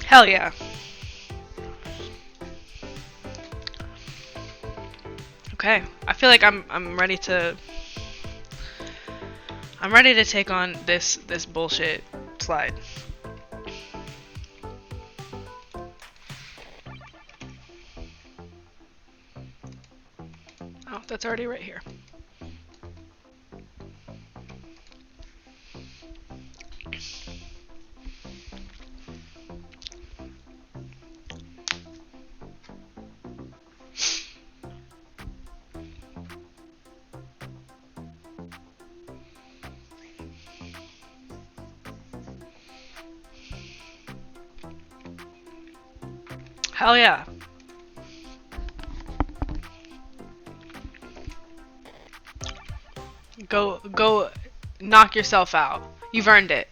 Hell yeah. Okay, I feel like I'm ready to take on this bullshit slide. Oh, that's already right here. Hell yeah. Go knock yourself out. You've earned it.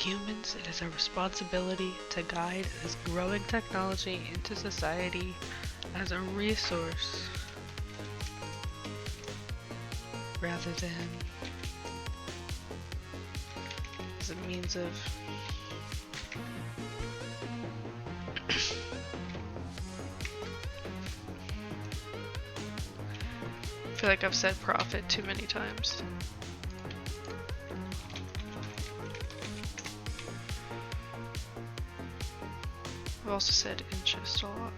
humans, it is our responsibility to guide this growing technology into society as a resource rather than as a means of I feel like I've said profit too many times. I've also said interest a lot.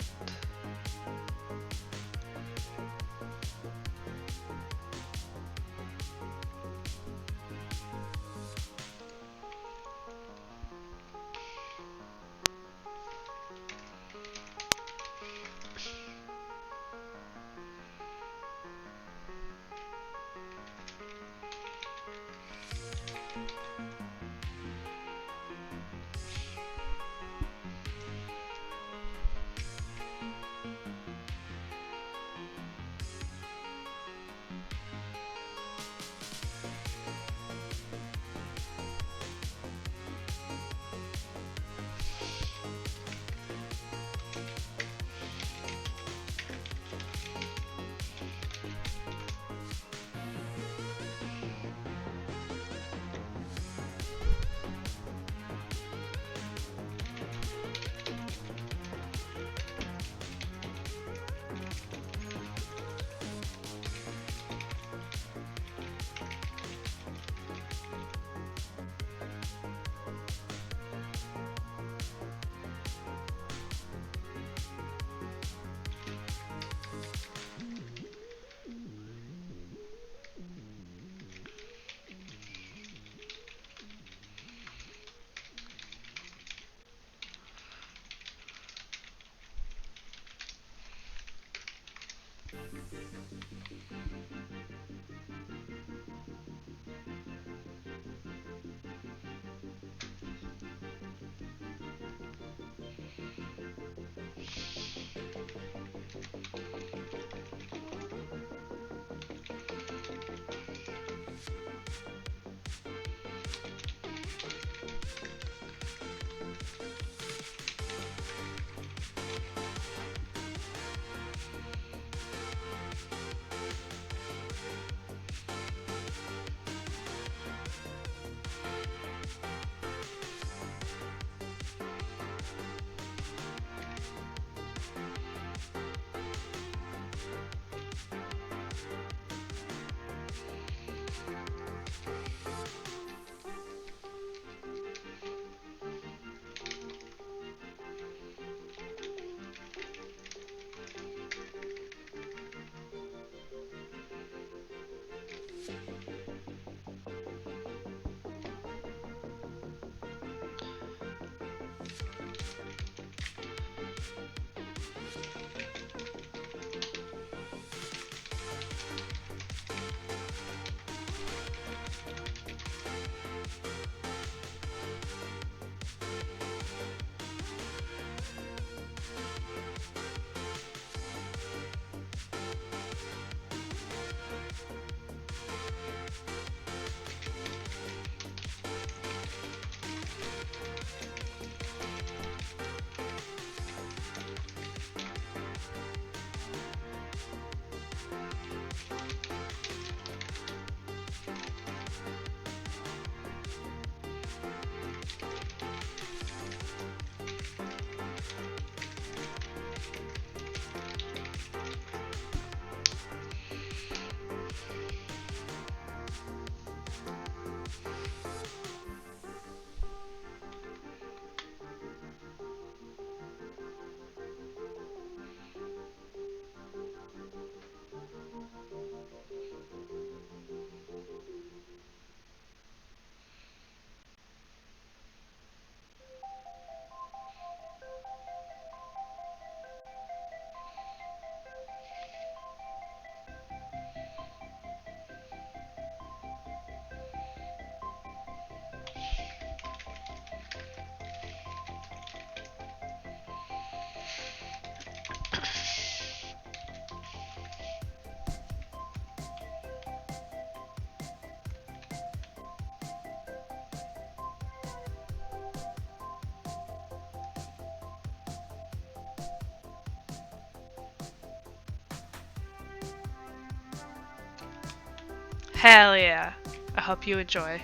Hell yeah. I hope you enjoy.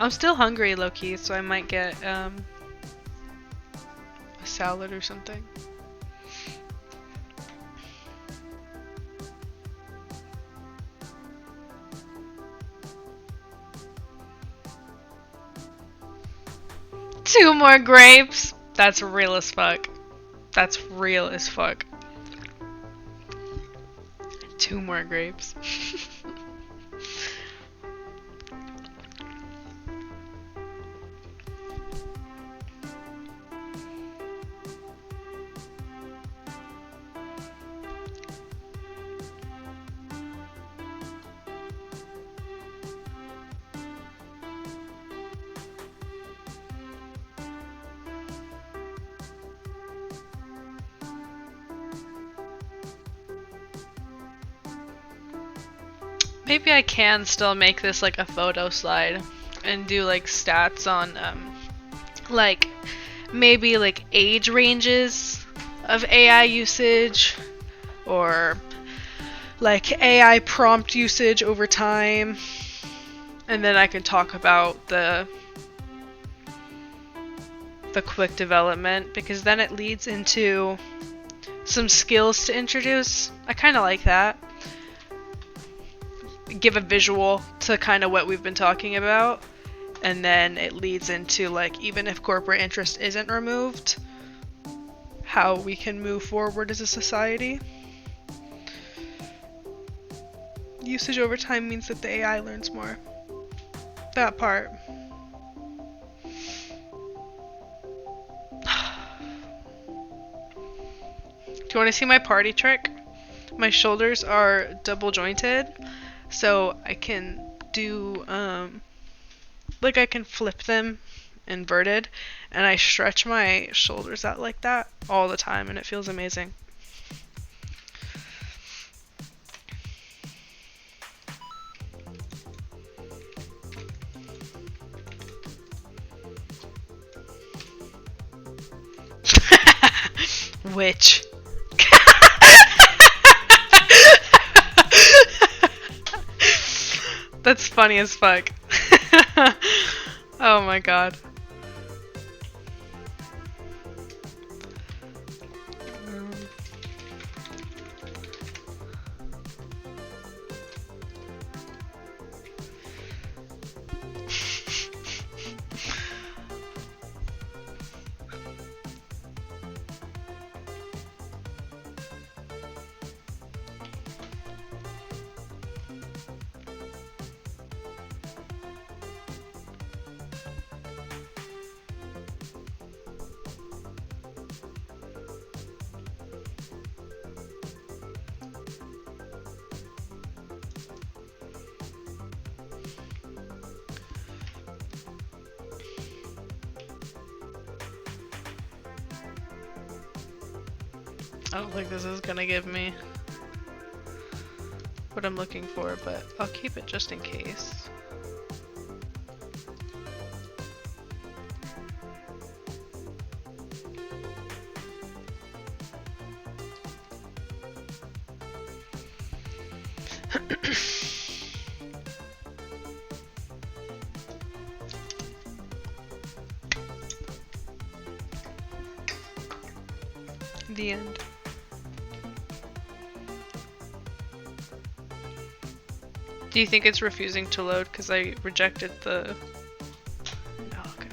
I'm still hungry, low-key, so I might get a salad or something. Two more grapes? That's real as fuck. That's real as fuck. Two more grapes. Maybe I can still make this like a photo slide and do like stats on like maybe like age ranges of AI usage or like AI prompt usage over time, and then I can talk about the quick development, because then it leads into some skills to introduce. I kind of like that. Give a visual to kind of what we've been talking about, and then it leads into like, even if corporate interest isn't removed, how we can move forward as a society. Usage over time means that the AI learns more. That part. Do you want to see my party trick? My shoulders are double jointed, so I can do, like I can flip them inverted, and I stretch my shoulders out like that all the time, and it feels amazing. Witch. That's funny as fuck. Oh my god. I don't think this is gonna give me what I'm looking for, but I'll keep it just in case. The end. Do you think it's refusing to load because I rejected the... No, okay.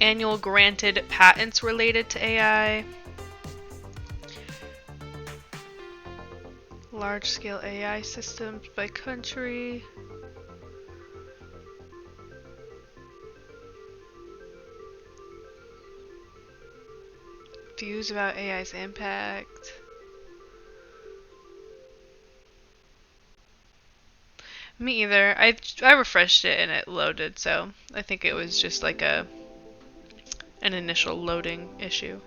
Annual granted patents related to AI. Large-scale AI systems by country. Views about AI's impact. Me either. I refreshed it and it loaded, so I think it was just like an initial loading issue.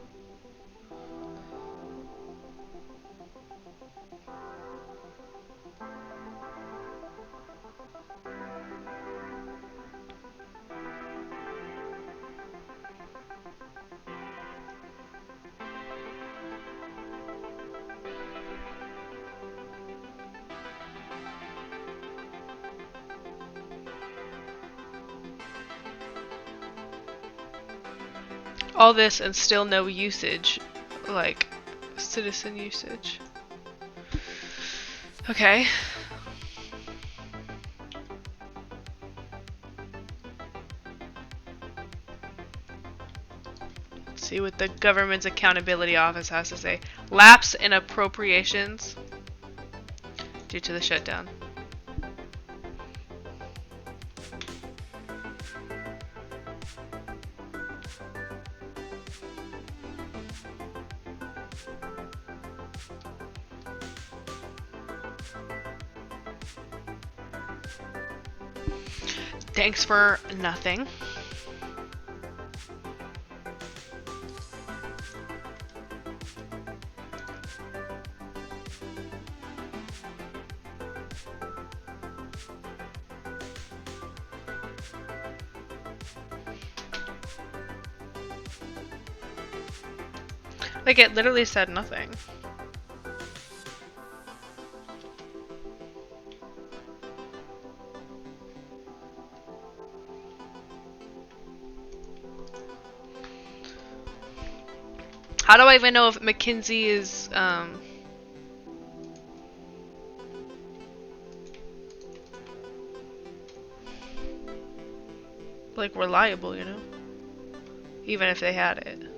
All this and still no usage, like citizen usage. Okay. Let's see what the government's accountability office has to say. Lapse in appropriations due to the shutdown. Thanks for nothing. Like, it literally said nothing. How do I even know if McKinsey is, like, reliable, you know? Even if they had it.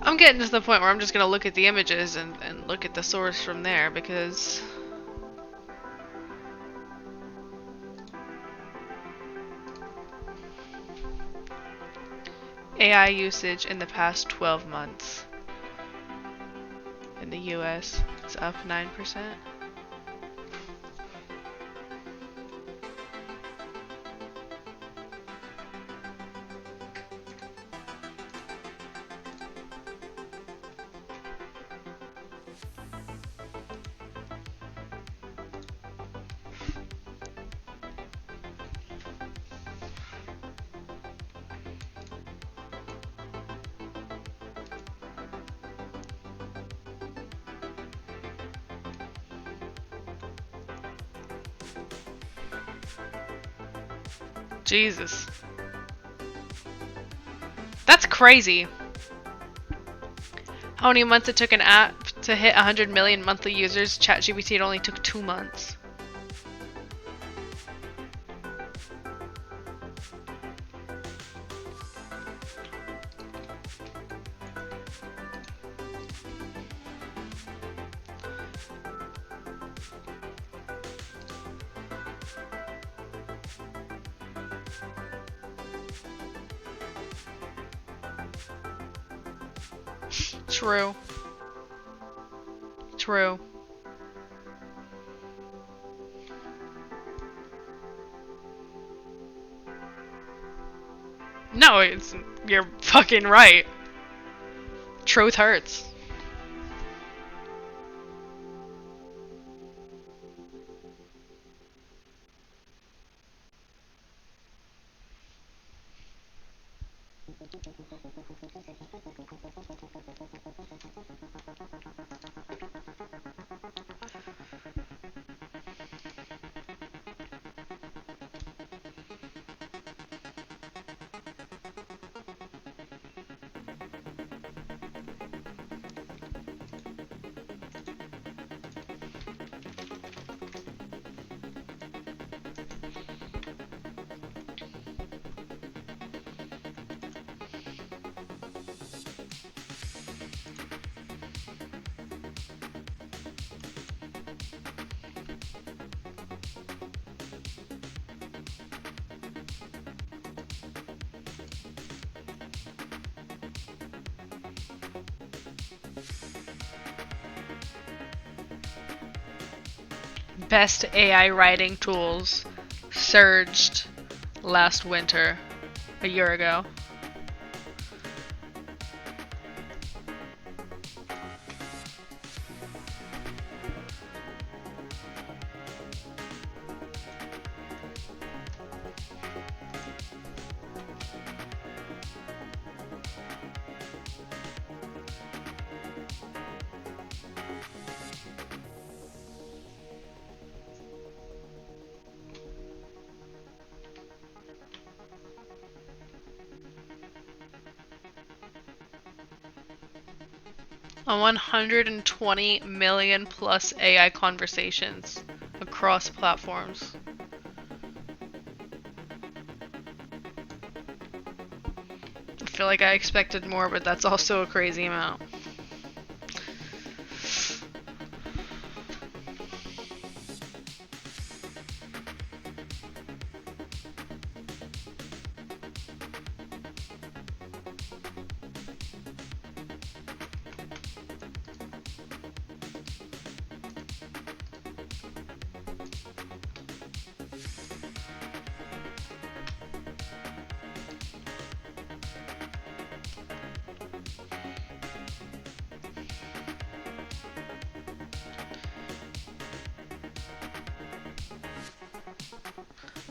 I'm getting to the point where I'm just gonna look at the images and look at the source from there, because AI usage in the past 12 months in the US is up 9%. Jesus. That's crazy. How many months it took an app to hit 100 million monthly users? ChatGPT, it only took 2 months. True. True. No, you're fucking right. Truth hurts. Best AI writing tools surged last winter, a year ago. On 120 million plus AI conversations across platforms. I feel like I expected more, but that's also a crazy amount.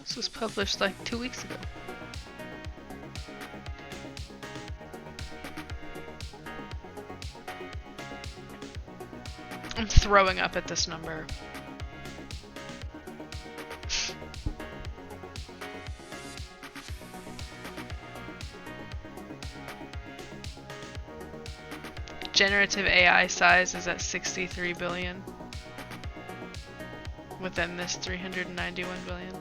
This was published like 2 weeks ago. I'm throwing up at this number. Generative AI size is at 63 billion. Within this 391 billion.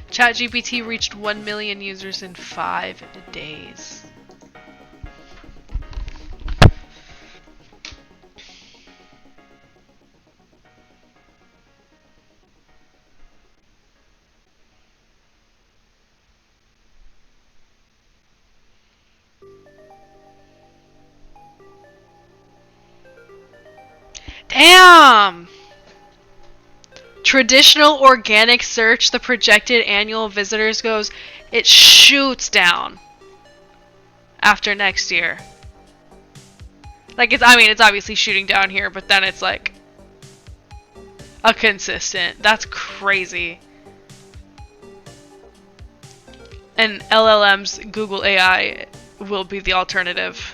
ChatGPT reached 1 million users in 5 days. Damn! Traditional organic search, the projected annual visitors goes, it shoots down after next year. Like, it's obviously shooting down here, but then it's like a consistent. That's crazy. And LLM's Google AI will be the alternative.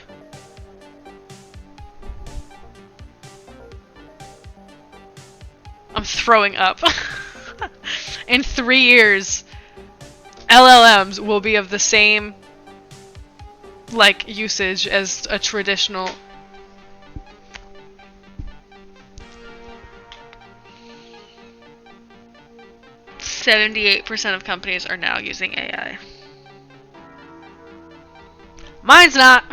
I'm throwing up. In 3 years, LLMs will be of the same like usage as a traditional. %78% of companies are now using AI. Mine's not.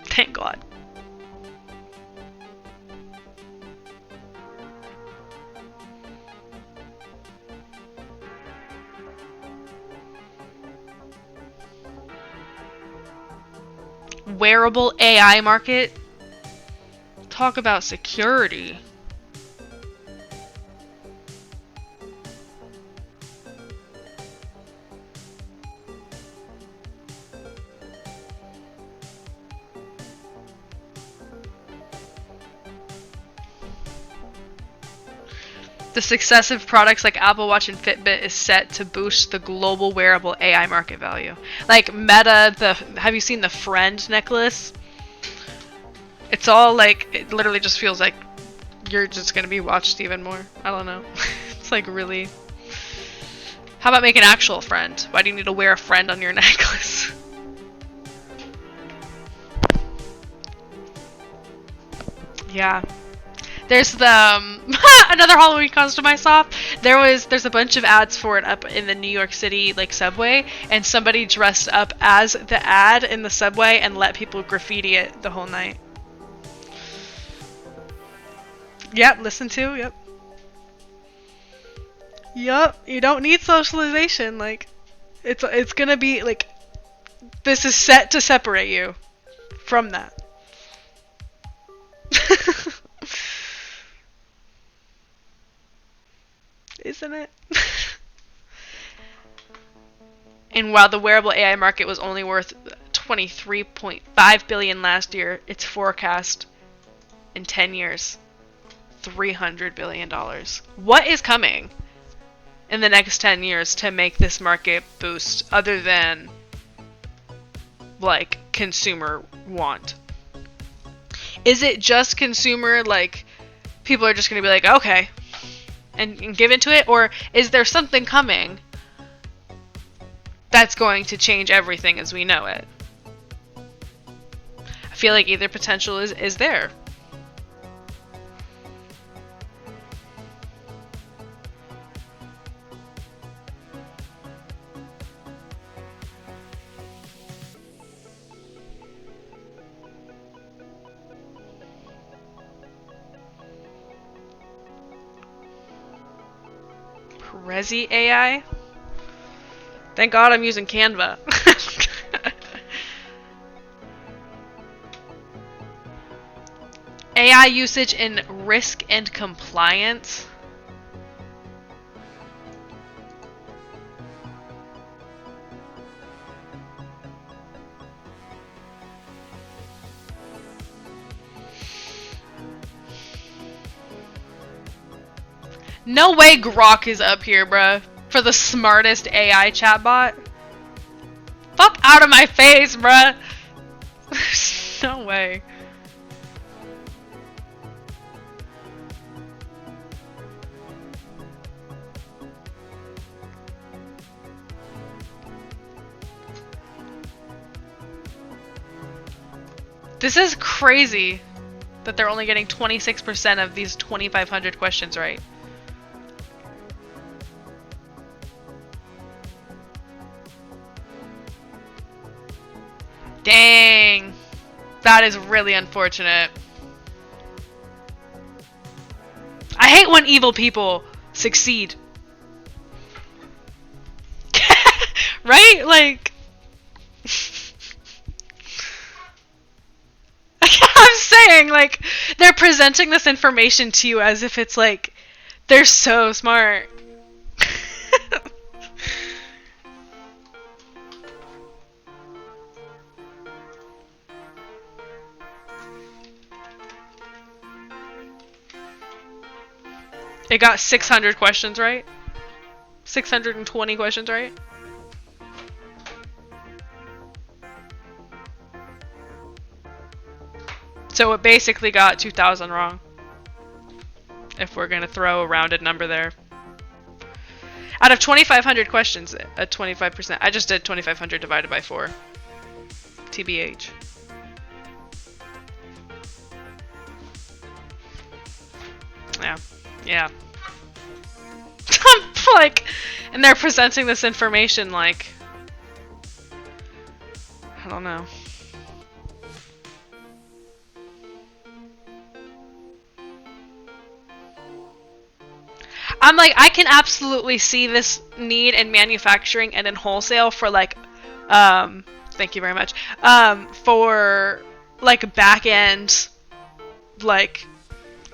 Thank God. Wearable AI market. Talk about security. The success of products like Apple Watch and Fitbit is set to boost the global wearable AI market value. Like Meta, have you seen the Friend necklace? It's all like, it literally just feels like you're just gonna be watched even more. I don't know. It's like really. How about make an actual friend? Why do you need to wear a friend on your necklace? Yeah. There's the another Halloween costume I saw. There's a bunch of ads for it up in the New York City like subway, and somebody dressed up as the ad in the subway and let people graffiti it the whole night. Yep, listen to, yep. Yep, you don't need socialization, like it's gonna be like this is set to separate you from that. Isn't it? And while the wearable AI market was only worth $23.5 billion last year, its forecast in 10 years, $300 billion. What is coming in the next 10 years to make this market boost other than like consumer want? Is it just consumer, like people are just going to be like, okay, and give into it? Or is there something coming that's going to change everything as we know it? I feel like either potential is there. Resi AI? Thank God I'm using Canva. AI usage in risk and compliance. No way Grok is up here, bruh. For the smartest AI chatbot. Fuck out of my face, bruh. There's no way. This is crazy that they're only getting 26% of these 2,500 questions right. Dang. That is really unfortunate. I hate when evil people succeed. Right? Like... I'm saying, like, they're presenting this information to you as if it's like, they're so smart. It got 600 questions right? 620 questions right? So it basically got 2,000 wrong. If we're going to throw a rounded number there. Out of 2,500 questions, at 25%. I just did 2,500 divided by 4. TBH. Yeah. Yeah. I'm like, and they're presenting this information like, I don't know. I'm like, I can absolutely see this need in manufacturing and in wholesale for like, thank you very much, for like back end, like,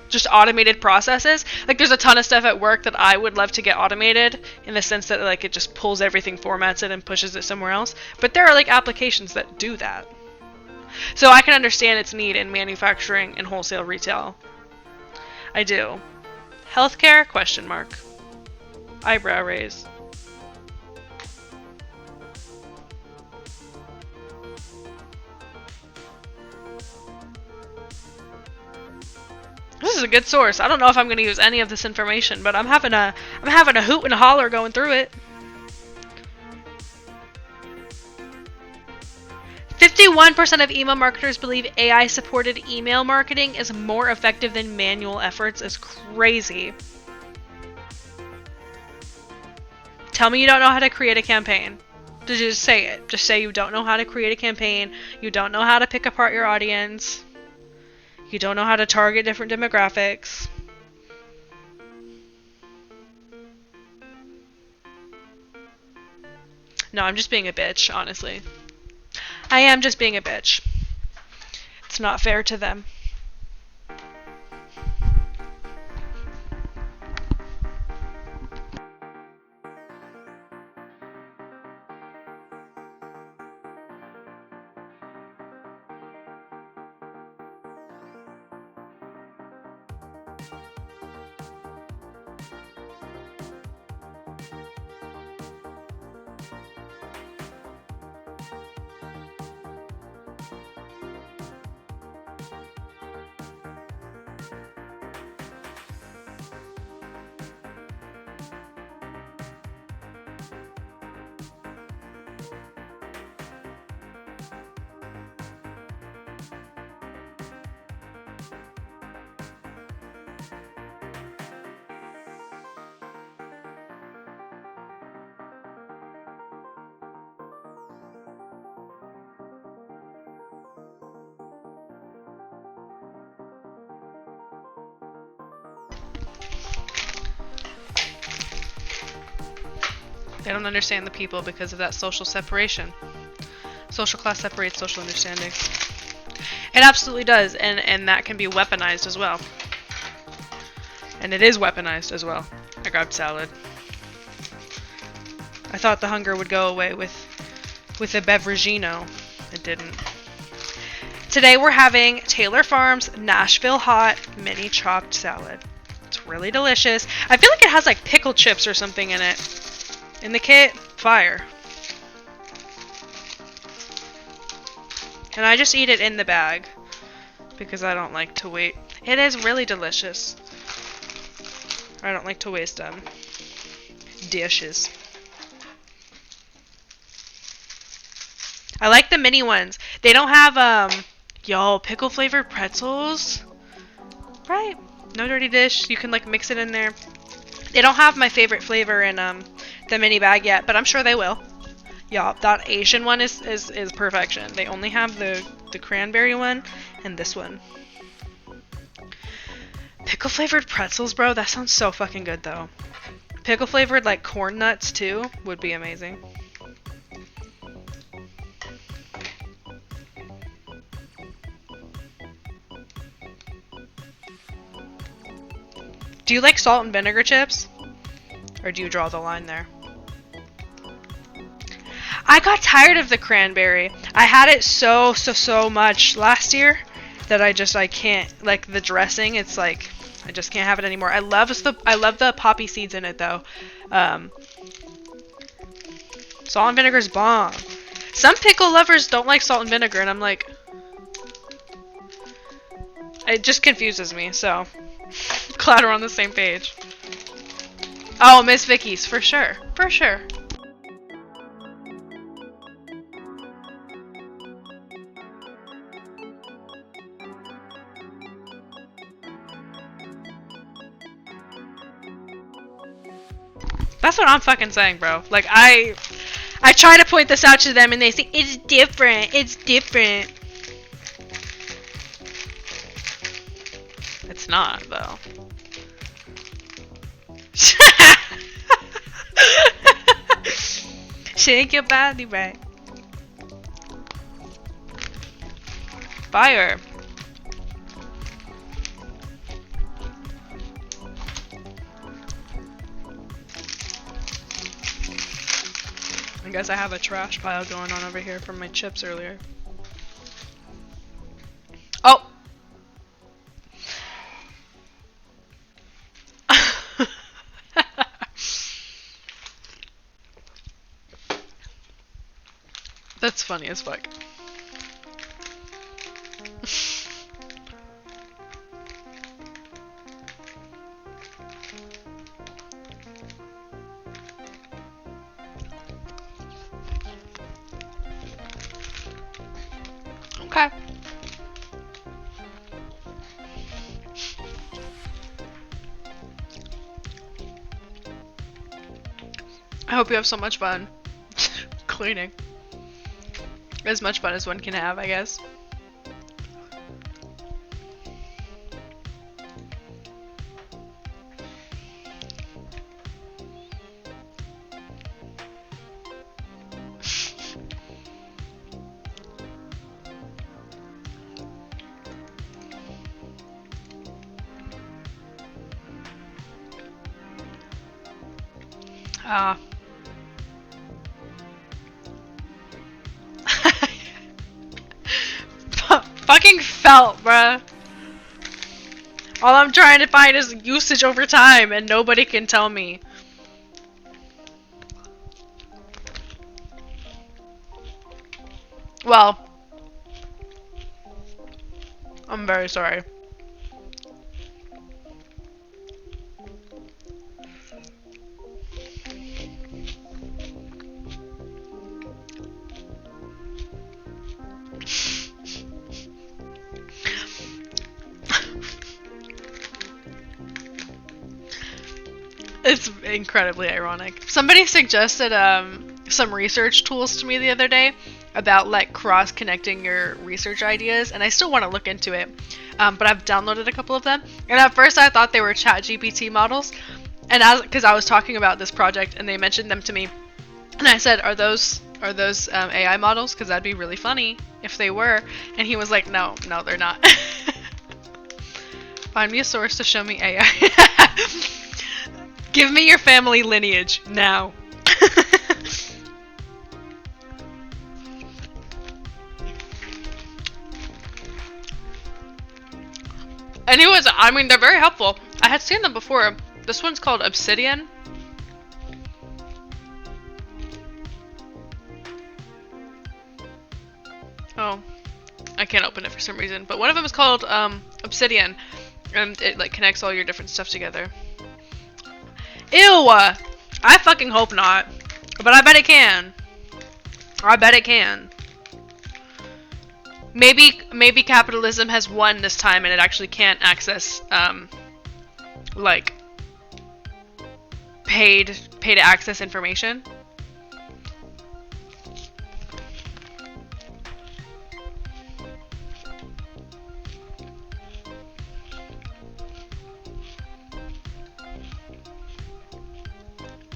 just automated processes. Like, there's a ton of stuff at work that I would love to get automated in the sense that like it just pulls everything, formats it, and pushes it somewhere else. But there are like applications that do that. So I can understand its need in manufacturing and wholesale retail. I do. Healthcare? Question mark. Eyebrow raise. This is a good source. I don't know if I'm going to use any of this information, but I'm having a hoot and a holler going through it. 51% of email marketers believe AI-supported email marketing is more effective than manual efforts. Is crazy. Tell me you don't know how to create a campaign. Just say it. Just say you don't know how to create a campaign. You don't know how to pick apart your audience. You don't know how to target different demographics. No, I'm just being a bitch, honestly. I am just being a bitch. It's not fair to them. They don't understand the people because of that social separation. Social class separates social understanding. It absolutely does, and that can be weaponized as well. And it is weaponized as well. I grabbed salad. I thought the hunger would go away with a beveragino. It didn't. Today we're having Taylor Farms Nashville Hot Mini Chopped Salad. It's really delicious. I feel like it has like pickle chips or something in it. In the kit, fire. And I just eat it in the bag because I don't like to wait. It is really delicious. I don't like to waste dishes. I like the mini ones. They don't have pickle flavored pretzels. Right. No dirty dish. You can like mix it in there. They don't have my favorite flavor in the mini bag yet, but I'm sure they will. Yeah, that Asian one is perfection. They only have the cranberry one and this one. Pickle flavored pretzels, bro. That sounds so fucking good though. Pickle flavored like corn nuts too would be amazing. Do you like salt and vinegar chips? Or do you draw the line there? I got tired of the cranberry. I had it so much last year that I can't, like the dressing, it's like I just can't have it anymore. I love the poppy seeds in it though. Salt and vinegar's bomb. Some pickle lovers don't like salt and vinegar and I'm like, it just confuses me, so glad we're on the same page. Oh, Miss Vicky's, for sure. For sure. That's what I'm fucking saying, bro. Like, I try to point this out to them and they say, it's different. It's different. It's not, though. Shake your body right. Fire. I guess I have a trash pile going on over here from my chips earlier. Oh! That's funny as fuck. Okay. I hope you have so much fun cleaning. As much fun as one can have, I guess. Fucking felt, bruh. All I'm trying to find is usage over time, and nobody can tell me. Well, I'm very sorry. It's incredibly ironic. Somebody suggested some research tools to me the other day about like cross-connecting your research ideas, and I still want to look into it. But I've downloaded a couple of them, and at first I thought they were ChatGPT models, and because I was talking about this project and they mentioned them to me, And I said, are those AI models? Because that'd be really funny if they were. And he was like, no, they're not. Find me a source to show me AI. Give me your family lineage now. And he was, I mean, they're very helpful. I had seen them before. This one's called Obsidian. Oh, I can't open it for some reason. But one of them is called Obsidian, and it like connects all your different stuff together. Ew! I fucking hope not, but I bet it can. I bet it can. Maybe capitalism has won this time, and it actually can't access like paid to access information.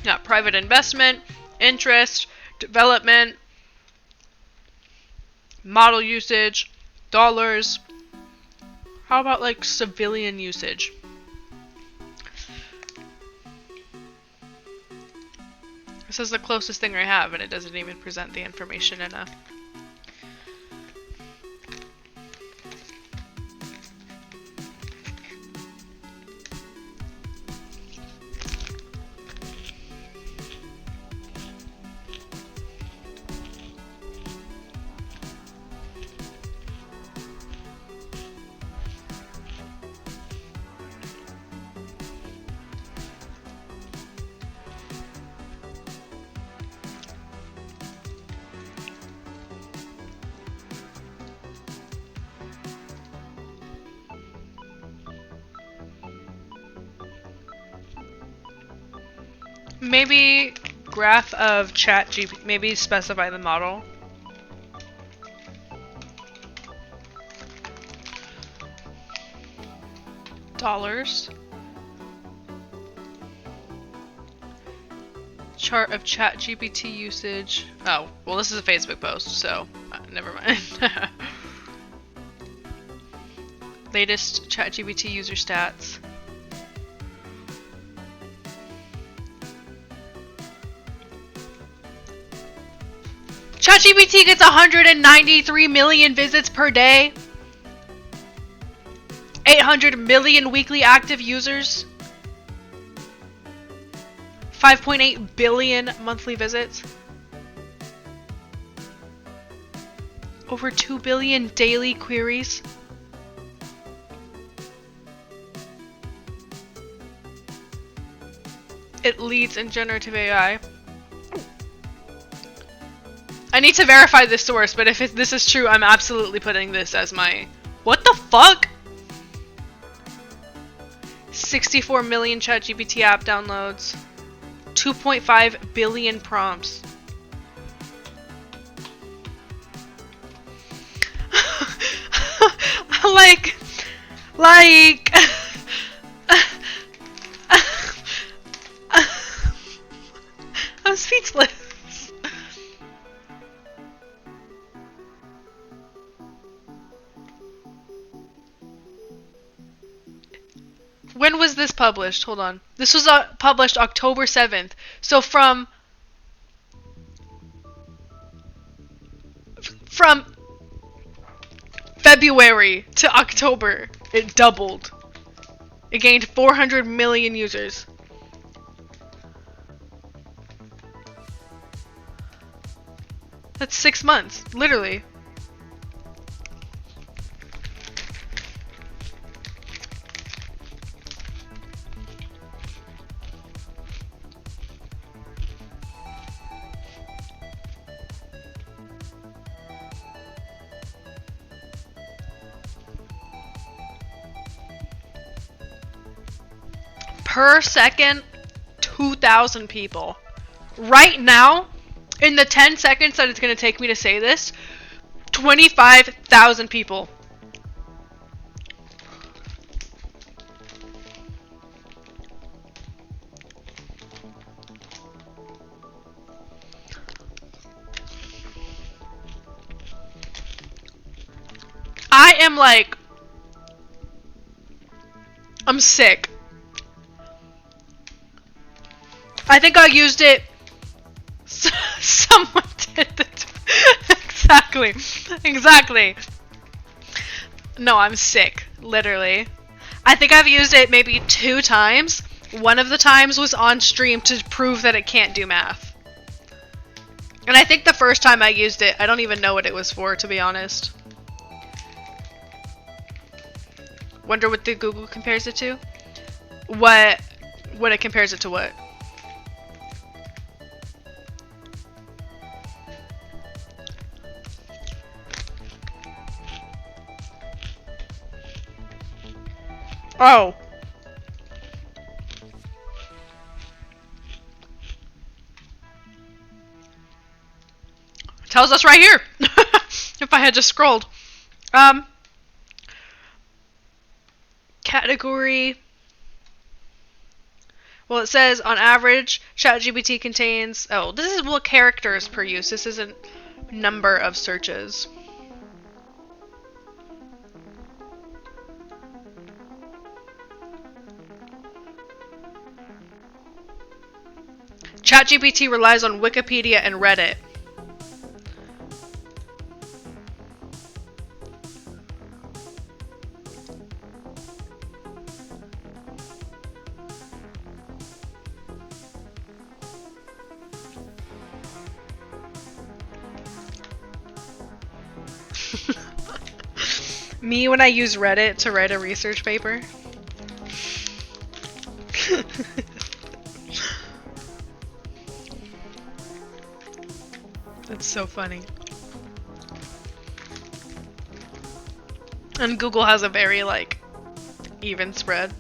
Yeah, private investment, interest, development, model usage, dollars. How about like civilian usage? This is the closest thing I have, and it doesn't even present the information in a... Maybe graph of ChatGPT, maybe specify the model. Dollars. Chart of ChatGPT usage. Oh, well this is a Facebook post, so never mind. Latest ChatGPT user stats. ChatGPT gets 193 million visits per day. 800 million weekly active users. 5.8 billion monthly visits. Over 2 billion daily queries. It leads in generative AI. I need to verify this source, but if this is true, I'm absolutely putting this as my... What the fuck? 64 million ChatGPT app downloads. 2.5 billion prompts. like... I'm speechless. When was this published? Hold on. This was published October 7th. So from February to October, it doubled. It gained 400 million users. That's 6 months, literally. Per second, 2,000 people. Right now, in the 10 seconds that it's going to take me to say this, 25,000 people. am like, I'm sick. I think I used it. Someone did it. Exactly. Exactly. No, I'm sick. Literally. I think I've used it maybe 2 times. One of the times was on stream to prove that it can't do math. And I think the first time I used it, I don't even know what it was for, to be honest. Wonder what the Google compares it to? What it compares it to what? Oh. Tells us right here. If I had just scrolled. Category. Well, it says on average, ChatGPT contains. Oh, this is what characters per use. This isn't number of searches. ChatGPT relies on Wikipedia and Reddit. Me when I use Reddit to write a research paper. That's so funny. And Google has a very, like, even spread.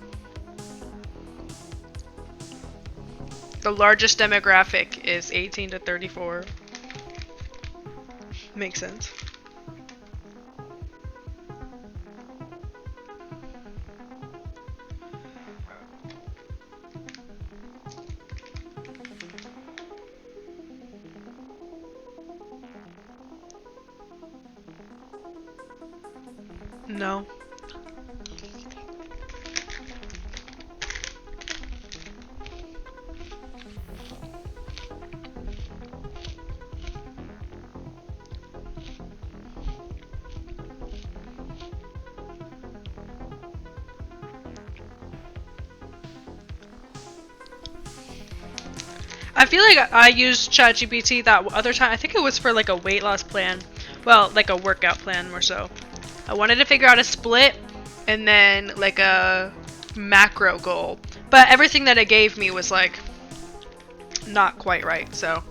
The largest demographic is 18 to 34. Makes sense. No. I feel like I used ChatGPT that other time. I think it was for like a weight loss plan. Well, like a workout plan more so. I wanted to figure out a split and then like a macro goal. But everything that it gave me was like not quite right, so.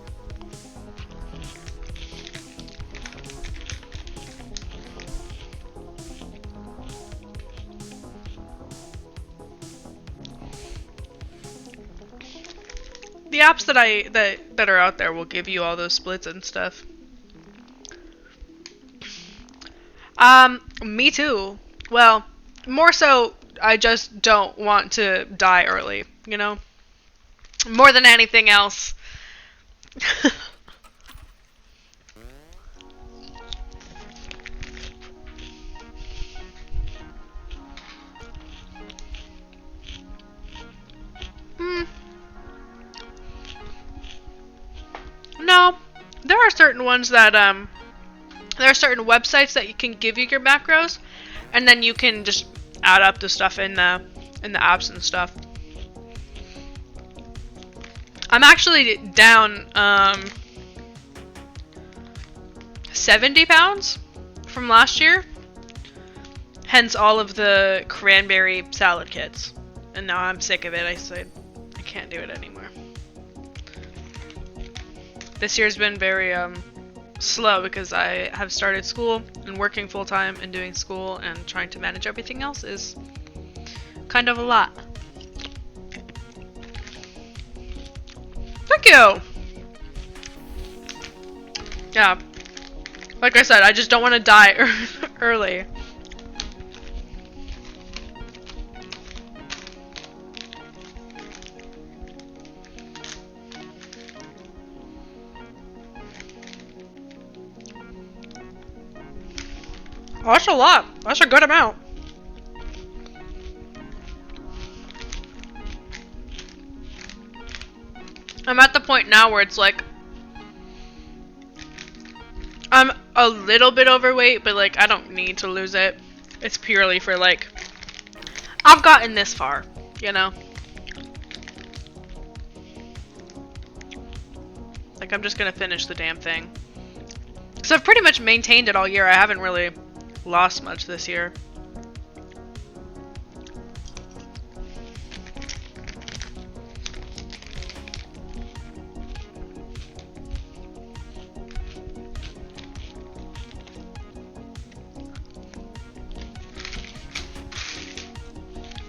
The apps that are out there will give you all those splits and stuff. Me too. Well, more so I just don't want to die early, you know? More than anything else. No. There are certain ones that there are certain websites that you can give you your macros, and then you can just add up the stuff in the apps and stuff. I'm actually down 70 pounds from last year. Hence all of the cranberry salad kits. And now I'm sick of it. I said I can't do it anymore. This year's been very slow because I have started school and working full time and doing school and trying to manage everything else is kind of a lot. Thank you! Yeah. Like I said, I just don't want to die early. That's a lot. That's a good amount. I'm at the point now where it's like I'm a little bit overweight, but like I don't need to lose it. It's purely for like I've gotten this far, you know? Like I'm just gonna finish the damn thing. So I've pretty much maintained it all year. I haven't really lost much this year.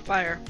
Fire.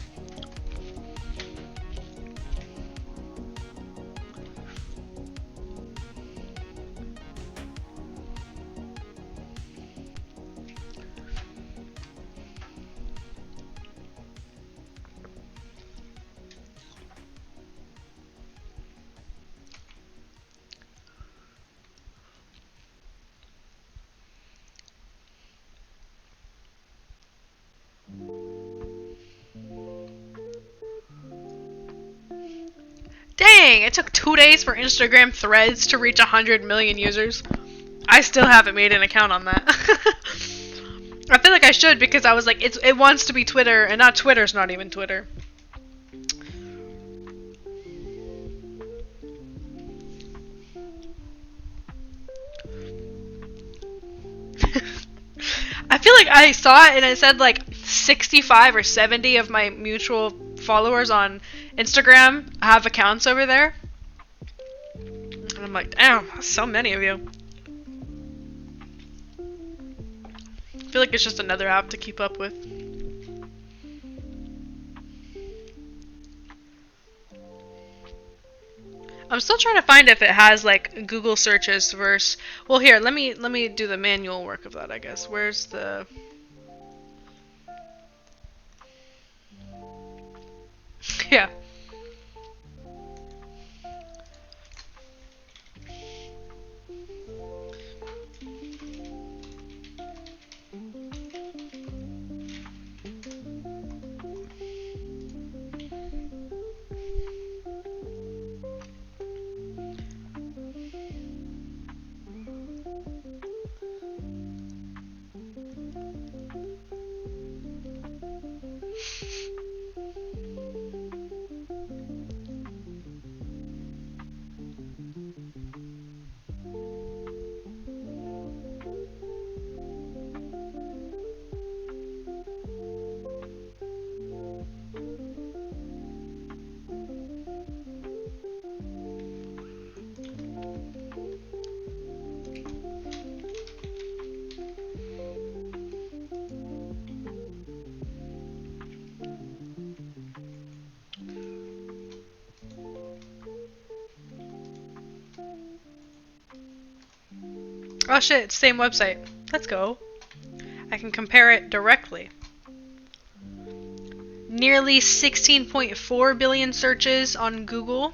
Dang, it took 2 days for Instagram Threads to reach 100 million users. I still haven't made an account on that. I feel like I should because I was like, it wants to be Twitter, and not Twitter's not even Twitter. I feel like I saw it and it said like 65 or 70 of my mutual followers on Instagram have accounts over there. And I'm like, damn, that's so many of you. I feel like it's just another app to keep up with. I'm still trying to find if it has like Google searches versus. Well, here, let me do the manual work of that. I guess. Where's the? Yeah. Oh shit, it's the same website. Let's go. I can compare it directly. Nearly 16.4 billion searches on Google,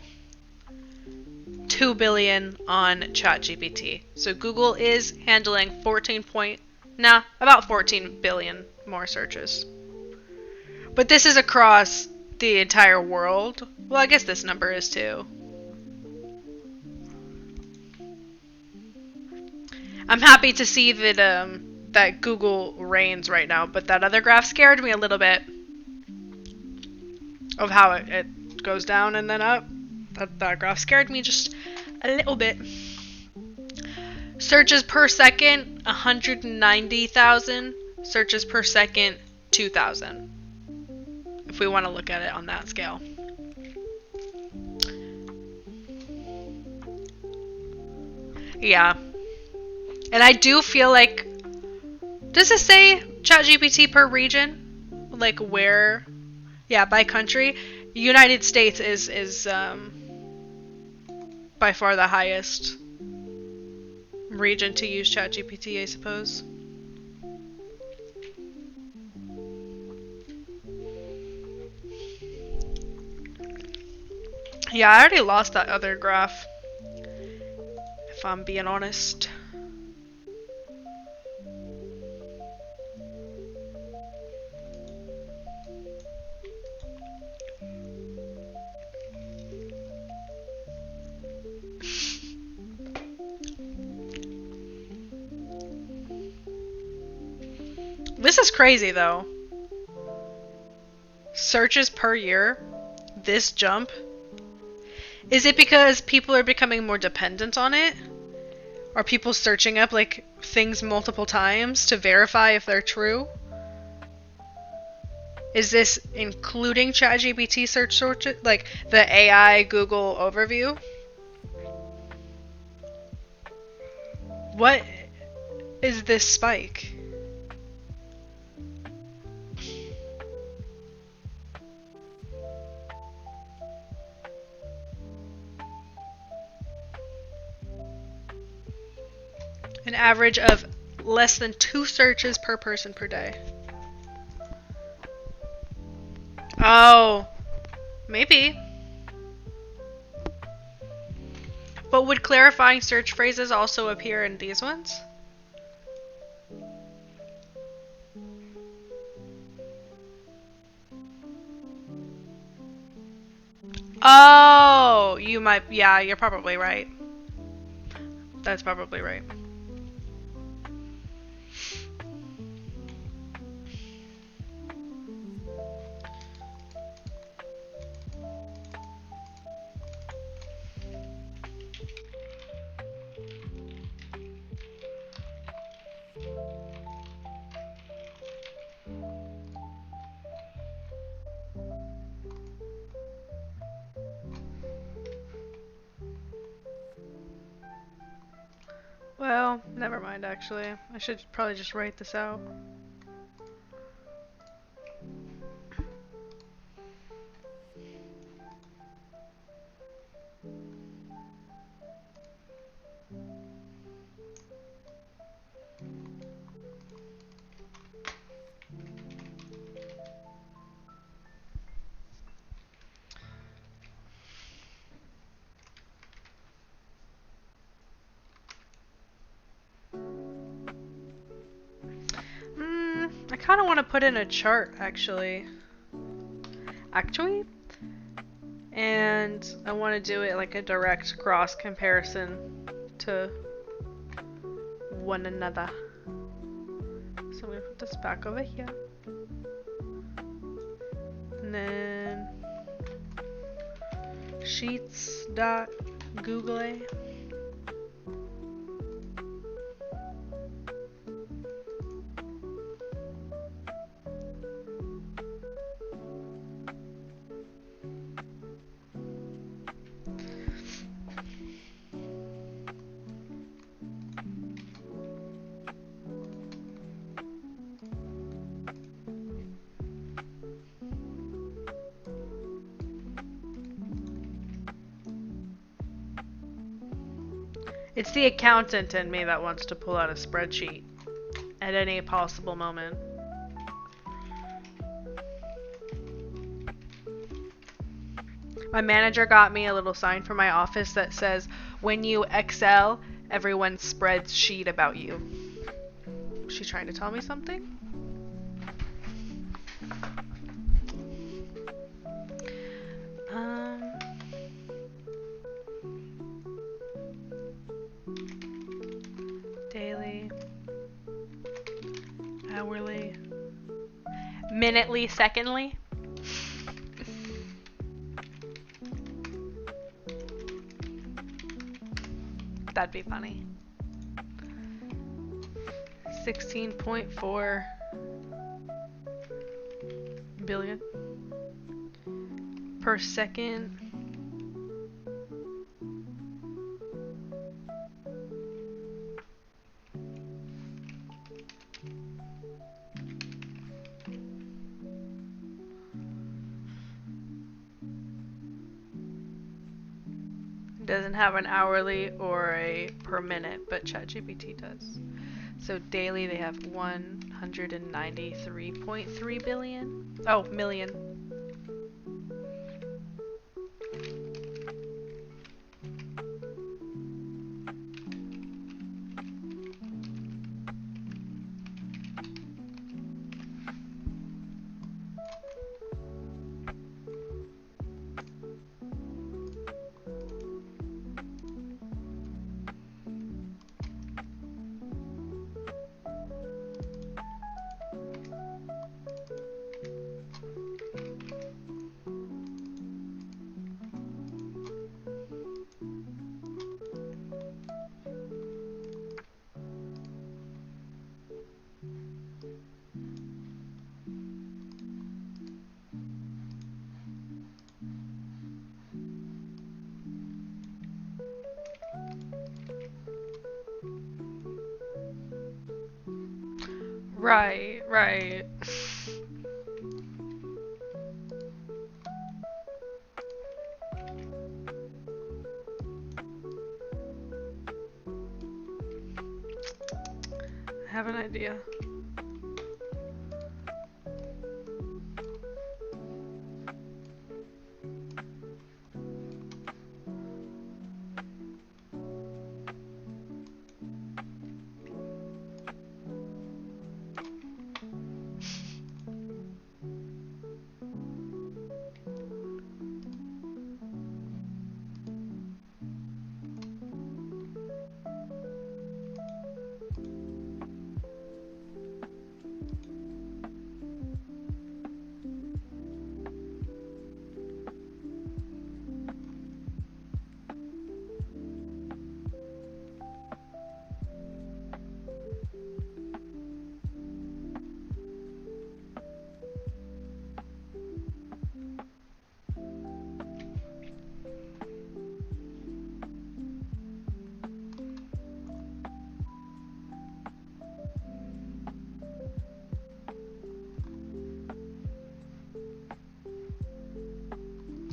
2 billion on ChatGPT. So Google is handling about 14 billion more searches. But this is across the entire world. Well, I guess this number is too. I'm happy to see that that Google reigns right now, but that other graph scared me a little bit of how it goes down and then up. That graph scared me just a little bit. Searches per second, 190,000. Searches per second, 2,000. If we want to look at it on that scale. Yeah. And I do feel like, does it say ChatGPT per region? Like where? Yeah, by country. United States is by far the highest region to use ChatGPT, I suppose. Yeah, I already lost that other graph, if I'm being honest. This is crazy though. Searches per year, this jump. Is it because people are becoming more dependent on it? Are people searching up like things multiple times to verify if they're true? Is this including ChatGPT searches, like the AI Google overview? What is this spike? An average of less than 2 searches per person per day. Oh, maybe. But would clarifying search phrases also appear in these ones? Oh, you might. Yeah, you're probably right. That's probably right. Well, never mind actually. I should probably just write this out. I kind of want to put in a chart actually. And I want to do it like a direct cross comparison to one another. So I'm going to put this back over here. And then sheets.google. It's the accountant in me that wants to pull out a spreadsheet at any possible moment. My manager got me a little sign for my office that says, "When you excel, everyone spreads sheet about you." Is she trying to tell me something? Daily, hourly, minutely, secondly. That'd be funny. 16.4 billion per second. Doesn't have an hourly or a per minute, but ChatGPT does. So daily they have 193.3 billion. Oh, million. Right, right. I have an idea.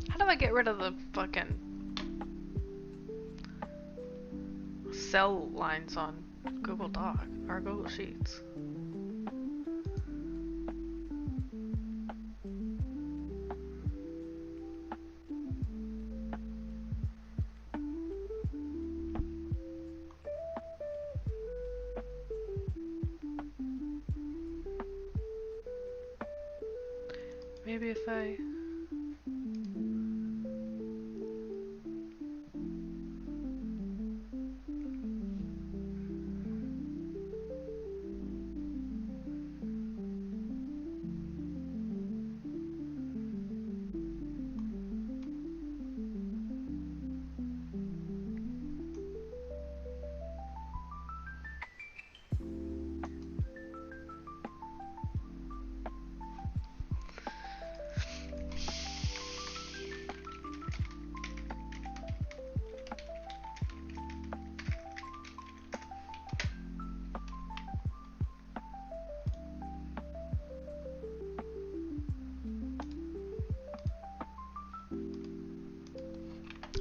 How do I get rid of the fucking cell lines on Google Doc or Google Sheets? Maybe if I...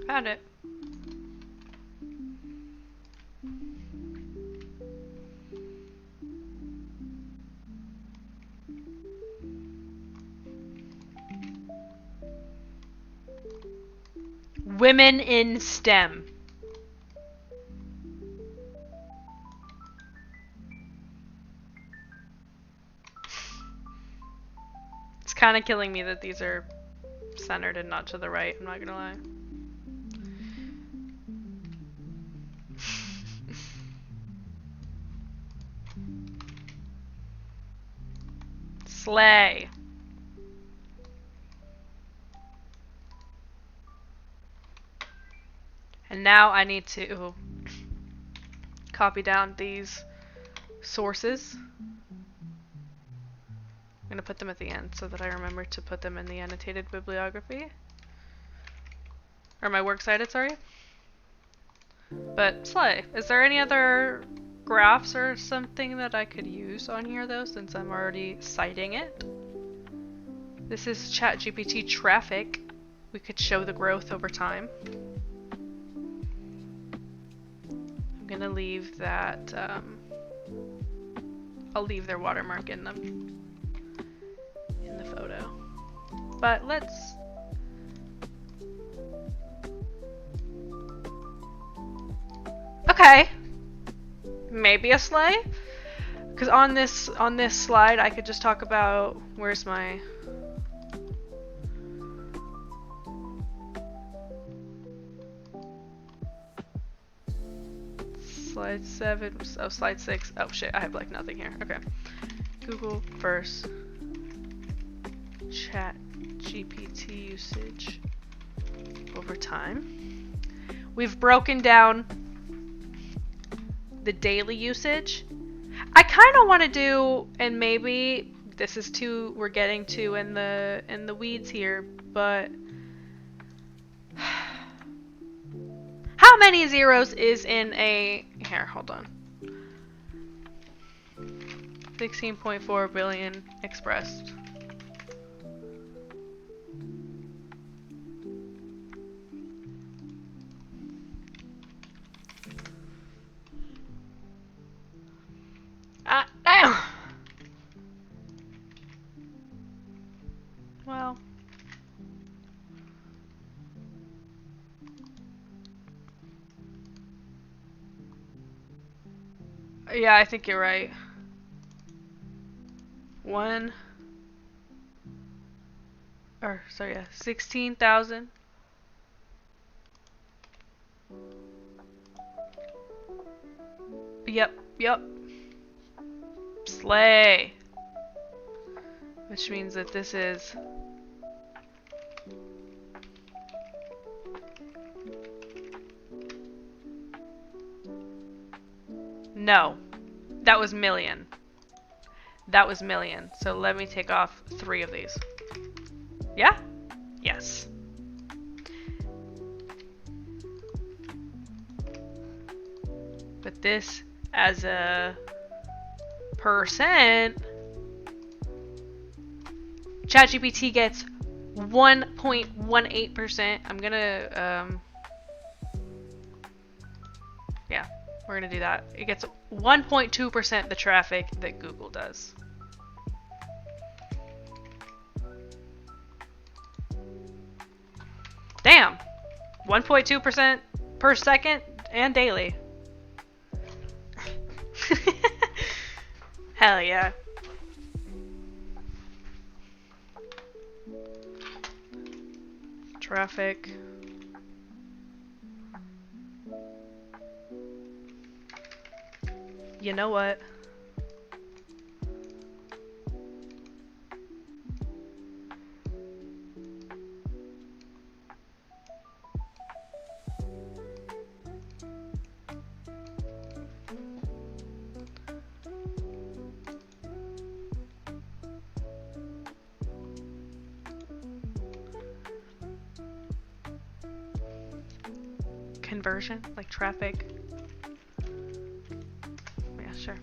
Found it. Women in STEM. It's kind of killing me that these are centered and not to the right, I'm not gonna lie. Slay. And now I need to copy down these sources. I'm gonna put them at the end so that I remember to put them in the annotated bibliography. Or my works cited, sorry. But slay. Is there any other graphs or something that I could use on here though, since I'm already citing it? This is ChatGPT traffic. We could show the growth over time. I'm gonna leave that, I'll leave their watermark in the photo. But let's... Okay. Maybe a slay? Because on this slide I could just talk about... Where's my... Slide 7, oh, slide 6. Oh shit, I have like nothing here. Okay. Google first. Chat GPT usage over time. We've broken down the daily usage. I kind of want to do, and maybe this is too, we're getting too in the weeds here, but how many zeros is in a, here, hold on. 16.4 billion expressed. Ah, damn! Well. Yeah, I think you're right. 16,000. Yep. Slay. Which means that this is... No. That was million. That was million. So let me take off 3 of these. Yeah? Yes. But this as a percent, ChatGPT gets 1.18%. I'm gonna, yeah, we're gonna do that. It gets 1.2% the traffic that Google does. Damn! 1.2% per second and daily. Hell yeah. Traffic. You know what? Conversion? Like traffic? Yeah, sure.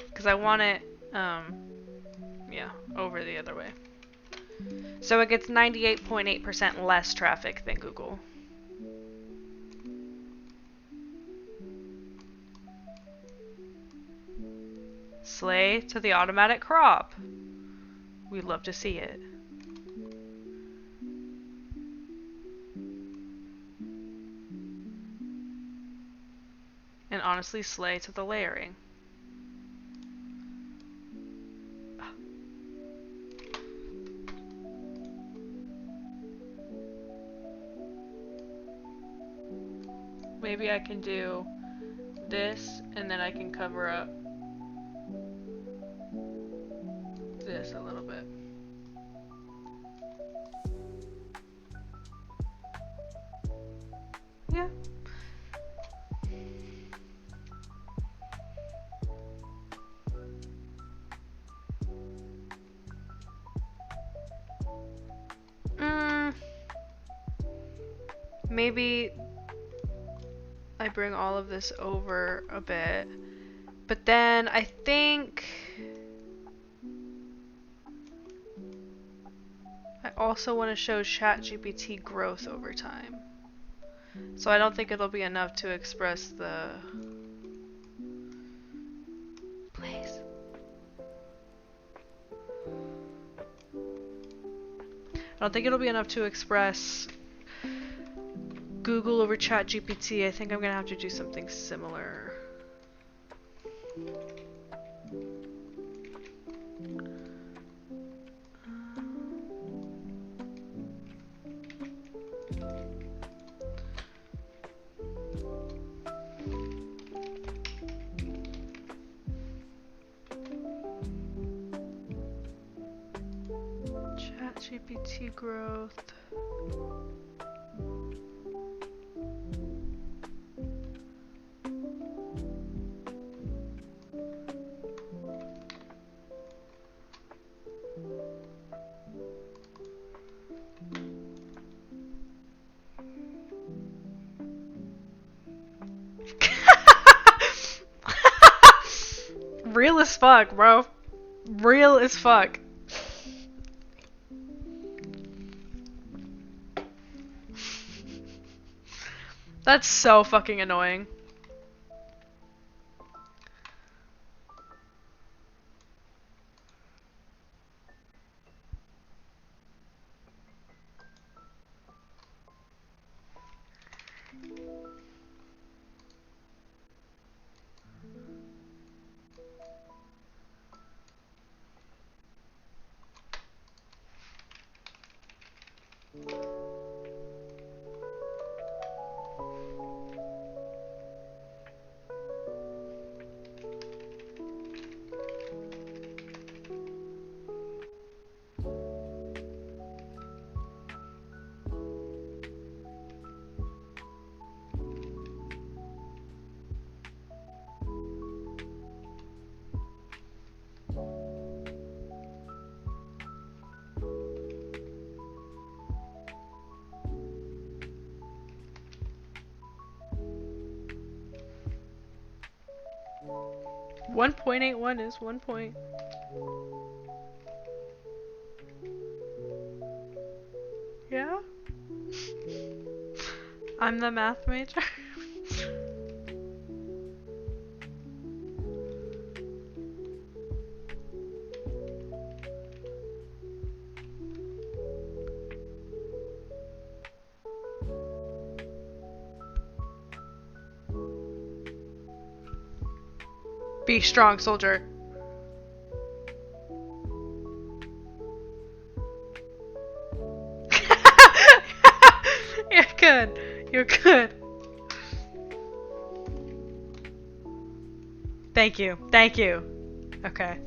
Because I want it, yeah, over the other way. So it gets 98.8% less traffic than Google. Slay to the automatic crop. We'd love to see it. And honestly, slay to the layering. Maybe I can do this, and then I can cover up this a little bit. Yeah. Maybe I bring all of this over a bit. But then I think I also want to show ChatGPT growth over time. So I don't think it'll be enough to express the... Please. I don't think it'll be enough to express Google over ChatGPT. I think I'm gonna have to do something similar. ChatGPT growth. Real as fuck, bro. Real as fuck. That's so fucking annoying. One 1.81 is 1 point. Yeah? I'm the math major. Be strong, soldier. You're good. You're good. Thank you. Thank you. Okay.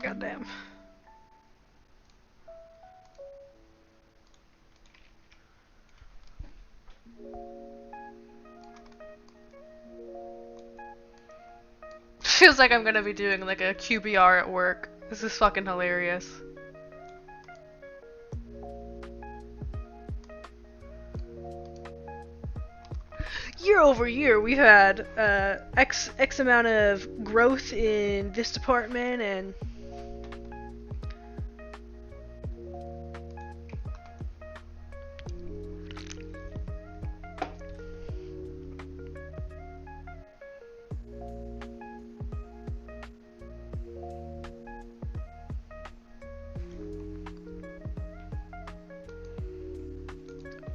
Goddamn. Feels like I'm gonna be doing like a QBR at work. This is fucking hilarious. Year over year, we've had X amount of growth in this department, and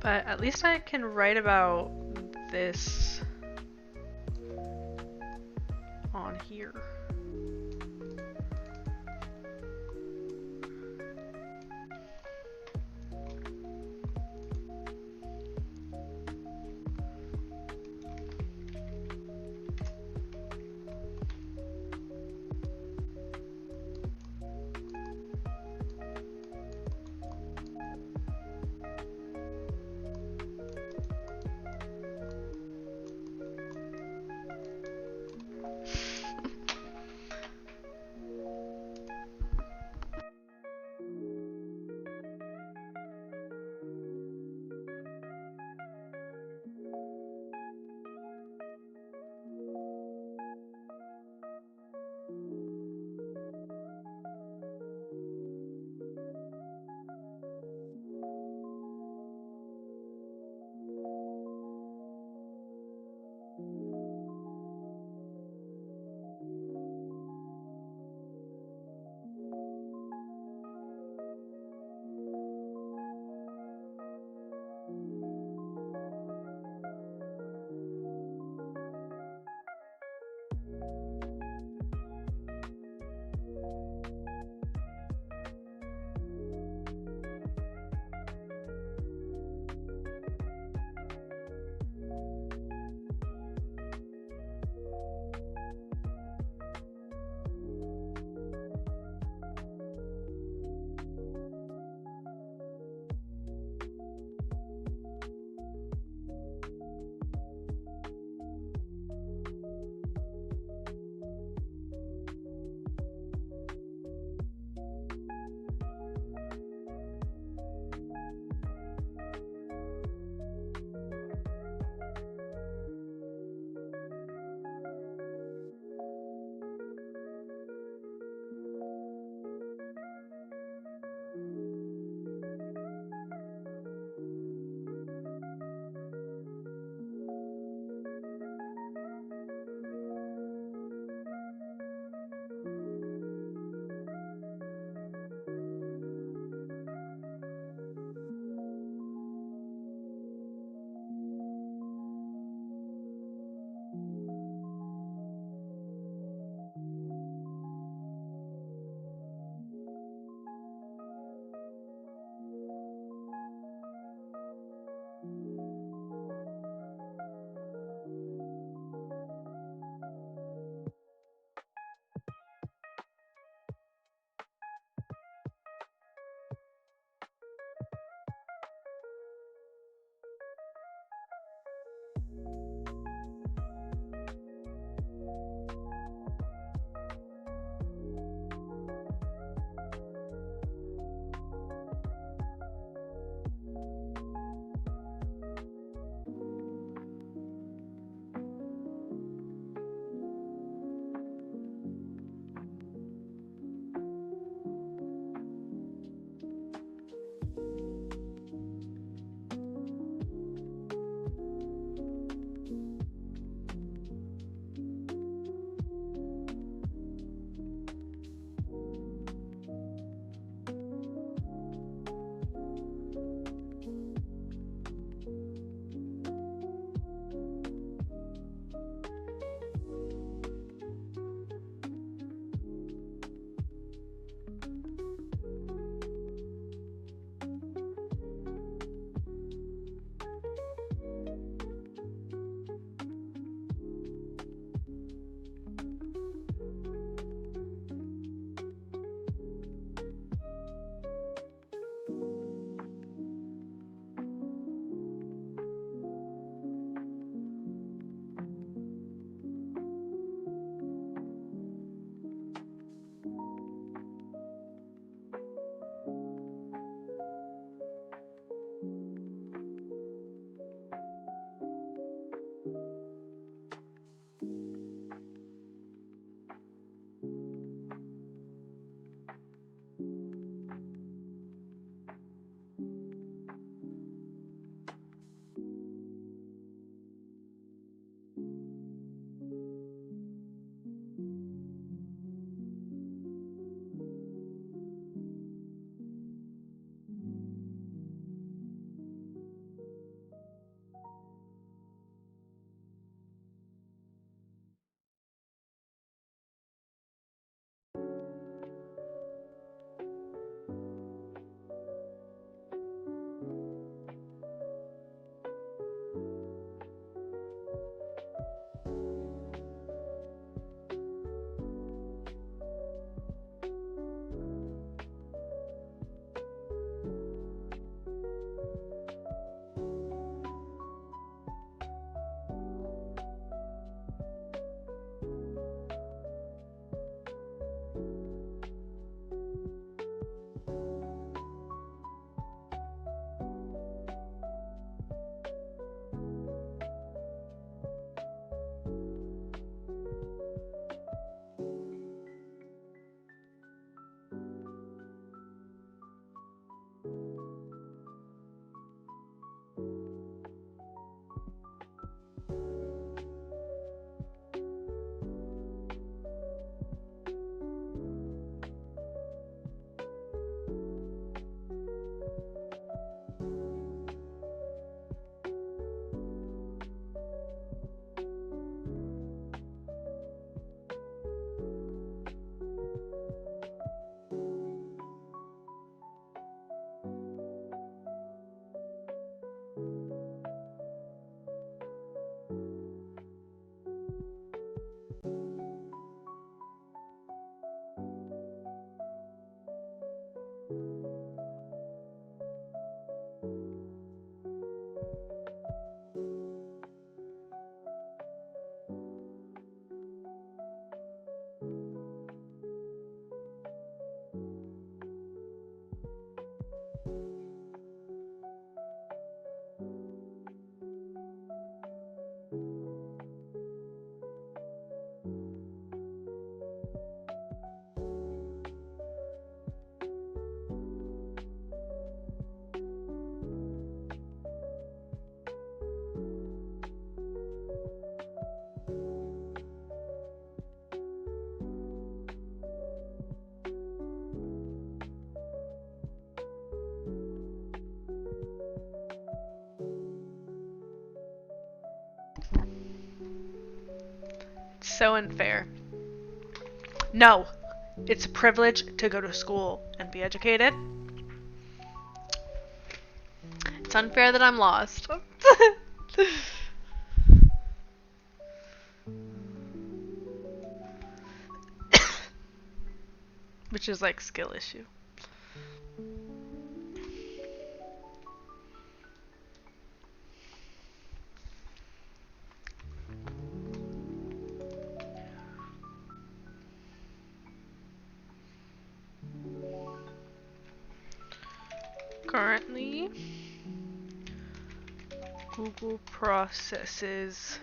but at least I can write about this on here. So unfair. No, it's a privilege to go to school and be educated. It's unfair that I'm lost. Which is like skill issue. Currently, Google processes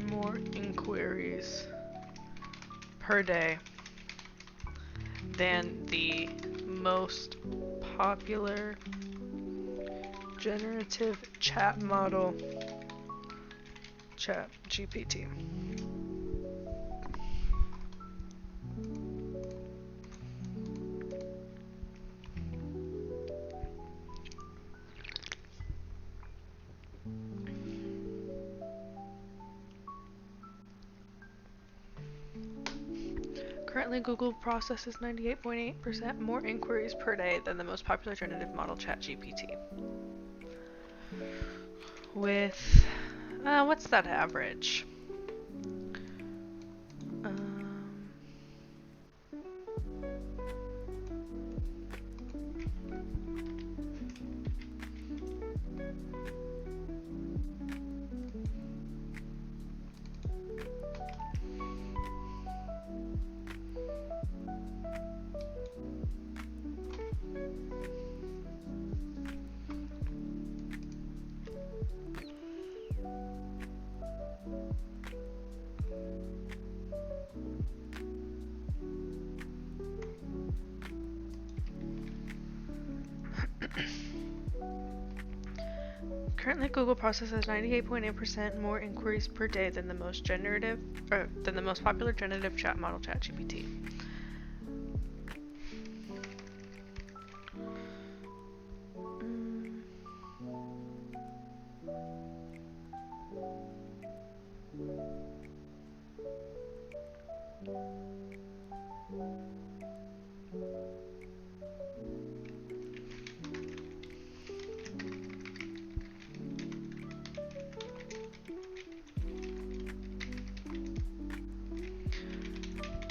more inquiries per day than the most popular generative chat model, ChatGPT. Currently, Google processes 98.8% more inquiries per day than the most popular generative model, ChatGPT. With, what's that average? Currently, Google processes 98.8% more inquiries per day than the most popular generative chat model, ChatGPT.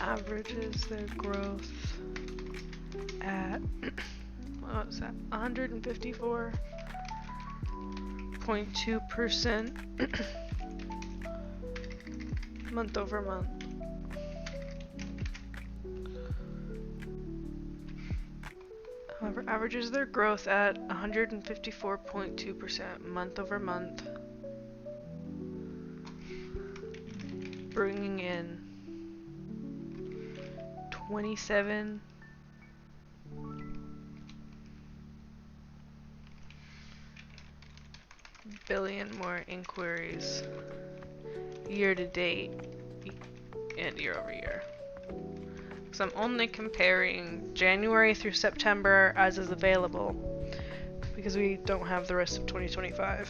Averages their growth at what was that? 154.2% month over month. However, averages their growth at 154.2% month over month, bringing in 27 billion more inquiries year to date and year over year. So I'm only comparing January through September as is available because we don't have the rest of 2025.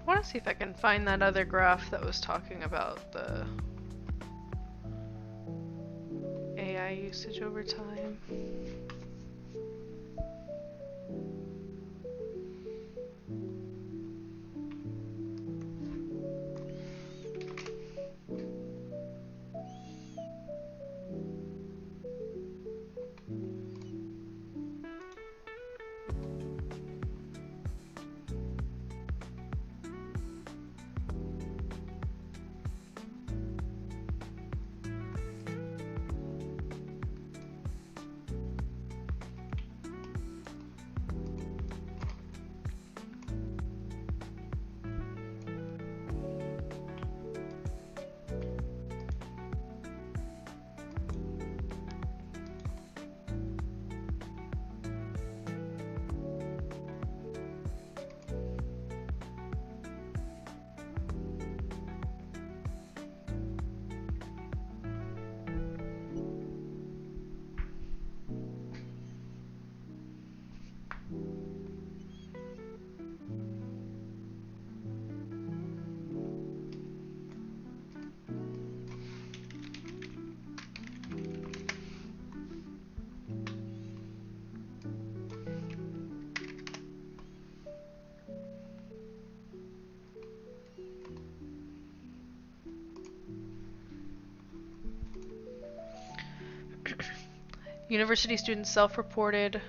I want to see if I can find that other graph that was talking about the AI usage over time. University students self-reported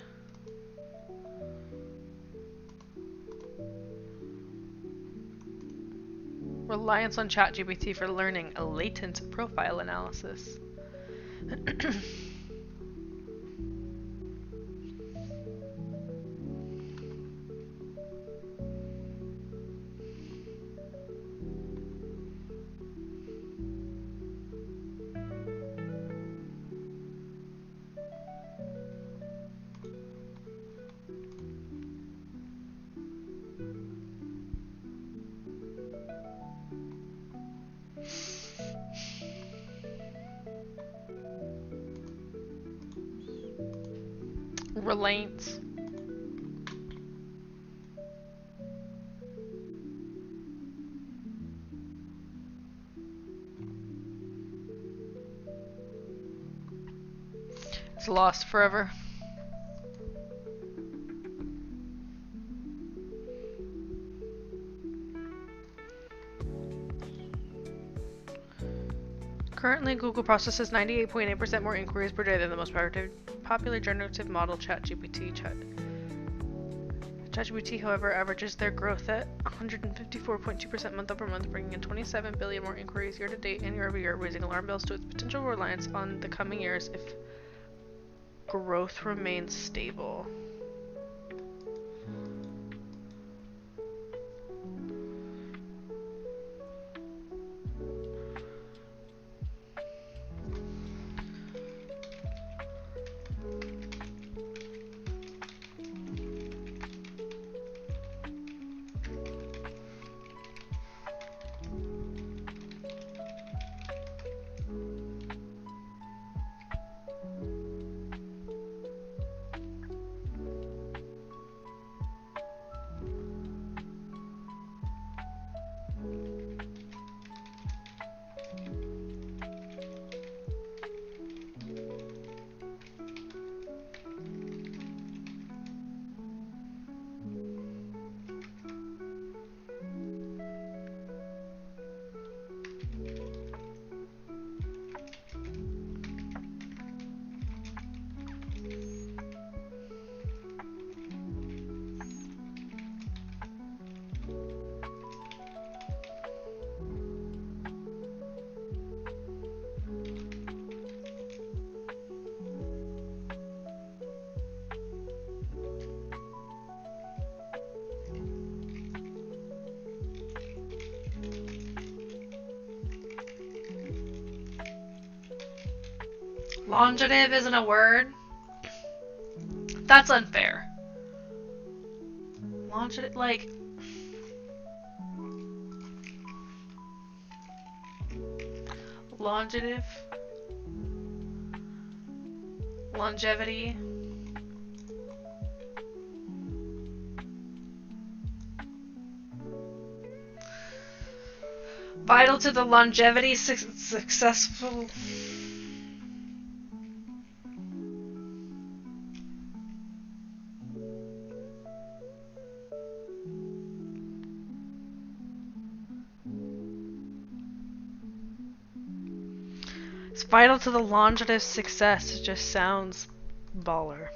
reliance on ChatGPT for learning, a latent profile analysis. Relates. It's lost forever. Currently, Google processes 98.8% more inquiries per day than the most popular generative model, ChatGPT. ChatGPT, however, averages their growth at 154.2% month over month, bringing in 27 billion more inquiries year to date and year over year, raising alarm bells to its potential reliance on the coming years if growth remains stable. Longative isn't a word? That's unfair. Longative, like... Longative? Longevity? Vital to the longevity successful... It's vital to the longevity success. It just sounds baller.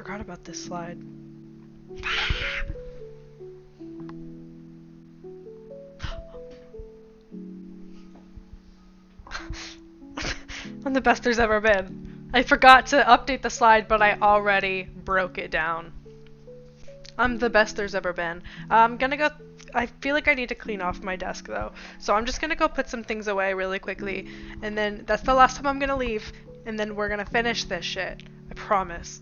forgot about this slide. I'm the best there's ever been. I forgot to update the slide, but I already broke it down. I'm the best there's ever been. I'm gonna go. I feel like I need to clean off my desk though, so I'm just gonna go put some things away really quickly, and then that's the last time I'm gonna leave, and then we're gonna finish this shit. I promise.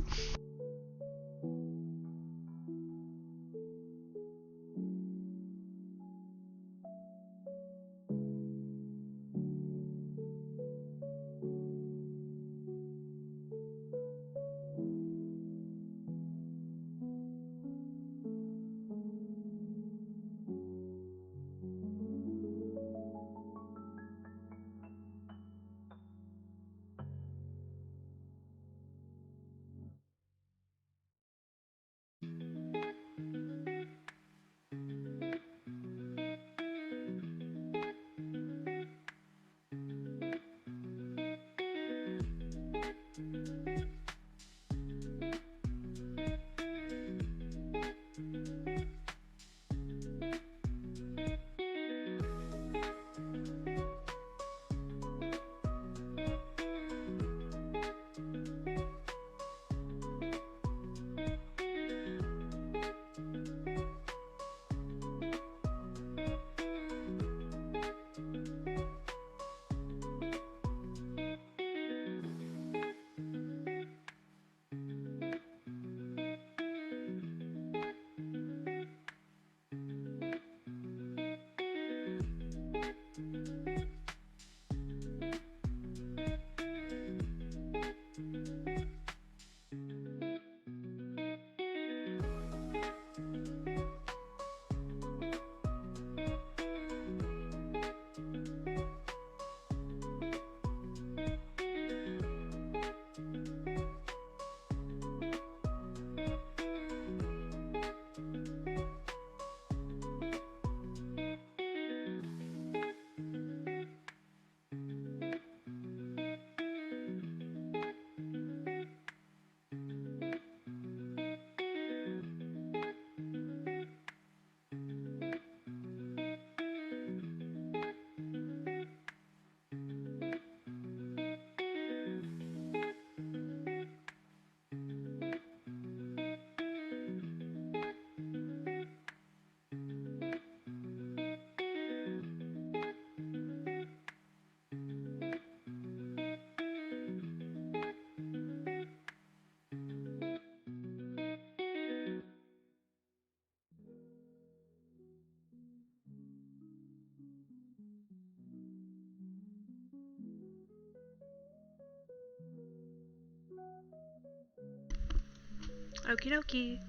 Okie dokie.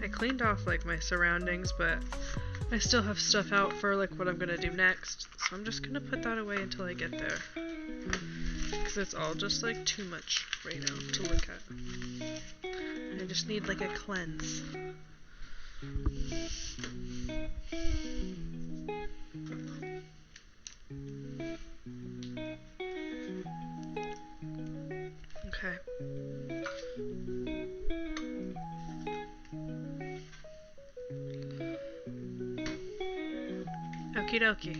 I cleaned off like my surroundings, but I still have stuff out for like what I'm gonna do next. So I'm just gonna put that away until I get there. Because it's all just like too much right now to look at. I just need like a cleanse. Okay. Okie dokie.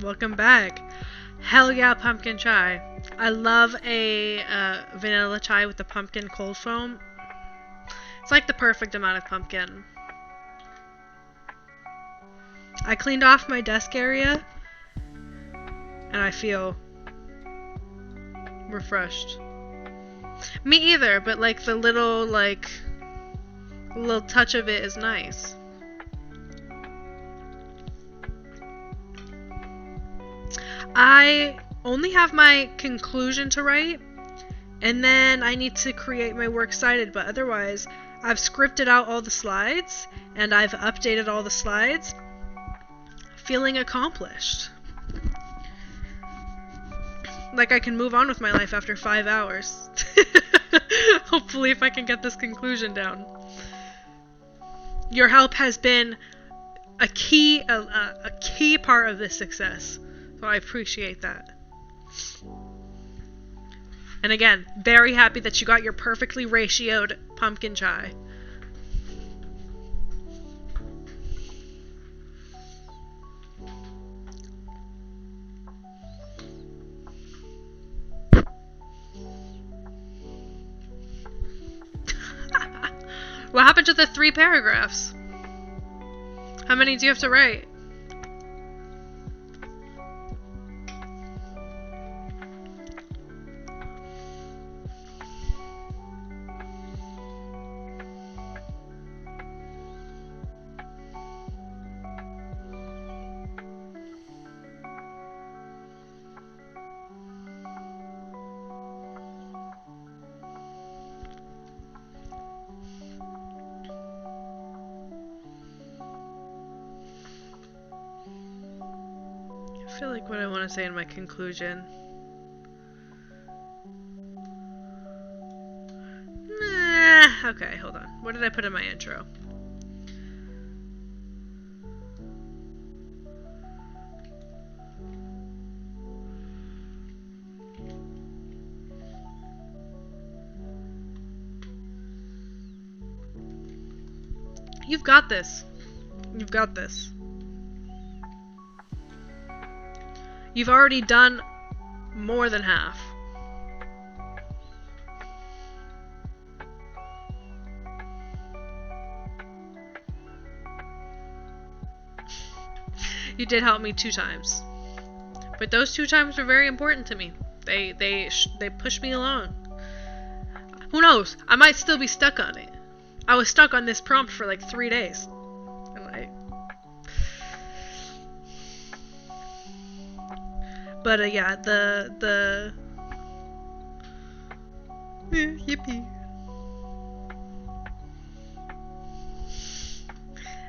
Welcome back. Hell yeah, pumpkin chai. I love a vanilla chai with the pumpkin cold foam. It's like the perfect amount of pumpkin. I cleaned off my desk area and I feel refreshed. Me either, but like the little touch of it is nice. I only have my conclusion to write, and then I need to create my works cited, but otherwise I've scripted out all the slides and I've updated all the slides. Feeling accomplished. Like I can move on with my life after 5 hours. Hopefully, if I can get this conclusion down. Your help has been a key part of this success. So I appreciate that. And again, very happy that you got your perfectly ratioed pumpkin chai. What happened to the 3 paragraphs? How many do you have to write? I feel like what I want to say in my conclusion. Okay, hold on. What did I put in my intro? You've got this. You've got this. You've already done more than half. You did help me 2 times. But those 2 times were very important to me. They pushed me along. Who knows? I might still be stuck on it. I was stuck on this prompt for like 3 days. But yeah, the yippee.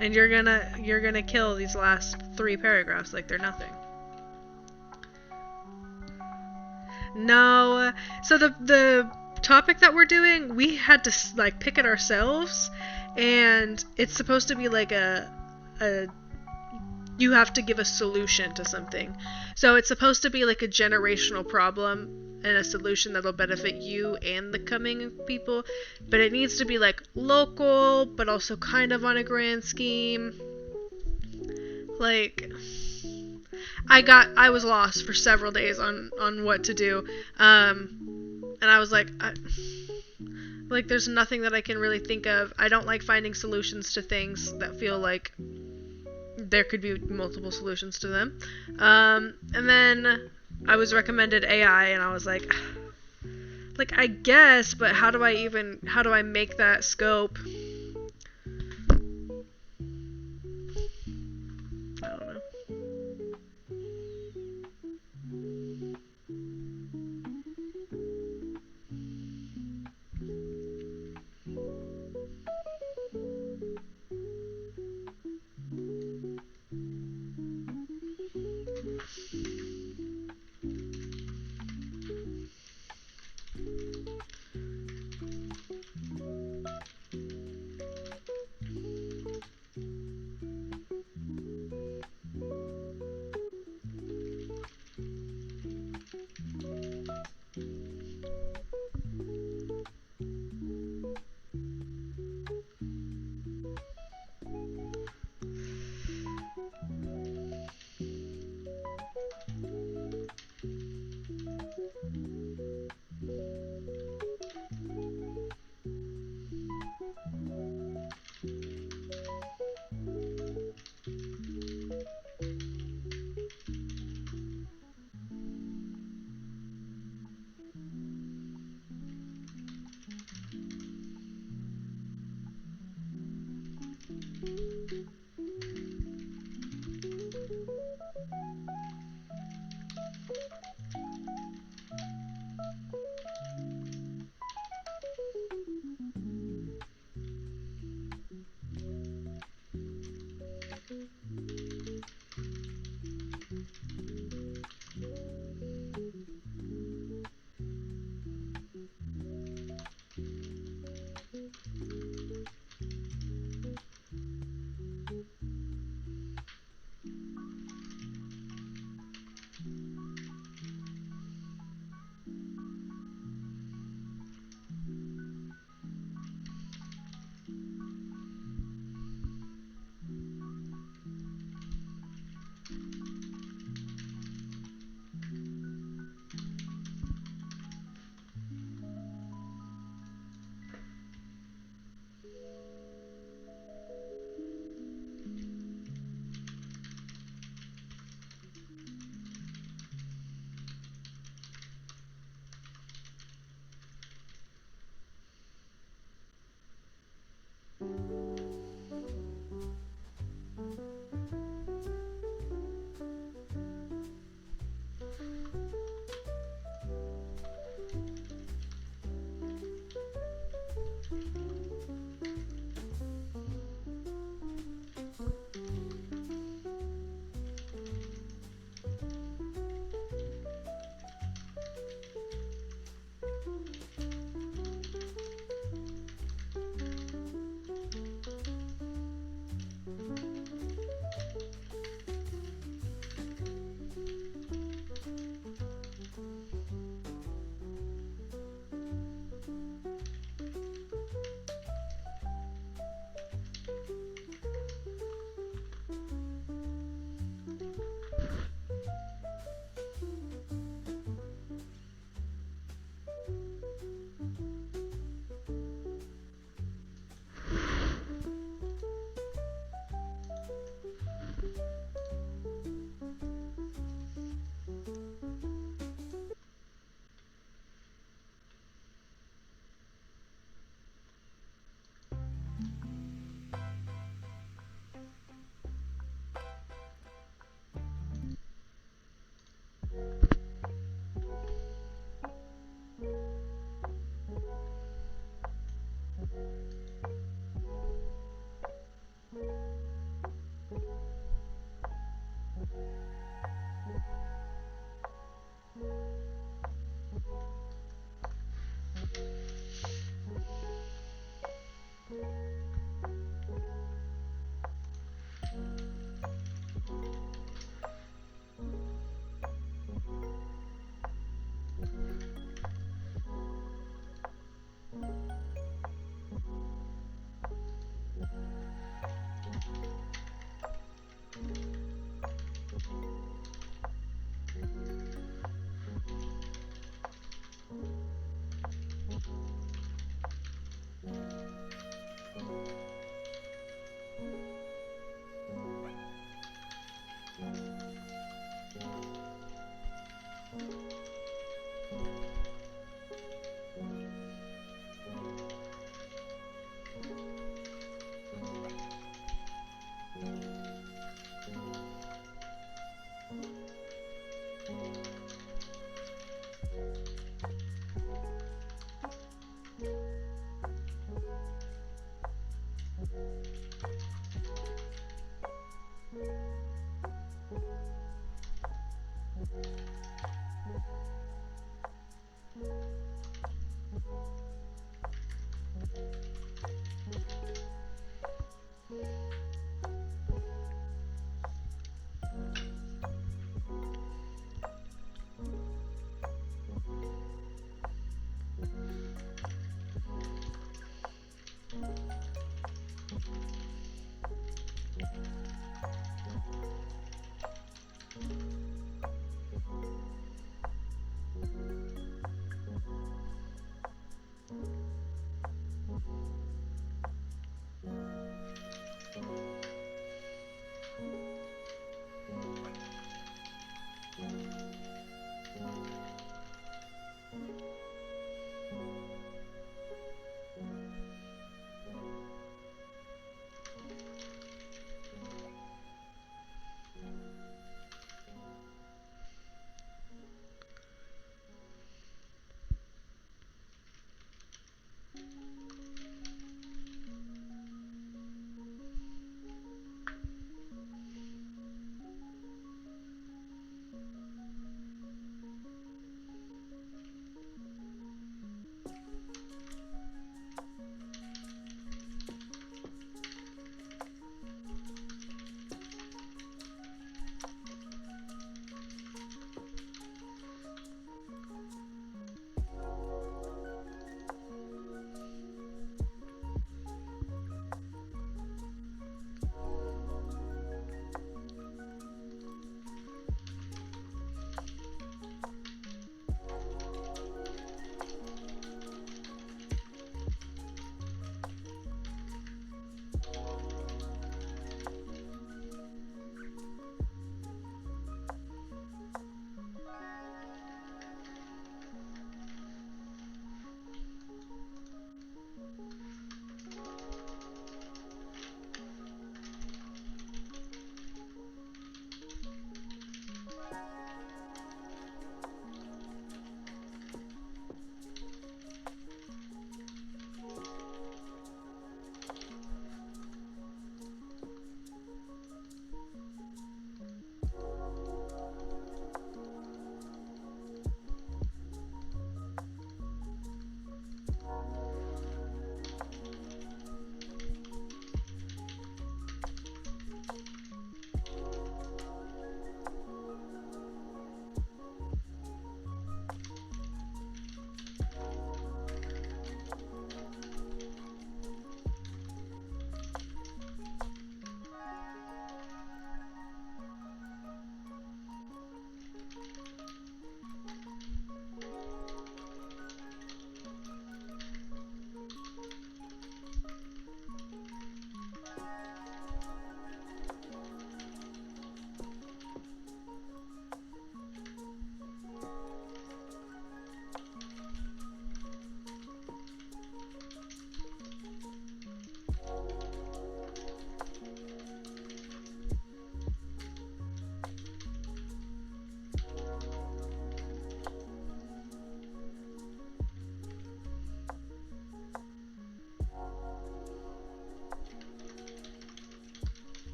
And you're gonna kill these last 3 paragraphs like they're nothing. No, so the topic that we're doing, we had to like pick it ourselves, and it's supposed to be like a you have to give a solution to something. So it's supposed to be like a generational problem and a solution that'll benefit you and the coming people. But it needs to be like local, but also kind of on a grand scheme. Like, I was lost for several days on what to do. And I was like, there's nothing that I can really think of. I don't like finding solutions to things that feel like there could be multiple solutions to them. And then I was recommended AI, and I was like, I guess, but how do I make that scope? I don't know.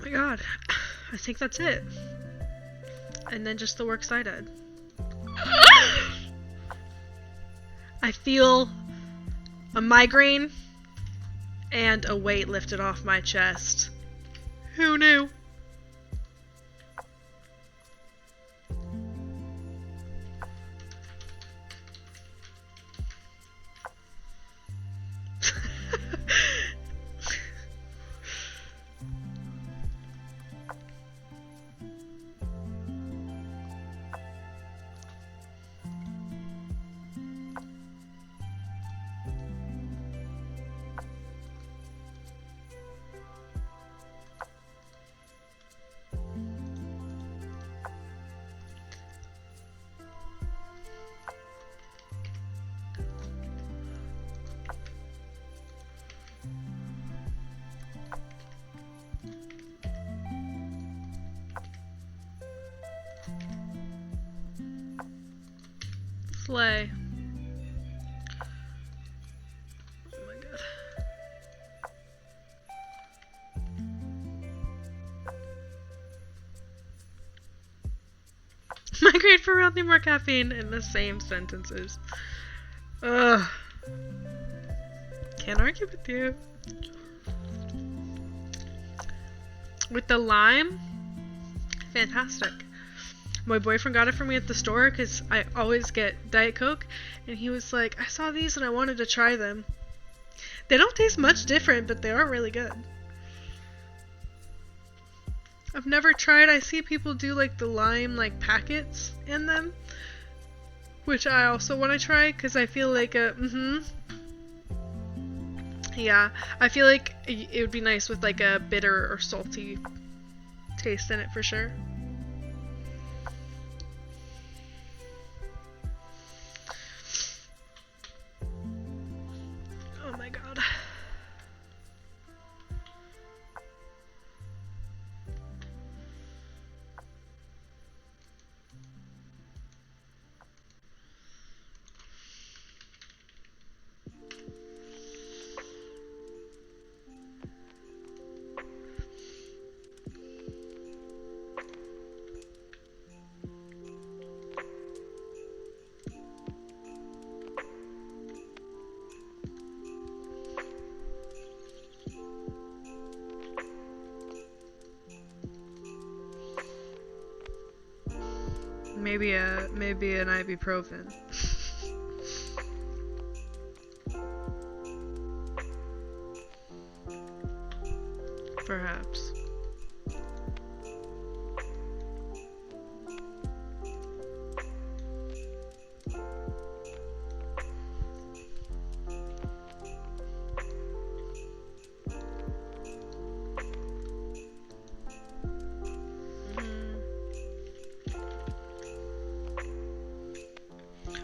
my god. I think that's it. And then just the works I did. I feel a migraine and a weight lifted off my chest. Who knew? Slay. Oh my god. Migrate for real, need more caffeine in the same sentences. Ugh. Can't argue with you. With the lime, fantastic. My boyfriend got it for me at the store because I always get Diet Coke, and he was like, I saw these and I wanted to try them. They don't taste much different, but they are really good. I've never tried. I see people do like the lime like packets in them, which I also want to try because I feel like yeah, I feel like it would be nice with like a bitter or salty taste in it for sure. Oh my god. Maybe an ibuprofen. Perhaps.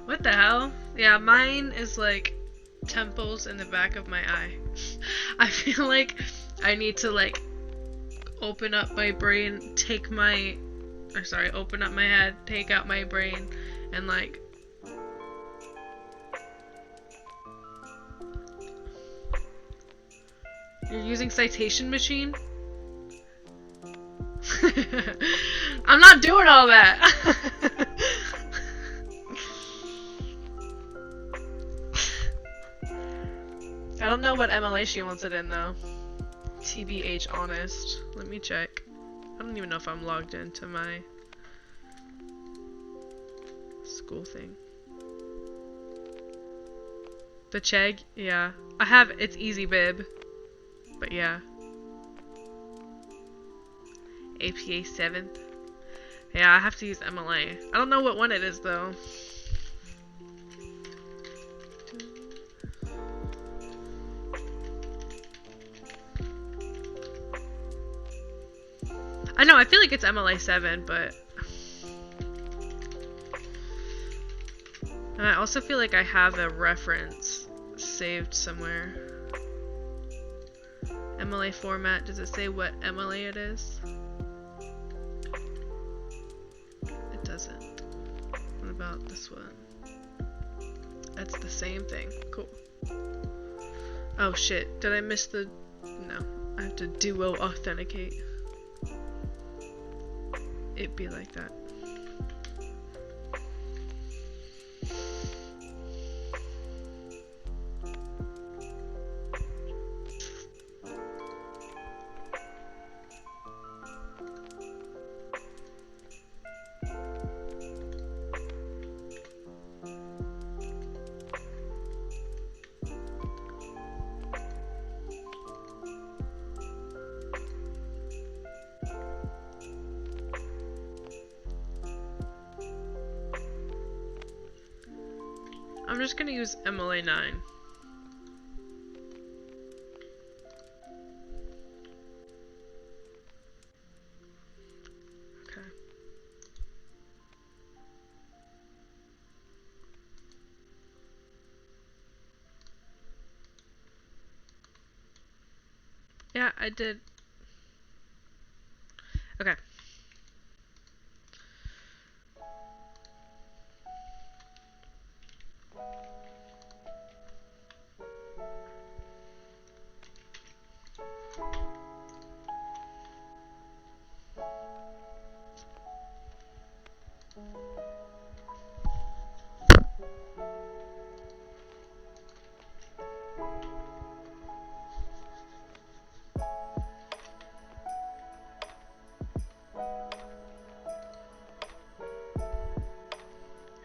What the hell? Yeah, mine is like temples in the back of my eye. I feel like I need to like open up my brain, open up my head, take out my brain, and like you're using citation machine? I'm not doing all that. I don't know what MLA she wants it in though. TBH honest. Let me check. I don't even know if I'm logged into my school thing. The Chegg? Yeah. I have it's easy bib. But yeah. APA 7th. Yeah, I have to use MLA. I don't know what one it is though. I know, I feel like it's MLA 7, but... And I also feel like I have a reference saved somewhere. MLA format, does it say what MLA it is? It doesn't. What about this one? That's the same thing. Cool. Oh shit, did I miss the... No, I have to duo authenticate. it be like that. I'm just gonna use MLA9. Okay. Yeah, I did. Okay.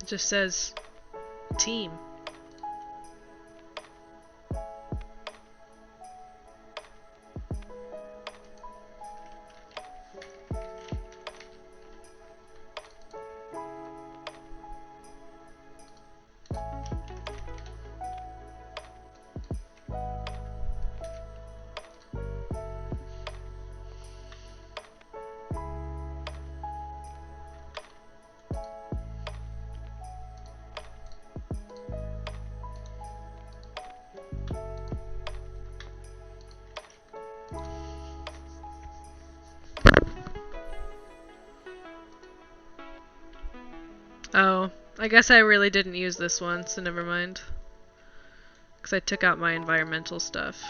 It just says team. Oh, I guess I really didn't use this one, so never mind. Because I took out my environmental stuff.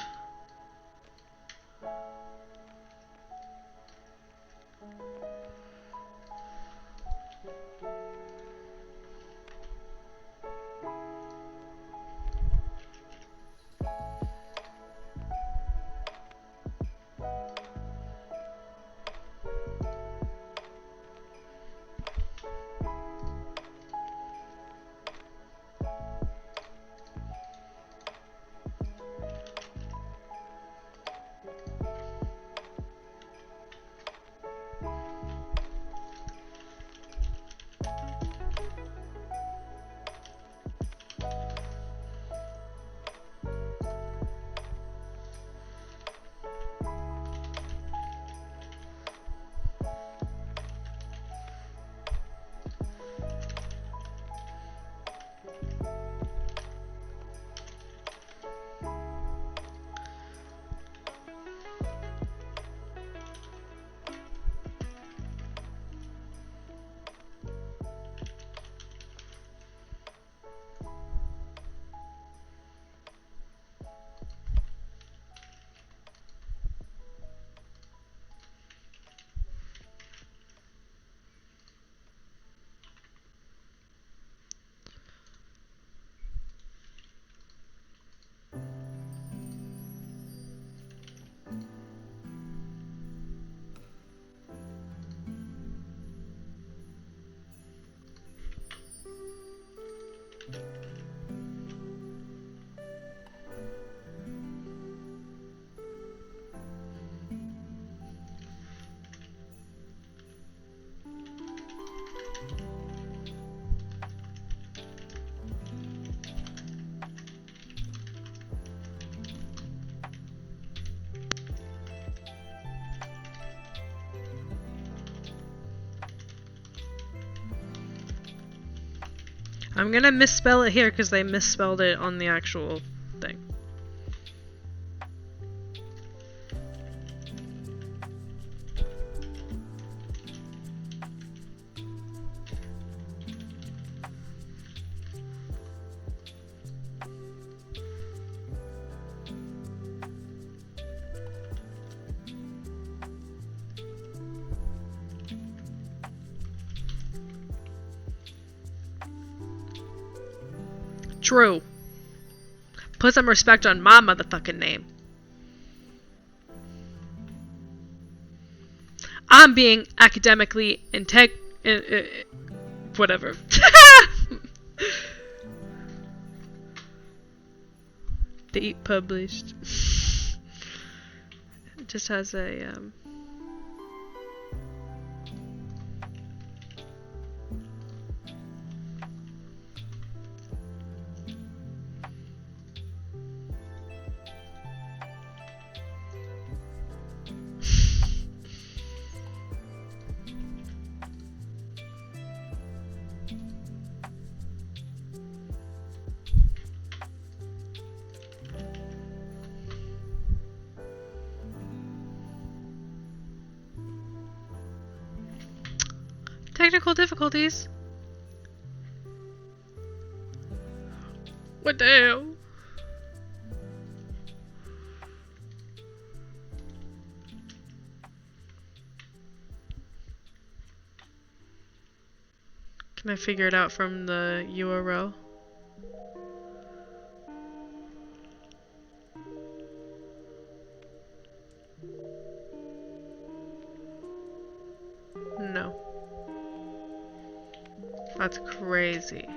I'm gonna misspell it here because they misspelled it on the actual thing. True. Put some respect on my motherfucking name. I'm being academically whatever. Date published. It just has a technical difficulties. What the hell? Can I figure it out from the URL? No. That's crazy.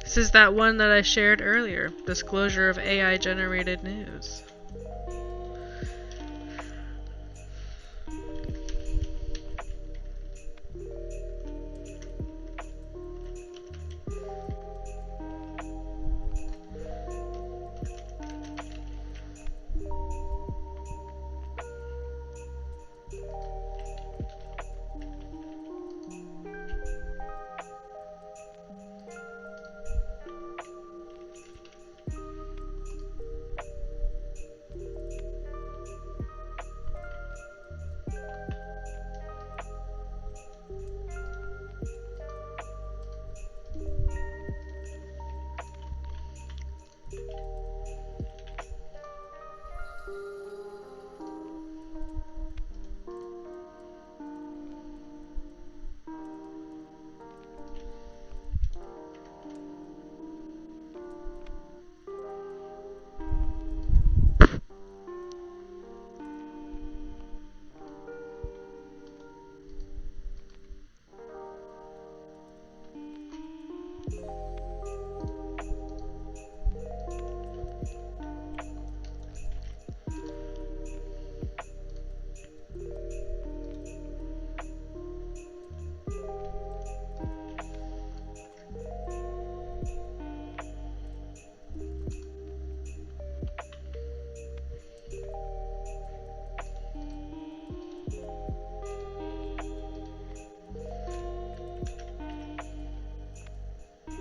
This is that one that I shared earlier. Disclosure of AI generated news.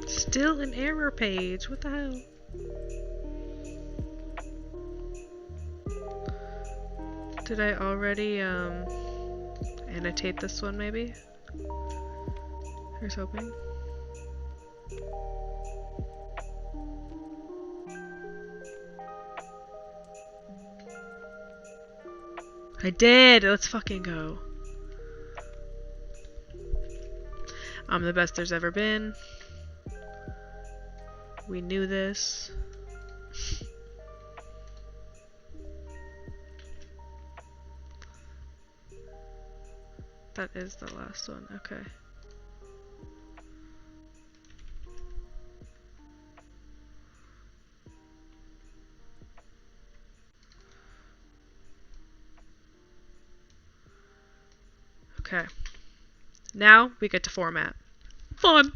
Still an error page. What the hell? Did I already annotate this one maybe? Here's hoping. I did! Let's fucking go. I'm the best there's ever been. We knew this. That is the last one, okay. Okay. Now we get to format. Fun!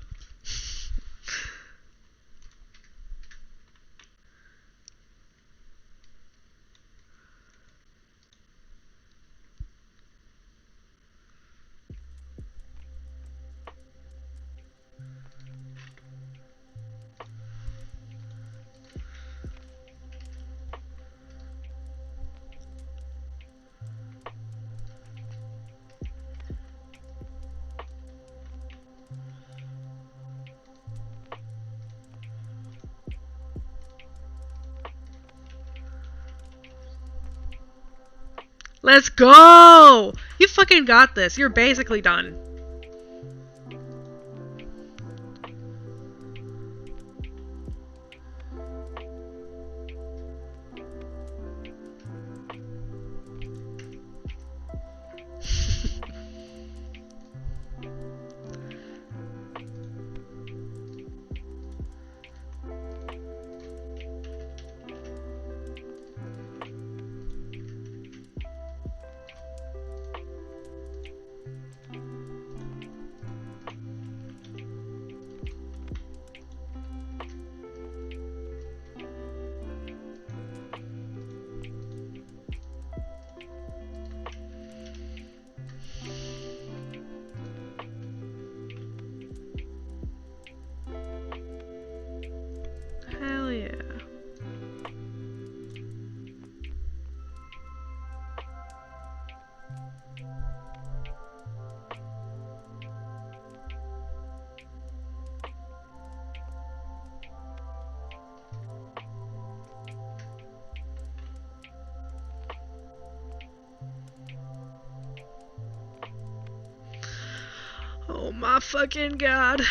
Let's go! You fucking got this. You're basically done. Hell yeah. Oh my fucking god.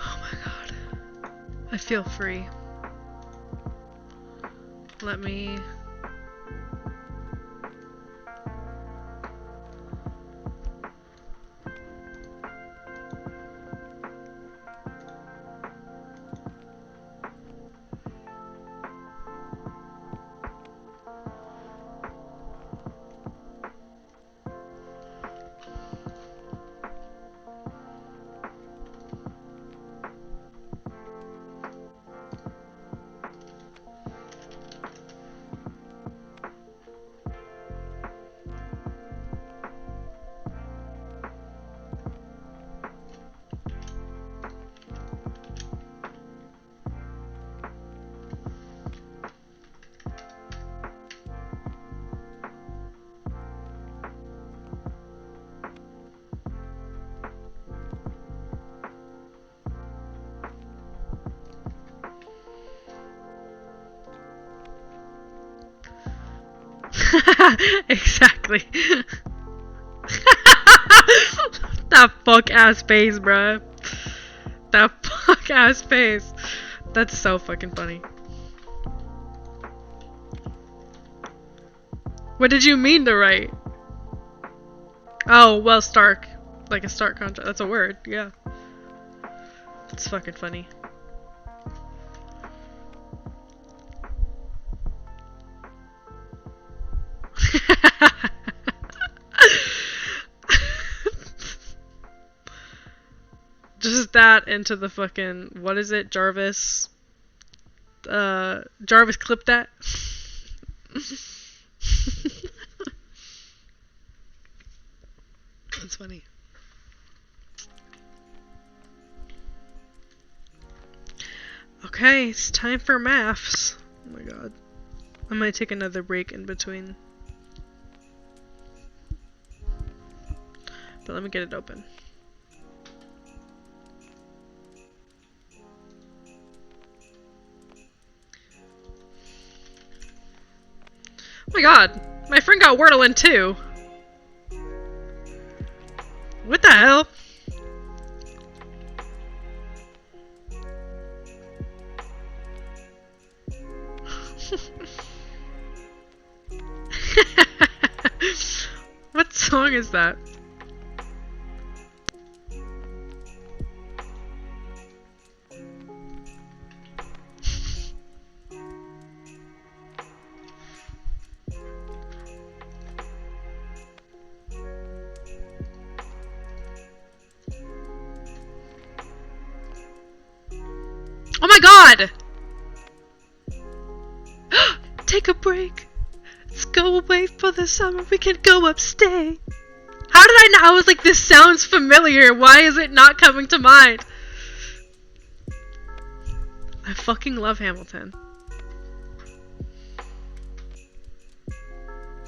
Oh my god. I feel free. Let me... Exactly. That fuck ass face, bruh. That fuck ass face. That's so fucking funny. What did you mean to write? Oh, well, Stark. Like a Stark contract. That's a word, yeah. It's fucking funny. Just that into the fucking, what is it, Jarvis? Jarvis clip that. That's funny. Okay, it's time for maths. Oh my god. I might take another break in between. But let me get it open. Oh my god, my friend got Wordle in too. What the hell? What song is that? Oh my god! Take a break. Let's go away for the summer. We can go upstate. How did I know? I was like, this sounds familiar. Why is it not coming to mind? I fucking love Hamilton.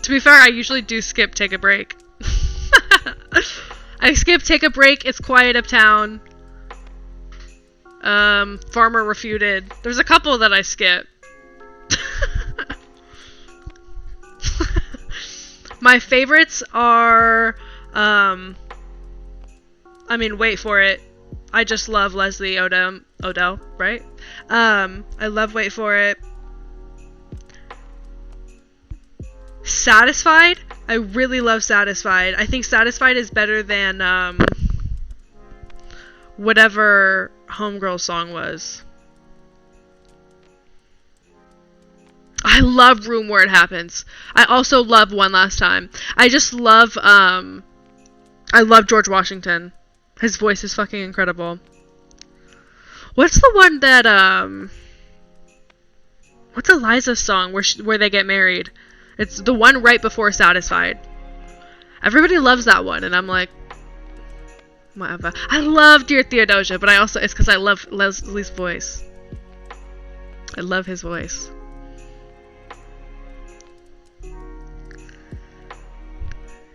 To be fair, I usually do skip Take a Break. I skip Take a Break, It's Quiet Uptown. Farmer Refuted. There's a couple that I skip. My favorites are, I mean, wait for it. I just love Leslie Odell, right? I love Wait for It. Satisfied? I really love Satisfied. I think Satisfied is better than, whatever Homegirl song was. I love Room Where It Happens. I also love One Last Time. I just love, I love George Washington. His voice is fucking incredible. What's the one that, what's Eliza's song where they get married? It's the one right before Satisfied. Everybody loves that one, and I'm like, whatever. I love Dear Theodosia, but it's because I love Leslie's voice. I love his voice.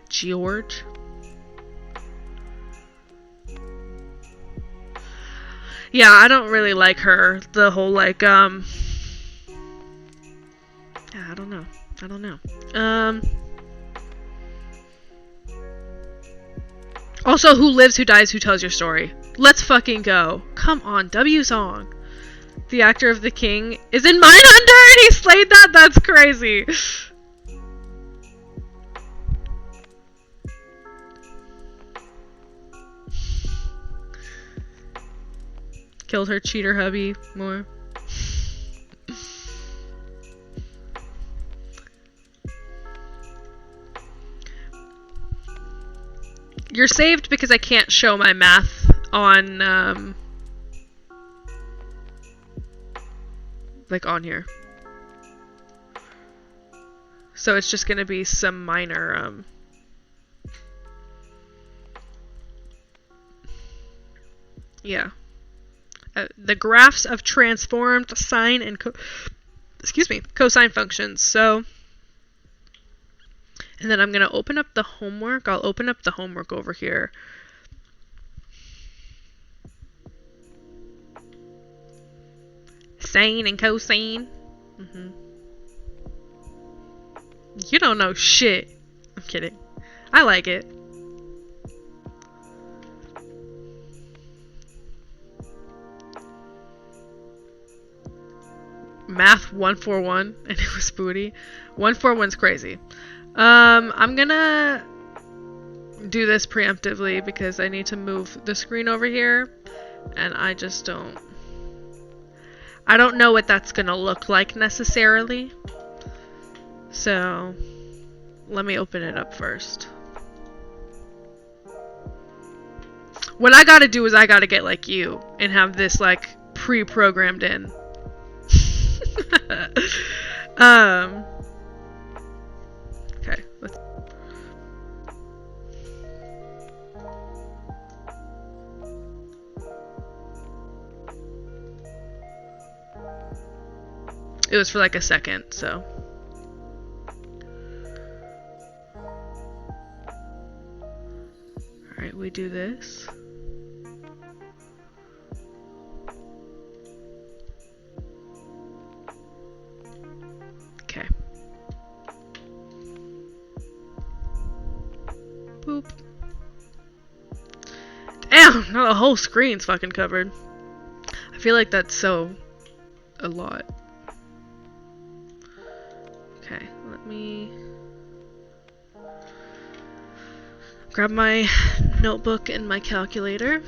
George. Yeah, I don't really like her. The whole like yeah, I don't know. Also, Who Lives, Who Dies, Who Tells Your Story? Let's fucking go. Come on, W song. The actor of the king is in Mindhunter and he slayed that? That's crazy. Killed her cheater hubby more. You're saved because I can't show my math on, like on here. So it's just gonna be some minor, yeah. The graphs of transformed sine and cosine functions. So, and then I'm going to open up the homework. I'll open up the homework over here. Sine and cosine. You don't know shit. I'm kidding. I like it. Math 141 and it was booty. 141's crazy. I'm gonna do this preemptively because I need to move the screen over here and I don't know what that's gonna look like necessarily. So let me open it up first. What I gotta do is I gotta get like you and have this like pre-programmed in. Okay, let's. It was for like a second, so. Alright, we do this. Okay. Boop. Damn, now the whole screen's fucking covered. I feel like that's so a lot. Okay, let me grab my notebook and my calculator.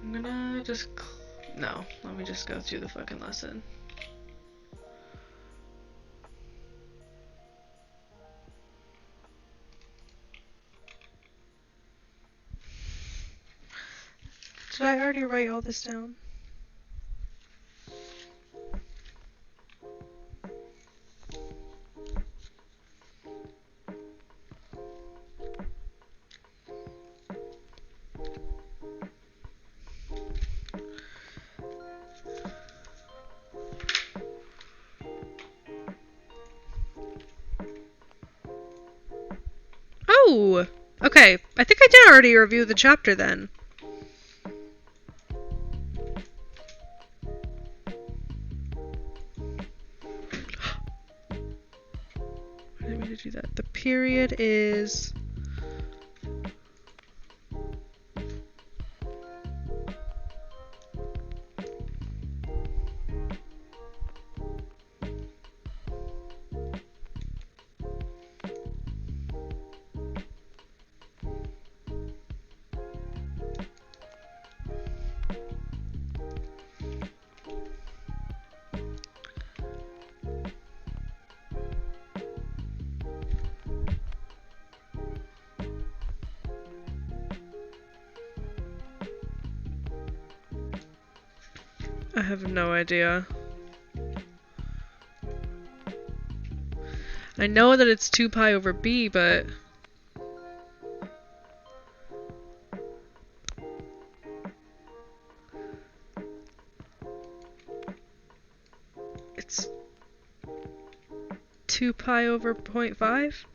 I'm gonna just... No, let me just go through the fucking lesson. Did I already write all this down? Oh! Okay, I think I did already review the chapter then. I didn't mean to do that. The period is... I have no idea. I know that it's 2 pi over b, but... It's 2 pi over 0.5?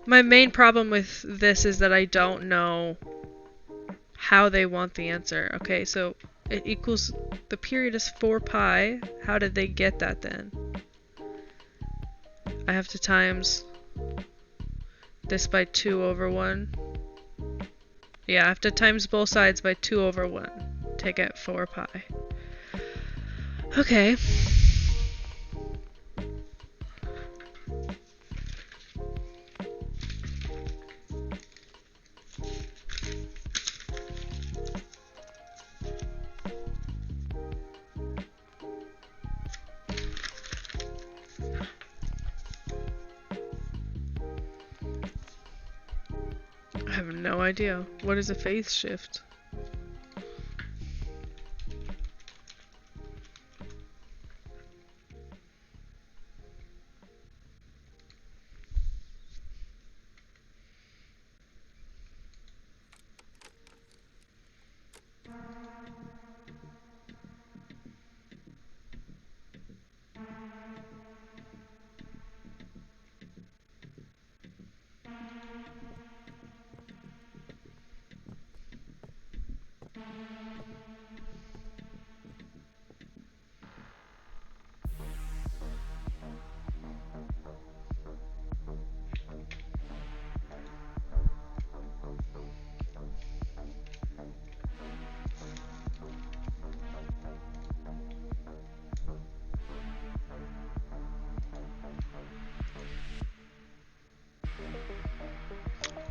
My main problem with this is that I don't know how they want the answer. Okay, so it equals, the period is 4 pi. How did they get that then? I have to times this by 2 over 1. Yeah, I have to times both sides by 2 over 1 to get 4 pi. Okay. I have no idea. What is a phase shift?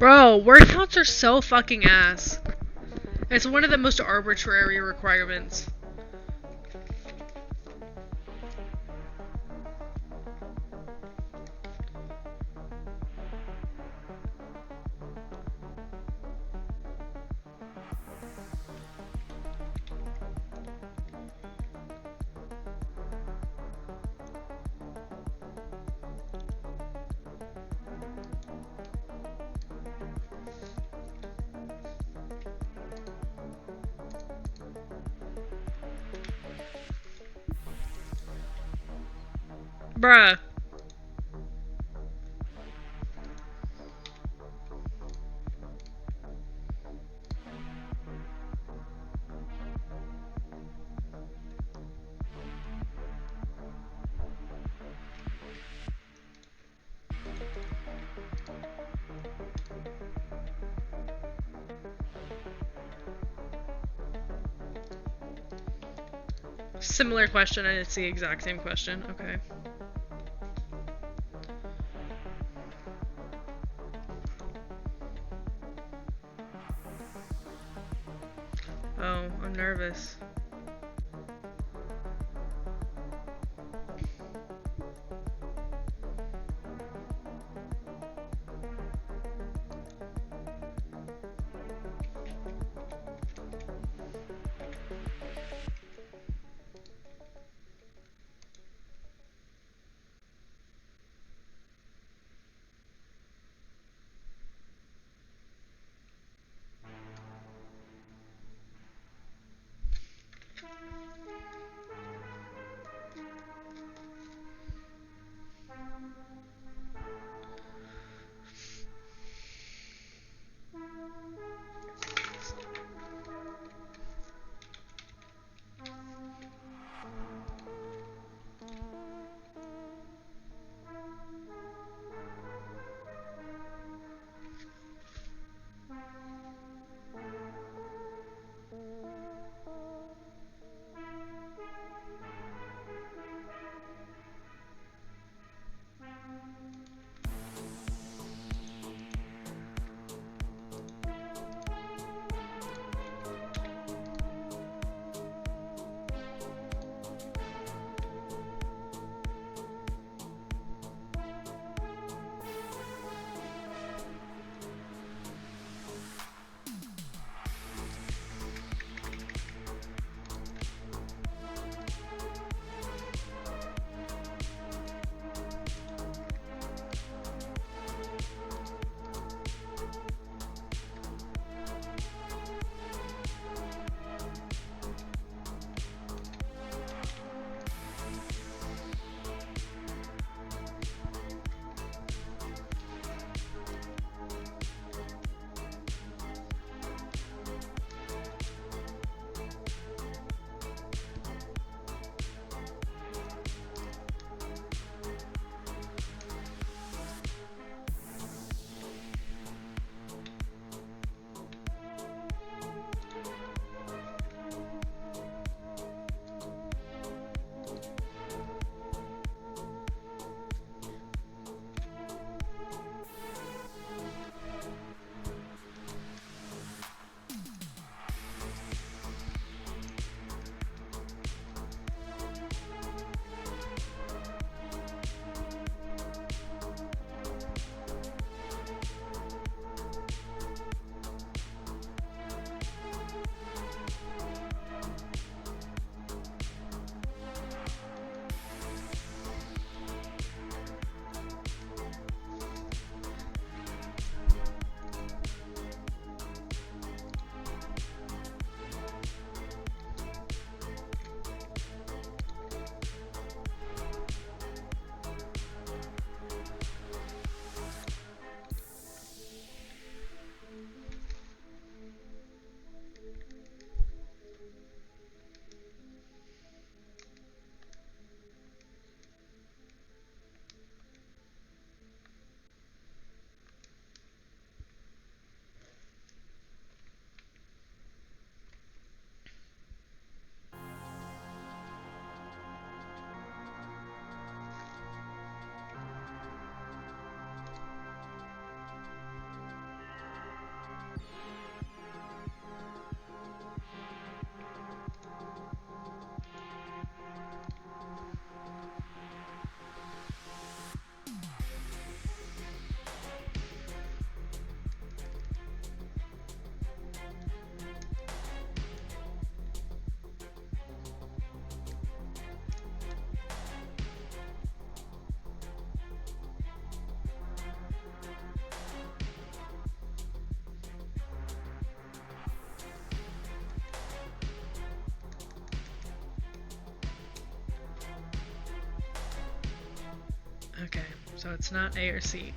Bro, word counts are so fucking ass. It's one of the most arbitrary requirements. Bruh. Similar question, and it's the exact same question. Okay. Oh, I'm nervous. Okay, so it's not A or C.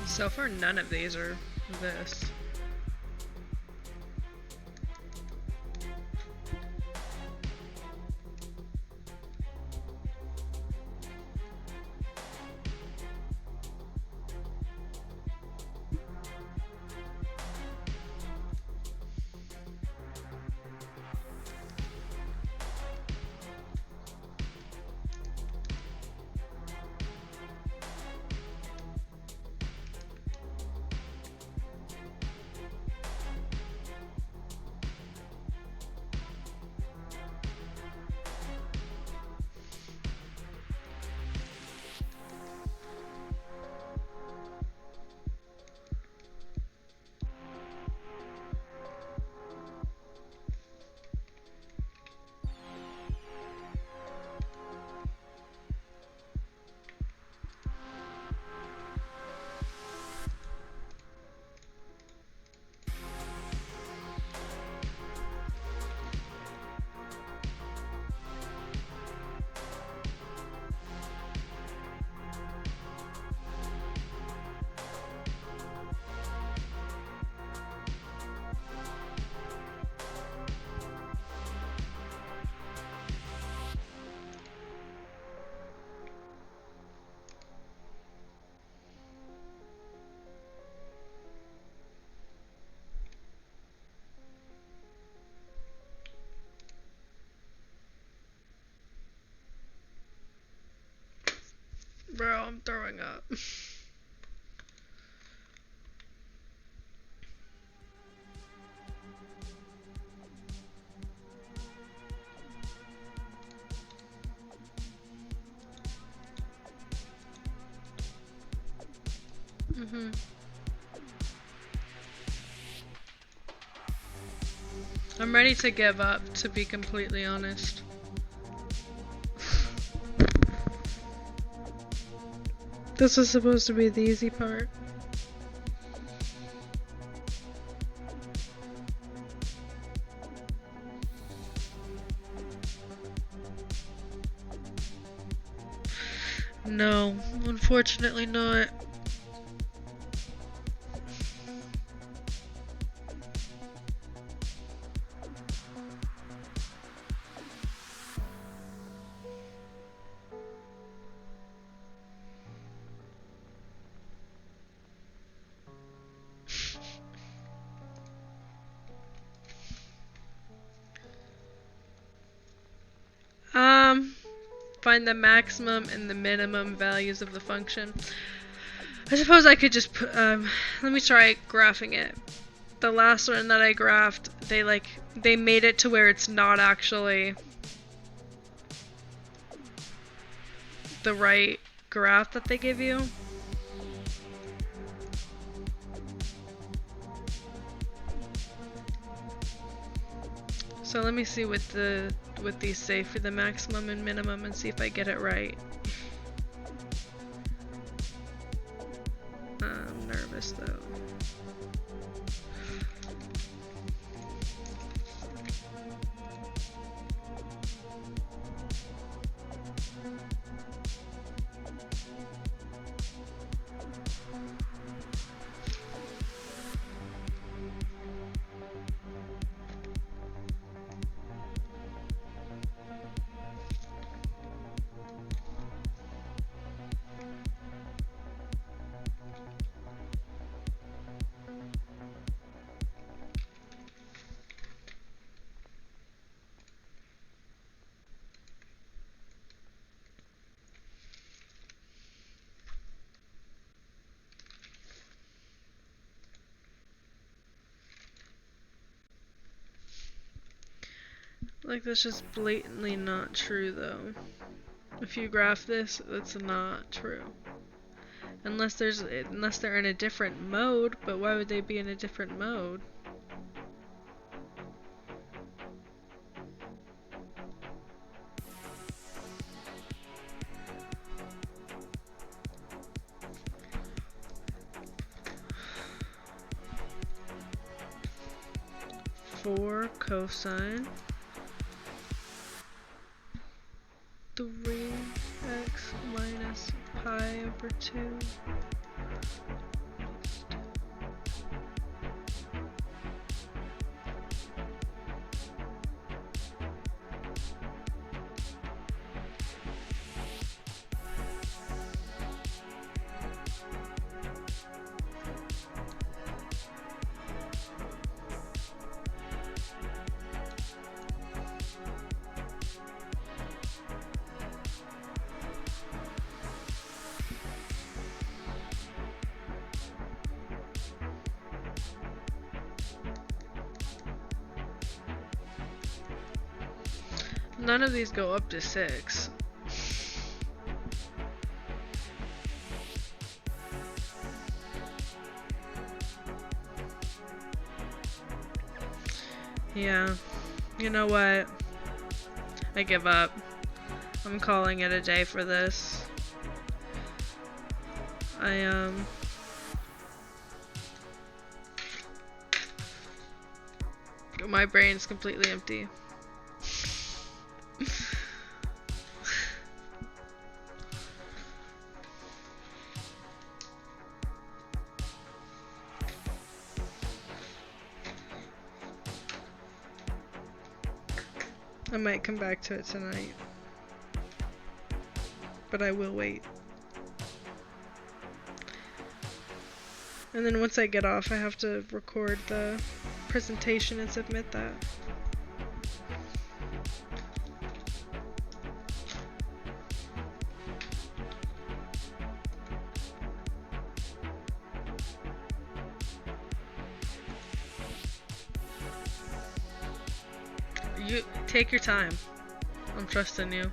So far, none of these are this. Bro, I'm throwing up. I'm ready to give up, to be completely honest. This was supposed to be the easy part. No, unfortunately not. Find the maximum and the minimum values of the function. I suppose I could just put, let me try graphing it. The last one that I graphed, they made it to where it's not actually the right graph that they give you. So let me see what these say for the maximum and minimum and see if I get it right. I'm nervous though. Like, that's just blatantly not true, though. If you graph this, that's not true. Unless they're in a different mode, but why would they be in a different mode? Four cosine 3x minus pi over 2. None of these go up to 6. Yeah. You know what? I give up. I'm calling it a day for this. My brain's completely empty. I might come back to it tonight, but I will wait. And then once I get off, I have to record the presentation and submit that. You take your time. I'm trusting you.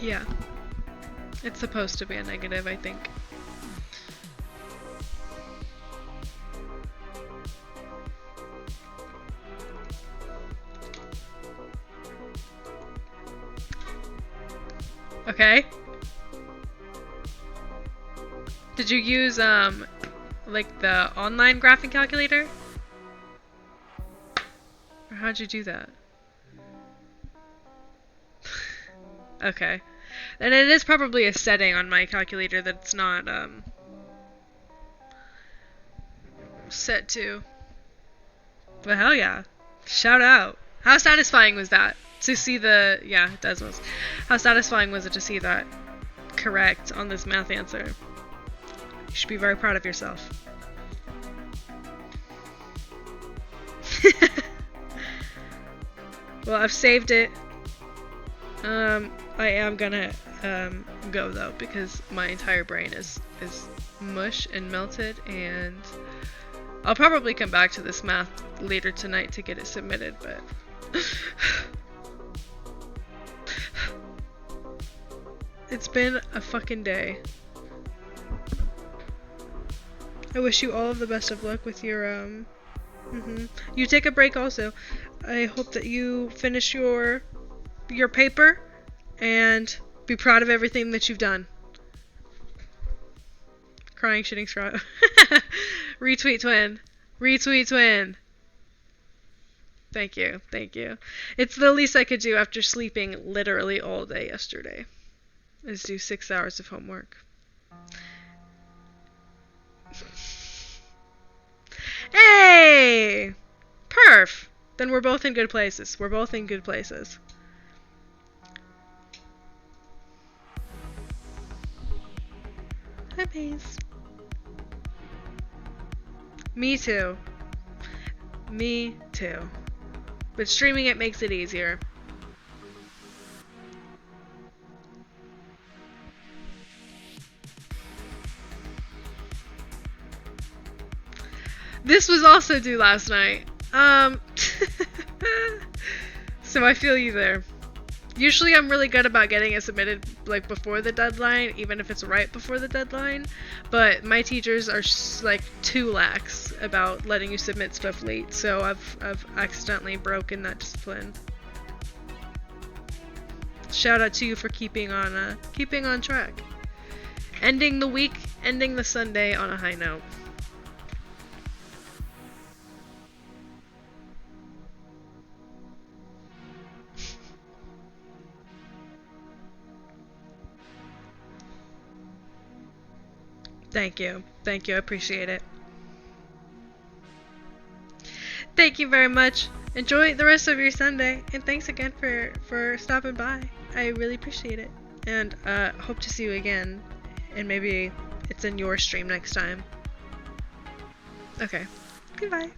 Yeah. It's supposed to be a negative, I think. Okay. Did you use, like the online graphing calculator? Or how'd you do that? Okay. And it is probably a setting on my calculator that's not, set to. But hell yeah. Shout out. How satisfying was that? To see the, yeah, it was. How satisfying was it to see that correct on this math answer? You should be very proud of yourself. Well, I've saved it. I am gonna go though, because my entire brain is mush and melted, and I'll probably come back to this math later tonight to get it submitted, but it's been a fucking day. I wish you all of the best of luck with your You take a break also. I hope that you finish your paper and be proud of everything that you've done. Crying, shitting, straw. Retweet twin. Retweet twin. Thank you. Thank you. It's the least I could do after sleeping literally all day yesterday. Is do 6 hours of homework. Hey! Perf! Then we're both in good places. We're both in good places. Hi, Maze. Me too. Me too. But streaming it makes it easier. This was also due last night. So I feel you there. Usually I'm really good about getting it submitted like before the deadline, even if it's right before the deadline. But my teachers are like too lax about letting you submit stuff late, so I've accidentally broken that discipline. Shout out to you for keeping on track. Ending the week, ending the Sunday on a high note. Thank you. Thank you. I appreciate it. Thank you very much. Enjoy the rest of your Sunday. And thanks again for stopping by. I really appreciate it. And hope to see you again. And maybe it's in your stream next time. Okay. Goodbye.